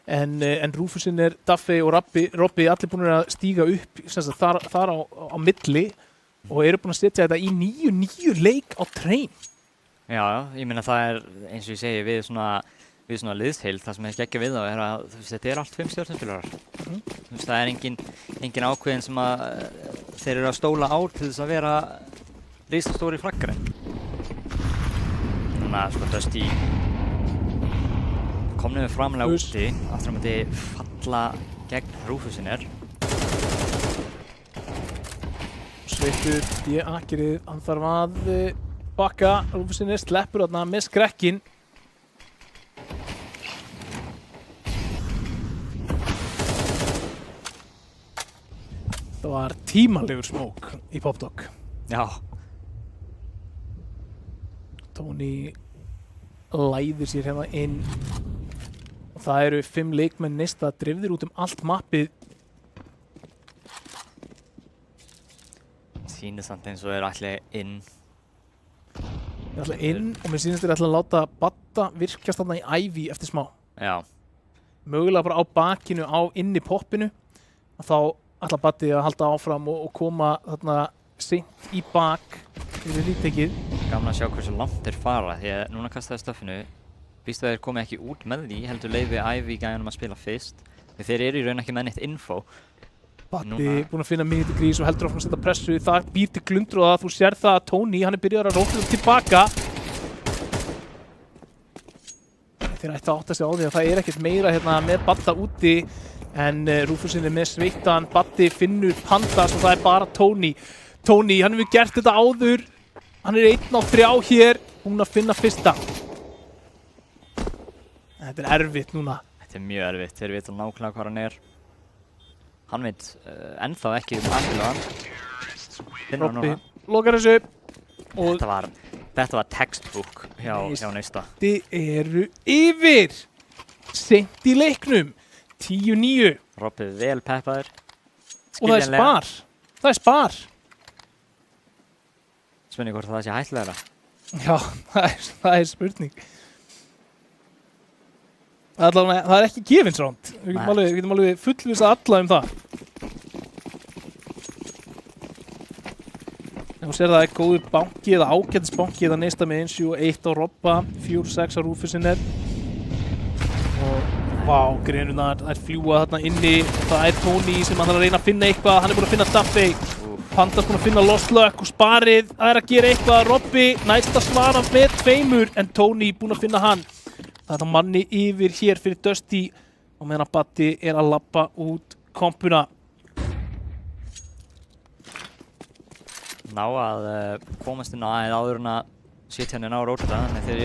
En Rúfusin er Duffy og Robbi allir búin að stíga upp þar á milli og eru búin að setja þetta í 9-9 leik á Train. Já, ég meina það er eins og ég segi við svona liðsheild, það sem er geggja við þá er að þetta er allt 5 stjörnuspilarar. Það er engin ákveðin sem að þeir eru að stóla á til þess að vera risastóri flaggarinn. Núna Dusty komnum við framlega úti aftur að myndi falla gegn Rúfusinir. Sveittur í akkerið, hann þarf að bakka. Rúfusinir sleppur þarna með skrekkinn. Það var tímalegur smók í Popdog. Já. Tony læðir sér hérna inn. Og það eru 5 leikmenn nista drifðir út allt mappið. Sýnir samt eins og allir inn. Allir inn og mér sýnist allir að láta Badda virkjast þarna í Ivy eftir smá. Já. Mögulega bara á bakinu inni poppinu. Þá ætla Baddi að halda áfram og koma þarna seint í bak fyrir lítekið. Gaman að sjá hversu langt þeir fara því að núna kastaði stöffinu. Býstu að þeir komi ekki út með því, heldur leyfi Ivy gæjanum að spila fyrst. Þeir eru í raun ekki með neitt info. Baddi búinn að finna mitt í grís og heldur áfram að setja pressu. Það býr til glundur og þú sér það að Tony, hann byrjar að róta tilbaka. Þeir ættu að átta sig á því að það ekkert meira hérna með Badda úti en Rúfusinn með sveittan. Baddi finnur Pandas og það bara Tony. Tony, hann hefur gert þetta áður. Hann 1 á 3 hér, búinn að finna fyrsta. Þetta erfitt núna. Þetta mjög erfitt, þeir vita nákvæmlega hvað hann Hann veit ennþá ekki aðfélagan. Robby lokar þessu. Þetta var textbook hjá Neista. Þetta eru yfir. Seint í leiknum. 10-9. Robby vel peppaður. Og það spar. Það spar. Spurning hvort það sé hættulegra. Já, það spurning. Það ekki gefinsránd. Við getum alveg fullvisa alla það. Þú sér það góður banki eða ágætis banki eða Neista með 1-1 á Robba, 4-6 á Rúfusinn og vá, greinunar, það fljúa þarna inni. Það Tony sem hann að reyna að finna eitthvað. Hann búinn að finna Daffy. Pandas búinn að finna Lost Luck og sparið. Það að gera eitthvað. Robby næst að svara með 2 en Tony búinn að finna hann. Það manni yfir hér fyrir Dusty og meðan Baddi að labba út kompuna. Ná að komast inn á áður en að setja henni ná róta, þannig þeir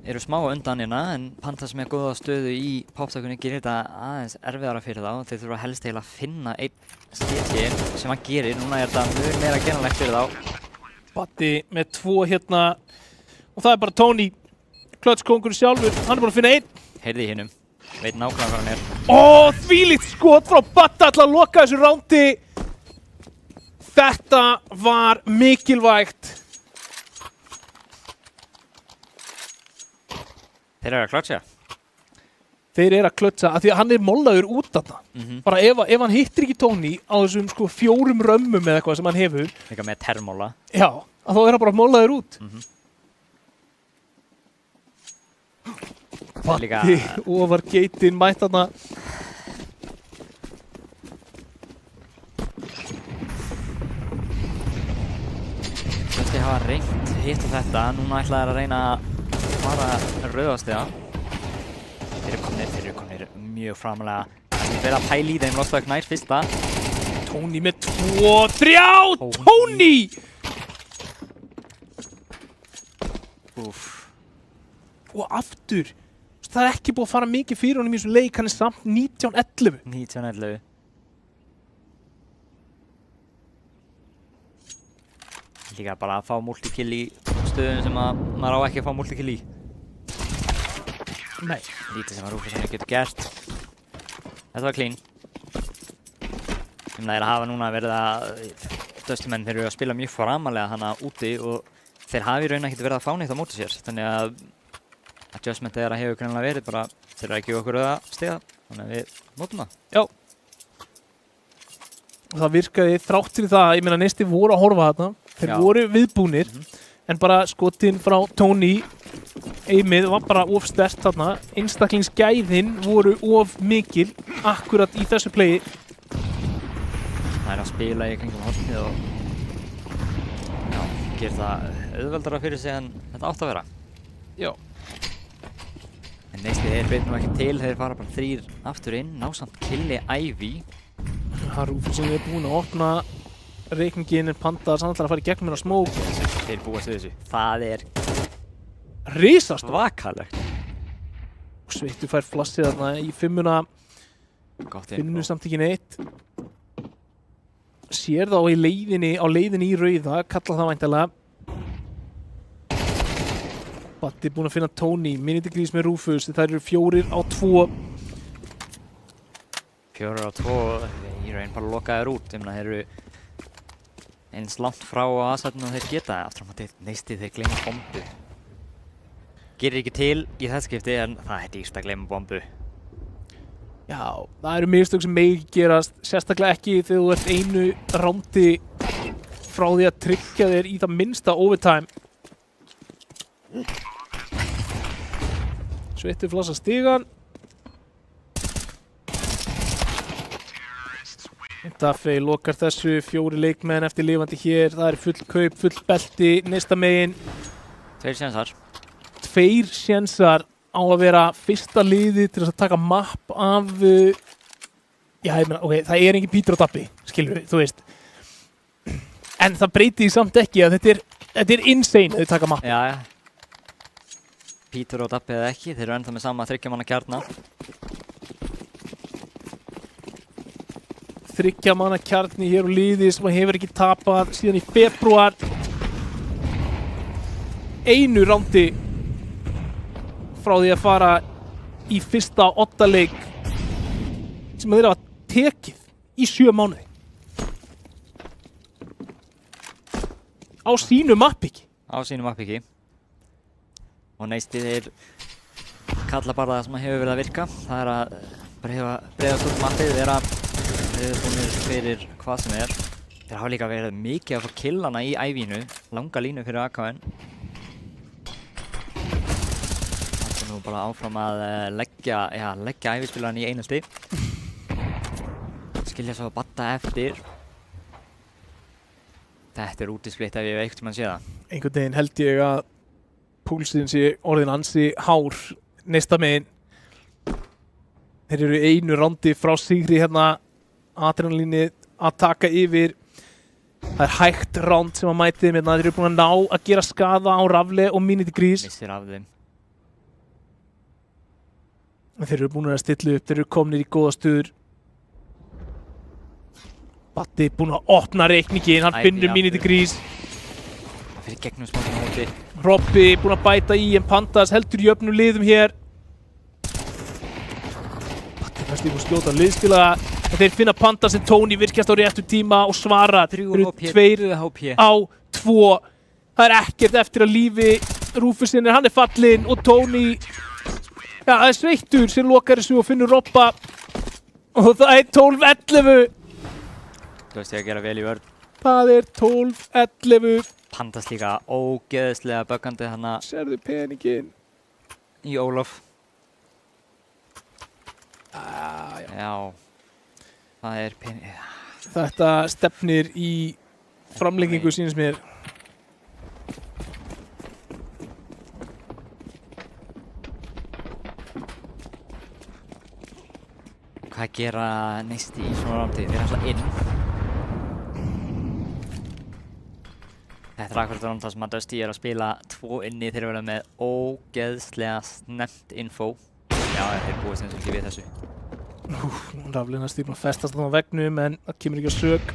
eru smá undan hérna en Pandas með góða stöðu í poptökunni gerir þetta aðeins erfiðara fyrir þá. Þeir þurfa helst að finna einn setji sem hann gerir. Núna þetta mjög meira genanlegt fyrir þá. Baddi með 2 hérna og það bara Tony. Klötskóngur sjálfur, hann búinn að finna 1. Heyrði í hinnum, veit nákvæmlega hvað hann Ó, þvílíkt skot frá Badda til að loka þessu rándi. Þetta var mikilvægt. Þeir að klötsa? Þeir að klötsa, af því að hann mollaður út þarna. Bara ef hann hittir ekki Tony á þessum 4 römmum eða eitthvað sem hann hefur. Eitthvað með termóla. Já, þá hann bara mollaður út. Baddi ofar geitin mætt þarna. Þeir hafa reynt hitt og þetta. Núna ætla þeir að reyna að fara rauðastiga. Þeir eru komnir mjög framalega. Þeir verða að pæla í þeim Lost Luck nær fyrsta. Tony með 2-3. Tony! Úff. Og aftur. Það ekki búið að fara mikið fyrir honum í þessum leik, hann samt 19-11. 19-11. Líka bara að fá multikill í stöðum sem maður á ekki að fá multikill í. Nei. Lítið sem að Rúfusinn getur gert. Þetta var clean. Það að hafa núna verið að Dusty-menn þeir eru að spila mjög framalega hana úti og þeir hafi í raun ekkert verið að fá neitt á móti sér. Þannig að adjustment hefur greinilega verið bara þeir eru að gefa okkur að stiga, þannig að við notum það. Já. Og það virkaði þrátt fyrir það, ég meina Neisti voru að horfa þarna, þeir voru viðbúnir, en bara skotin frá Tony, aimið var bara of sterkt þarna, einstaklingsgæðin voru of mikil, akkurat í þessu playi. Það að spila í kringum hornið og gerir það auðveldara fyrir sig en þetta átt að vera. Já. En Neisti þeir veit nú ekki til, þeir fara bara 3 aftur inn, ná samt killi Ivy. Rúfusinn búinn að opna reikningin en Pandas hann ætlar að fara í gegnum hérna smók. Þeir búast við þessu. Það risastórt. Svakalegt. Sveittu fær flassið þarna í 5-una. Finnur samt ekki neitt. sér þá á leiðinni í rauða, kalla það væntanlega. Batti búinn að finna Tony, Minidegrís með Rufus, það eru 4 á 2. 4 á 2, í raun bara lokaðir út, ég meina þeir eru eins langt frá aðsætinu og þeir geta, aftur á móti Neisti þeir gleyma bombu. Gerir ekki til í þetta skipti en það er dýrst að gleyma bombu. Já, það eru mistök sem megi gerast, sérstaklega ekki þegar þú ert einu rándi frá því að tryggja þér í það minnsta overtime. Sveittur flassa stigan. Daffey lokar þessu, 4 leikmenn eftir lifandi hér, það er full kaup, full belti, næsta megin. 2 sénsar. 2 sénsar á að vera fyrsta liði til þess að taka mapp af, já ég meina, ok, það er engin Pítur og Dabbi, skilur við, þú veist. En það breytir samt ekki að þetta er insane að þau taka mapp. Já. Pítur og Dabbi eða ekki, þeir eru ennþá með sama 3 manna kjarna. 3 manna kjarni hér og liði sem hefur ekki tapað síðan í febrúar. 1 rándi frá því að fara í fyrsta 8 leik sem þeir hafa tekið í 7 mánuði. Á sínu mappiki. Og Neisti þeir kalla bara það sem hefur verið að virka. Það er að breiðast út mappið, vera búinir fyrir hvað sem er. Þeir hafa líka verið mikið að fá killana í ævínu, langa línu fyrir AKN. Það er nú bara áfram að leggja ævispilaran í einelti. Skilja svo að batta eftir. Þetta er útiskreitt ef ég hef einhvern tímann séð það. Einhvern veginn held ég að púlsinn sé orðin ansi hár næsta megin. Þeir eru 1 rándi frá sigri hérna. Adrenalínið að taka yfir. Það er hægt ránd sem að mæti þeim hérna. Þeir eru búin að ná að gera skaða á Rafle og Minidegrís. Missir af þeim. Þeir eru búin að stilla upp, þeir eru komnir í góða stöður. Batti búin að opna reikningin, hann finnur Minidegrís. Það fyrir gegnum smátt móti. Robby búin að bæta í en Pandas heldur í öfnum liðum hér. Batti kannski búin að skjóta liðspilaða. En þeir finna Pandas en Tony virkjast á réttu tíma og svara. Þeir eru 2 á 2. Það er ekkert eftir að lífi Rufusinn, hann er fallinn og Tony, já það er Sveittur sem lokar þessu og finnur Robba. Og það er 12-11. Þú veist ég að gera vel í vörn. Það er 12-11. Pandas líka ógeðslega böggandi hana. Sérðu peningin. Í Ólaf. Já. Það er pening. Þetta stefnir í framlengingu sýnist mér. Hvað gera Neisti í svona rámtíð? Þeir er alltaf inn. Þetta er akkurat rámtíð sem að Dusty er að spila 2 inni. Þeir eru verið með ógeðslega snemmt info. Já, þeir búist eins og ekki við þessu. Rafle næstum að festast á vegnum en það kemur ekki að sök.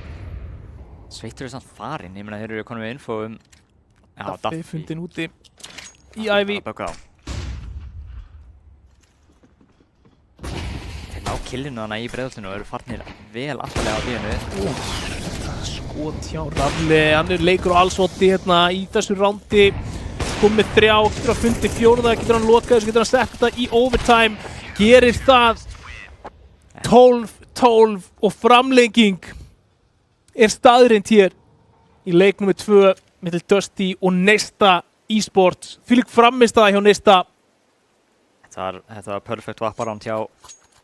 Sveittur er samt farinn, ég meina þeir eru konum við info Daffey fundinn úti í ævi. Þeir ná killinu hana í breiðholtinu og eru farnir vel aftalega á bíðinu. Skot hjá Rafle, hann er leikur á allsvotti hérna í þessu rándi. Komið 3, getur hann fundið 4, getur hann lokað þessu, getur hann sett þetta í overtime. Gerir það. 12-12 og framlenging er staðreind hér í leik nr. 2 milli Dusty og Neista eSports. Þvílík frammistaða hjá Neista. Þetta var perfect vapparánd hjá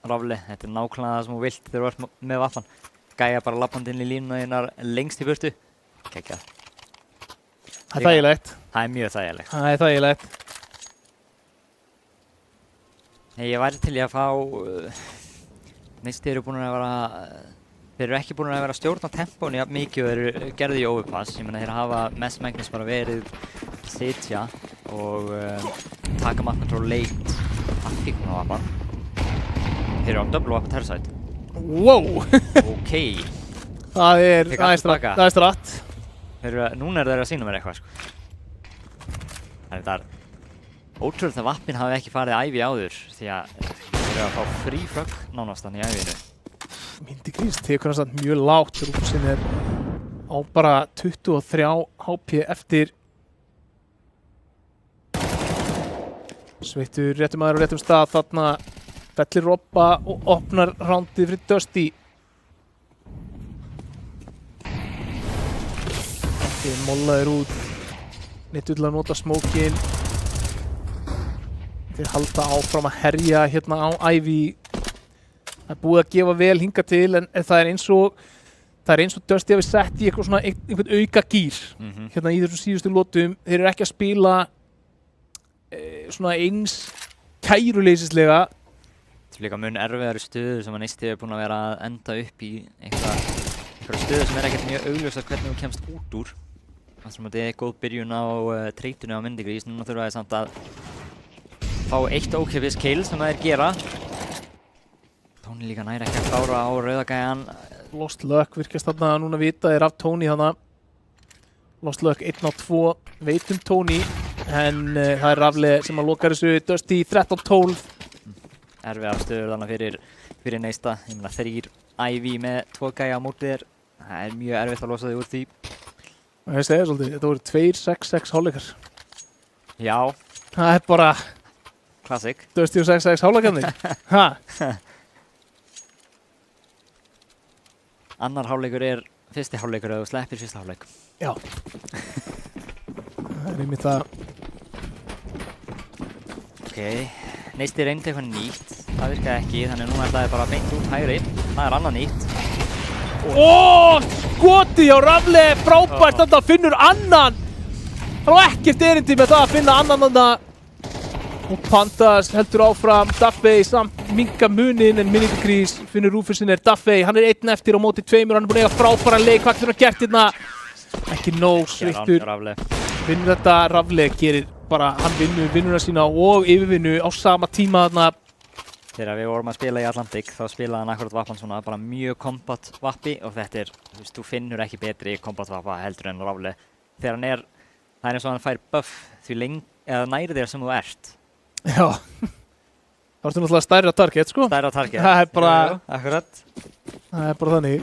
Rafle. Þetta er nákvæmlega það sem þú vilt þegar þú ert með vappan. Gæja bara lappandi inn í línuna þínar lengst í burtu. Geggjað. Það er þægilegt. Það er mjög þægilegt. Það er þægilegt. Ég væri til í að fá Neisti eru búin að vera, þeir eru ekki búin að vera að stjórna tempónu jafn mikið og þeir eru gerði í overpass. Ég meina þeir hafa mestmegnis bara verið sitja og taka map control late taktíkun á vappan. Þeir eru á double vappa terrside. Wow! Ok. Það er stratt. Núna þeir að sýna mér eitthvað, sko. Þetta er ótrúlega að vappin hafi ekki farið ævi áður því að þeir eru að fá frí frögg nánast hann í ævinu. Myndigrís tekur hann samt mjög lágt. Rúfusinn er á bara 23 HP eftir. Sveittur réttum maður á réttum stað. Þarna fellir Robba og opnar rándið fyrir Dusty. Mollaður út. Neittu til að nota smókin. Þeir halda áfram að herja hérna á Ivy. Það er búið að gefa vel hingað til en það er eins og Dusty hafi sett í eitthvað svona einhvern auka gír hérna í þessum síðustu lotum. Þeir eru ekki að spila svona eins kæruleysislega. Þetta er líka mun erfiðari stöðu sem að Neisti hefur búin að vera að enda upp í einhverja stöðu sem er ekkert mjög augljósað hvernig hún kemst út úr. Það sem að þetta er góð byrjun á treytunni á Myndigrís. Núna þurfa þeir samt að fá eitt ókeypis kill sem þeir gera. Tony líka næri ekki að klára á rauðagæjan. Lost Luck virkast þarna núna vita er af Tony þarna. Lost Luck 1-2 veit Tony en það er Rafle sem að loka þessu. Dusty 13-12. Erfiðar stöður þarna fyrir Neista. Ég meina 3 Ivy með 2 gæja á móti þér. Það er mjög erfitt að losa þig úr því. Ég segja svolítið, þetta voru 2-6-6 hálfleikar. Já. Það er bara Classic. Dusty og 6-6 hálfleikarnir. Ha? Annar hálfleikur er fyrsti hálfleikur eða þú sleppir fyrsta hálfleik. Já. Það er einmitt það. Ok, Neisti reyndi eitthvað nýtt. Það virkaði ekki, þannig núna ætlaði bara beint út hægri. Það er annað nýtt. Skoti á Rafle, frábært þarna finnur annan. Það var ekkert erindi með það að finna annan þarna. Og Pandas heldur áfram, Duffey samt minka munin en Myndigrís finnur Rúfusinn er Duffey. Hann er 1 eftir á móti 2, hann er búinn að eiga frábæran leik. Hvað getur hann gert hérna? Ekki nóg, Sveittur. Vinnur þetta, Rafle gerir bara, hann vinnur vinnuna sína og yfirvinnu á sama tíma þarna. Þegar við vorum að spila í Atlantic þá spilaði hann akkurat vappan svona bara mjög kombat vappi og þetta er, þú finnur ekki betri kombat vappa heldur en Rafle. Þegar hann það er eins og hann fær buff því eða næri þér sem þú ert. Já. Það varstu náttúrulega stærra target, sko. Stærra target. Það er bara, akkurat. Það er bara þannig.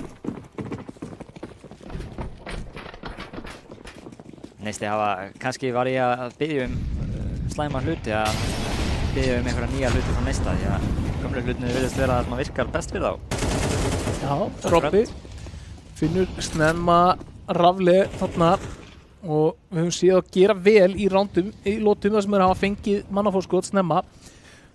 Neisti kannski var ég að biðja slæma hluti að biðja einhverja nýja hluti frá Neista því að gömlu hlutinu virðist vera að maður virkar best fyrir þá. Já, Robby finnur snemma Rafle þarna og við höfum séð að gera vel í rándum, í lotum þar sem þeir hafa fengið mannafórskot snemma.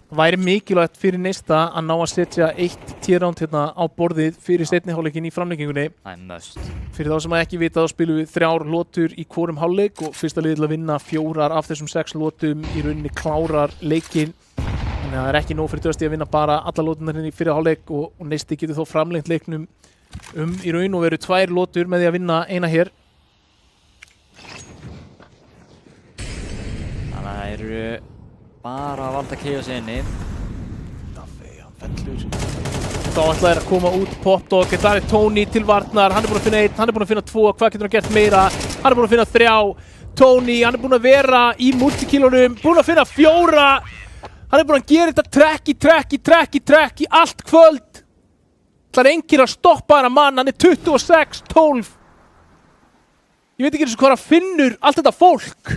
Það væri mikilvægt fyrir Neista að ná að setja 1 T-round hérna á borðið fyrir seinni hálfleikin í framlengingunni. Það er must. Fyrir þá sem ekki vita þá spilum við 3 lotur í hvorum hálfleik og fyrsta liðið til að vinna 4 af þessum 6 lotum í rauninni klárar leikinn. Þannig að það er ekki nóg fyrir Dusty að vinna bara alla lotunar hérna í fyrir hálfleik og Neisti getur þó framlengt leiknum í raun og veru 2 lotur með því að vinna eina hér. Þannig að það eru bara að valda chaos inni. Duffey, hann fellur. Þá ætlaði þeir að koma út Popdog, en það er Tony til varnar. Hann er búinn að finna 1, hann er búinn að finna 2, hvað getur hann gert meira? Hann er búinn að finna 3. Tony, hann er búinn að vera í multikillunum, búinn að finna 4. Hann er búinn að gera þetta trekk í allt kvöld. Það er enginn að stoppa hana mann, hann er 26-12. Ég veit ekki eins og hvað hann finnur allt þetta fólk.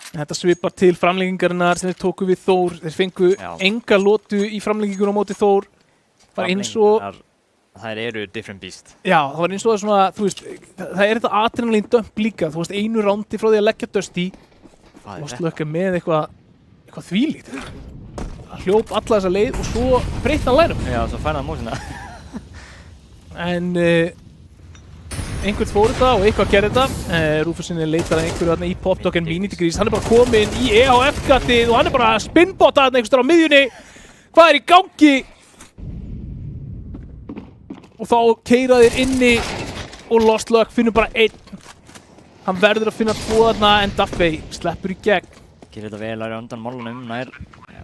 Þetta svipar til framlengingarinnar sem þeir tóku við Þór. Þeir fengu enga lotu í framlengingun á móti Þór. Það var eins og þær eru different beast. Já, það var eins og það svona, þú veist, það er þetta adrenalín dump líka. Þú veist, 1 rándi frá því að leggja Dusty. Þú varst lökka með eitthvað þvílíkt. Það hljóp alla þessa leið og svo breytti hann lærum. Já, svo færði hann músina. En einhvern fór þetta og eitthvað gerði þetta. Rúfusinn leitar að einhverju þarna í Popdog en Myndigrís. Hann er bara kominn í EHF-gatið og hann er bara að spinnbotta þarna einhvers staðar á miðjunni. Hvað er í gangi? Og þá keyra þeir inni og Lost Luck finnur bara 1. Hann verður að finna 2 þarna en Duffey sleppur í gegn. Gerir þetta vel að undan málunum, nær.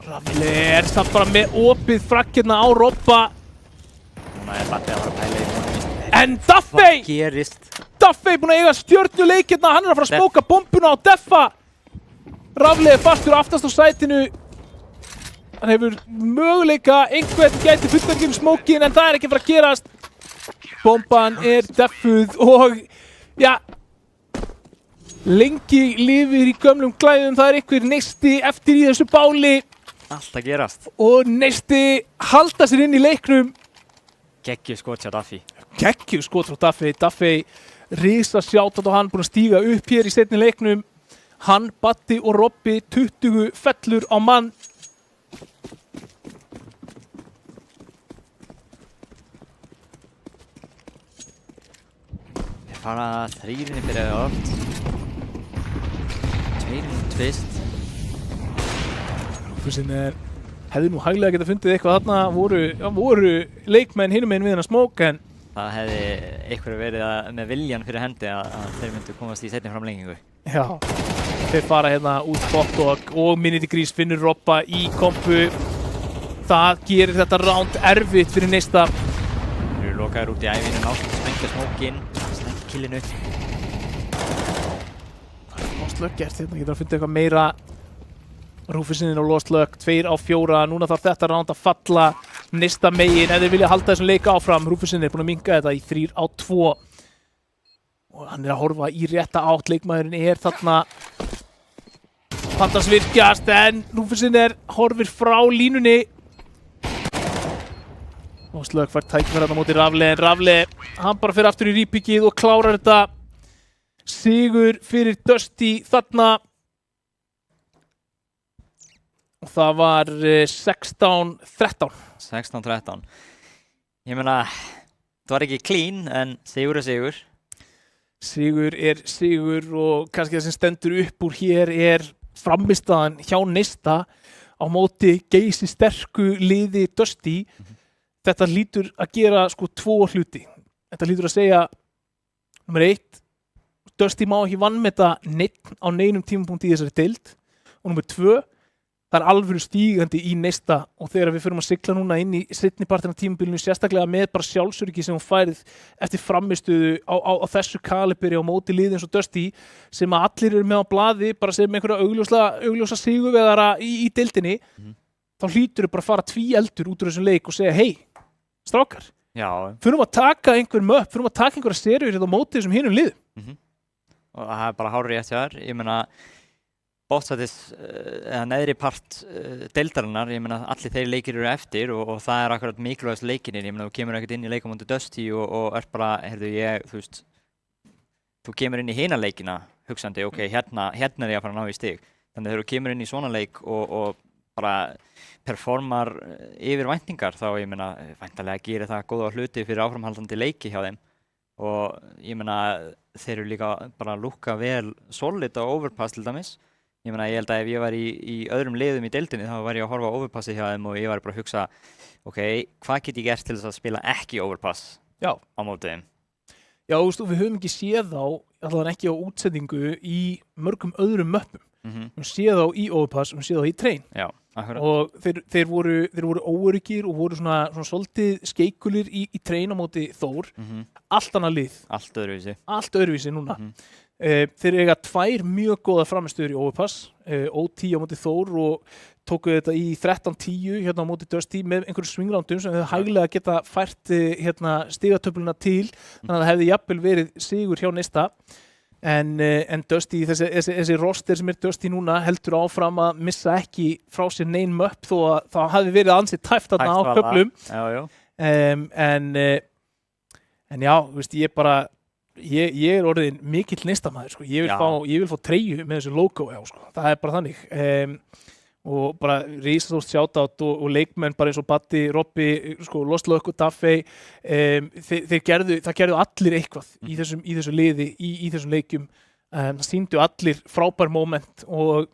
Rafli samt bara með opið frakk hérna á Robba. Núna Batti að fara að pæla í honum. En Duffey! Hvað gerist? Duffey búinn að eiga stjörnuleik hérna, hann að fara að smóka bombuna á Deffa. Rafli fastur aftast á sætinu. Hann hefur möguleika, einhvern gæti fullverkjum smókin en það ekki að fara að gerast. Bomban deffuð og ja, lengi lifir í gömlum klæðum, það einhver neisti eftir í þessu báli. Allt að gerast. Og neisti halda sér inn í leiknum. Geggjuð skot hjá Duffey. Geggjuð skot frá Duffey. Duffey risa sjátat og hann búinn að stíga upp hér í seinni leiknum. Hann, Batti og Robbi 20 fellur á mann. Þeir fara þrýrinni byrjaði oft. 2 tvist. Rúfusinn hefði nú hæglega getað fundið eitthvað þarna, voru leikmenn hinum meginn við hennar smók en það hefði einhverju verið með viljan fyrir hendi að þeir myndu komast í seinni framlengingu. Já, þeir fara hérna út Botdog og Minity Grease finnur Robba í kompu. Það gerir þetta round erfitt fyrir neista. Þeir eru lokaðir út í ævinu, náttúrulega sprengja smókinn, sprengja killinu. Það er Lost Luck gert hérna, getur að fundið eitthvað meira. Rúfusinnin og Lost Luck, 2 á 4, núna þarf þetta round að falla nesta megin ef þeir vilja halda þessum leik áfram. Rúfusinnin búinn að minnka þetta í 3 á 2 og hann að horfa í rétta átt, leikmaðurinn þarna fantast virkjast en Rúfusinnin horfir frá línunni. Lost Luck fær tækifæri þarna móti Rafli en Rafli, hann bara fer aftur í rýpikið og klárar þetta. Sigur fyrir Dusty þarna. Og það var 16-13. 16-13. Ég meina, það var ekki clean, en sigur er sigur. Sigur er sigur og kannski það sem stendur upp úr hér frammistaðan hjá neista á móti geysi sterku liði Dusty. Þetta hlýtur að gera sko 2 hluti. Þetta hlýtur að segja, nummer 1, Dusty má ekki vanmeta neitt á neinum tímapunkti í þessari deild. Og nummer 2, það er alvöru stígandi í neista og þegar við förum að sigla núna inn í seinni partina af tímabilinu, sérstaklega með bara sjálfsöryggi sem hún færið eftir frammistöðu á þessu kaliberi á móti liði eins og Dusty sem að allir eru með á blaði bara sem einhverja augljósa sigurvegara í deildinni, þá hlýtur bara að fara tvíeldur út úr þessum leik og segja hei, strákar, förum að taka einhver möpp, förum að taka einhverja serjur hérna á móti þessum hinum liðum. Og það er bara hárrétt hjá þér, ég meina bótsætis eða neðri part deildarinnar, ég meina allir þeir leikir eru eftir og það er akkurat mikilvægast leikinir, ég meina þú kemur ekkert inn í leik á móti Dusty og ert bara, þú veist, þú kemur inn í hina leikina hugsandi, ok, hérna er ég að fara að ná í stig. Þannig þegar þú kemur inn í svona leik og bara performar yfir væntingar, þá ég meina væntanlega gerir það góða hluti fyrir áframhaldandi leiki hjá þeim og ég meina þeir eru líka bara að lúkka vel solid á overpass til dæmis. Ég meina, ég held að ef ég var í öðrum liðum í deildinni þá var ég að horfa á overpassi hjá þeim og ég var bara að hugsa ok, hvað get ég gert til þess að spila ekki overpass á móti þeim? Já, þú veist, við höfum ekki séð þá, allavega ekki á útsendingu í mörgum öðrum möppum. Við höfum séð þá í overpass, við höfum séð þá í train. Já, akkurat. Og þeir voru óöryggir og voru svona svolítið skeikulir í train á móti Þór. Allt annað lið. Allt öðruvísi. Allt öðruvísi núna. Þeir eiga 2 mjög góða frammistöður í overpass, O10 á móti Þór og tóku þetta í 13-10 hérna á móti Dusty með einhverjum swingrándum sem hefði hæglega geta fært stigatöfluna til, þannig að það hefði jafnvel verið sigur hjá neista. En Dusty, þessi roster sem Dusty núna heldur áfram að missa ekki frá sér nein möpp þó að það hefði verið ansið tæft þarna á köflum. En já, veist, ég er orðin mikill neistamaður, sko. Ég vil fá treyju með þessu logo, sko. Það er bara þannig. Og bara risastórt shoutout og leikmenn bara eins og Batti, Robbi, sko, Lost Luck og Duffey, það gerðu allir eitthvað í þessu liði, í þessum leikjum. Það sýndu allir frábær moment og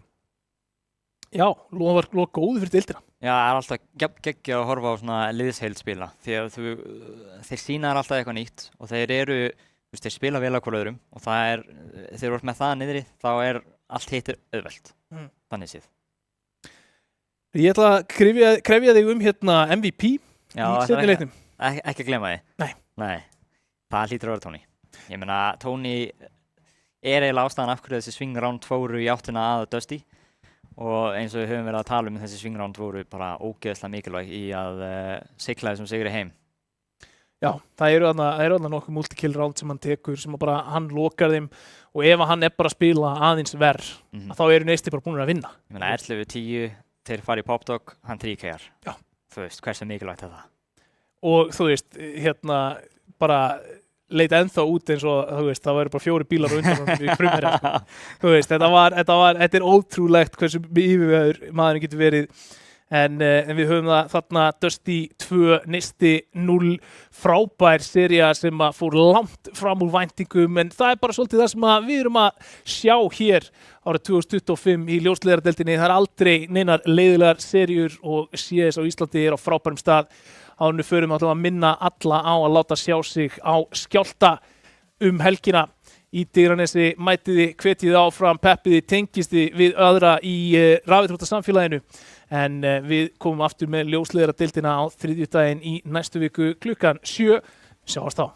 já, lofar góðu fyrir deildina. Já, það er alltaf geggjað að horfa á svona liðsheildspila því að þeir sýna alltaf eitthvað nýtt og þeir eru þú veist, þeir spila vel á hvort öðrum og það þegar þú ert með það niðri, þá allt hittir auðvelt, þannig séð. Ég ætla að krefja þig MVP í seinni leiknum. Ekki að gleyma því. Nei, það hlýtur að vera Tony. Ég meina, Tony eiginlega ástæðan af hverju þessi swing-round fóru í áttina að Dusty og eins og við höfum verið að tala þessi swing-round voru bara ógeðslega mikilvæg í að sigla þessum sigri heim. Já, það eru þarna nokkuð multi-kill round sem hann tekur, sem bara hann lokar þeim og ef hann bara að spila aðeins verð, þá eru næsti bara búin að vinna. Ég meina, 11-10, þeir fara í popdog, hann 3K-ar. Já. Þú veist, hversu mikilvægt það? Og þú veist, bara leit ennþá út eins og, þú veist, það væri bara 4 bílar á undan honum í frumherja, sko. Þú veist, þetta ótrúlegt hversu yfirvegaður maðurinn getur verið. En við höfum það þarna Dusty 2, Neisti 0, frábær sería sem fór langt fram úr væntingum, en það bara svolítið það sem við erum að sjá hér árið 2025 í ljósleiðaradeildinni. Það aldrei neinar leiðilegar seríur og CS á Íslandi á frábærum stað. Áður en við förum að minna alla á að láta sjá sig á Skjálfta helgina. Í Digranesi mætiði, hvetjiði áfram, peppiði, tengisti við aðra í rafíþróttasamfélaginu. En við komum aftur með ljósleiðaradeildina á þriðjudaginn í næstu viku klukkan 7. Sjáumst þá.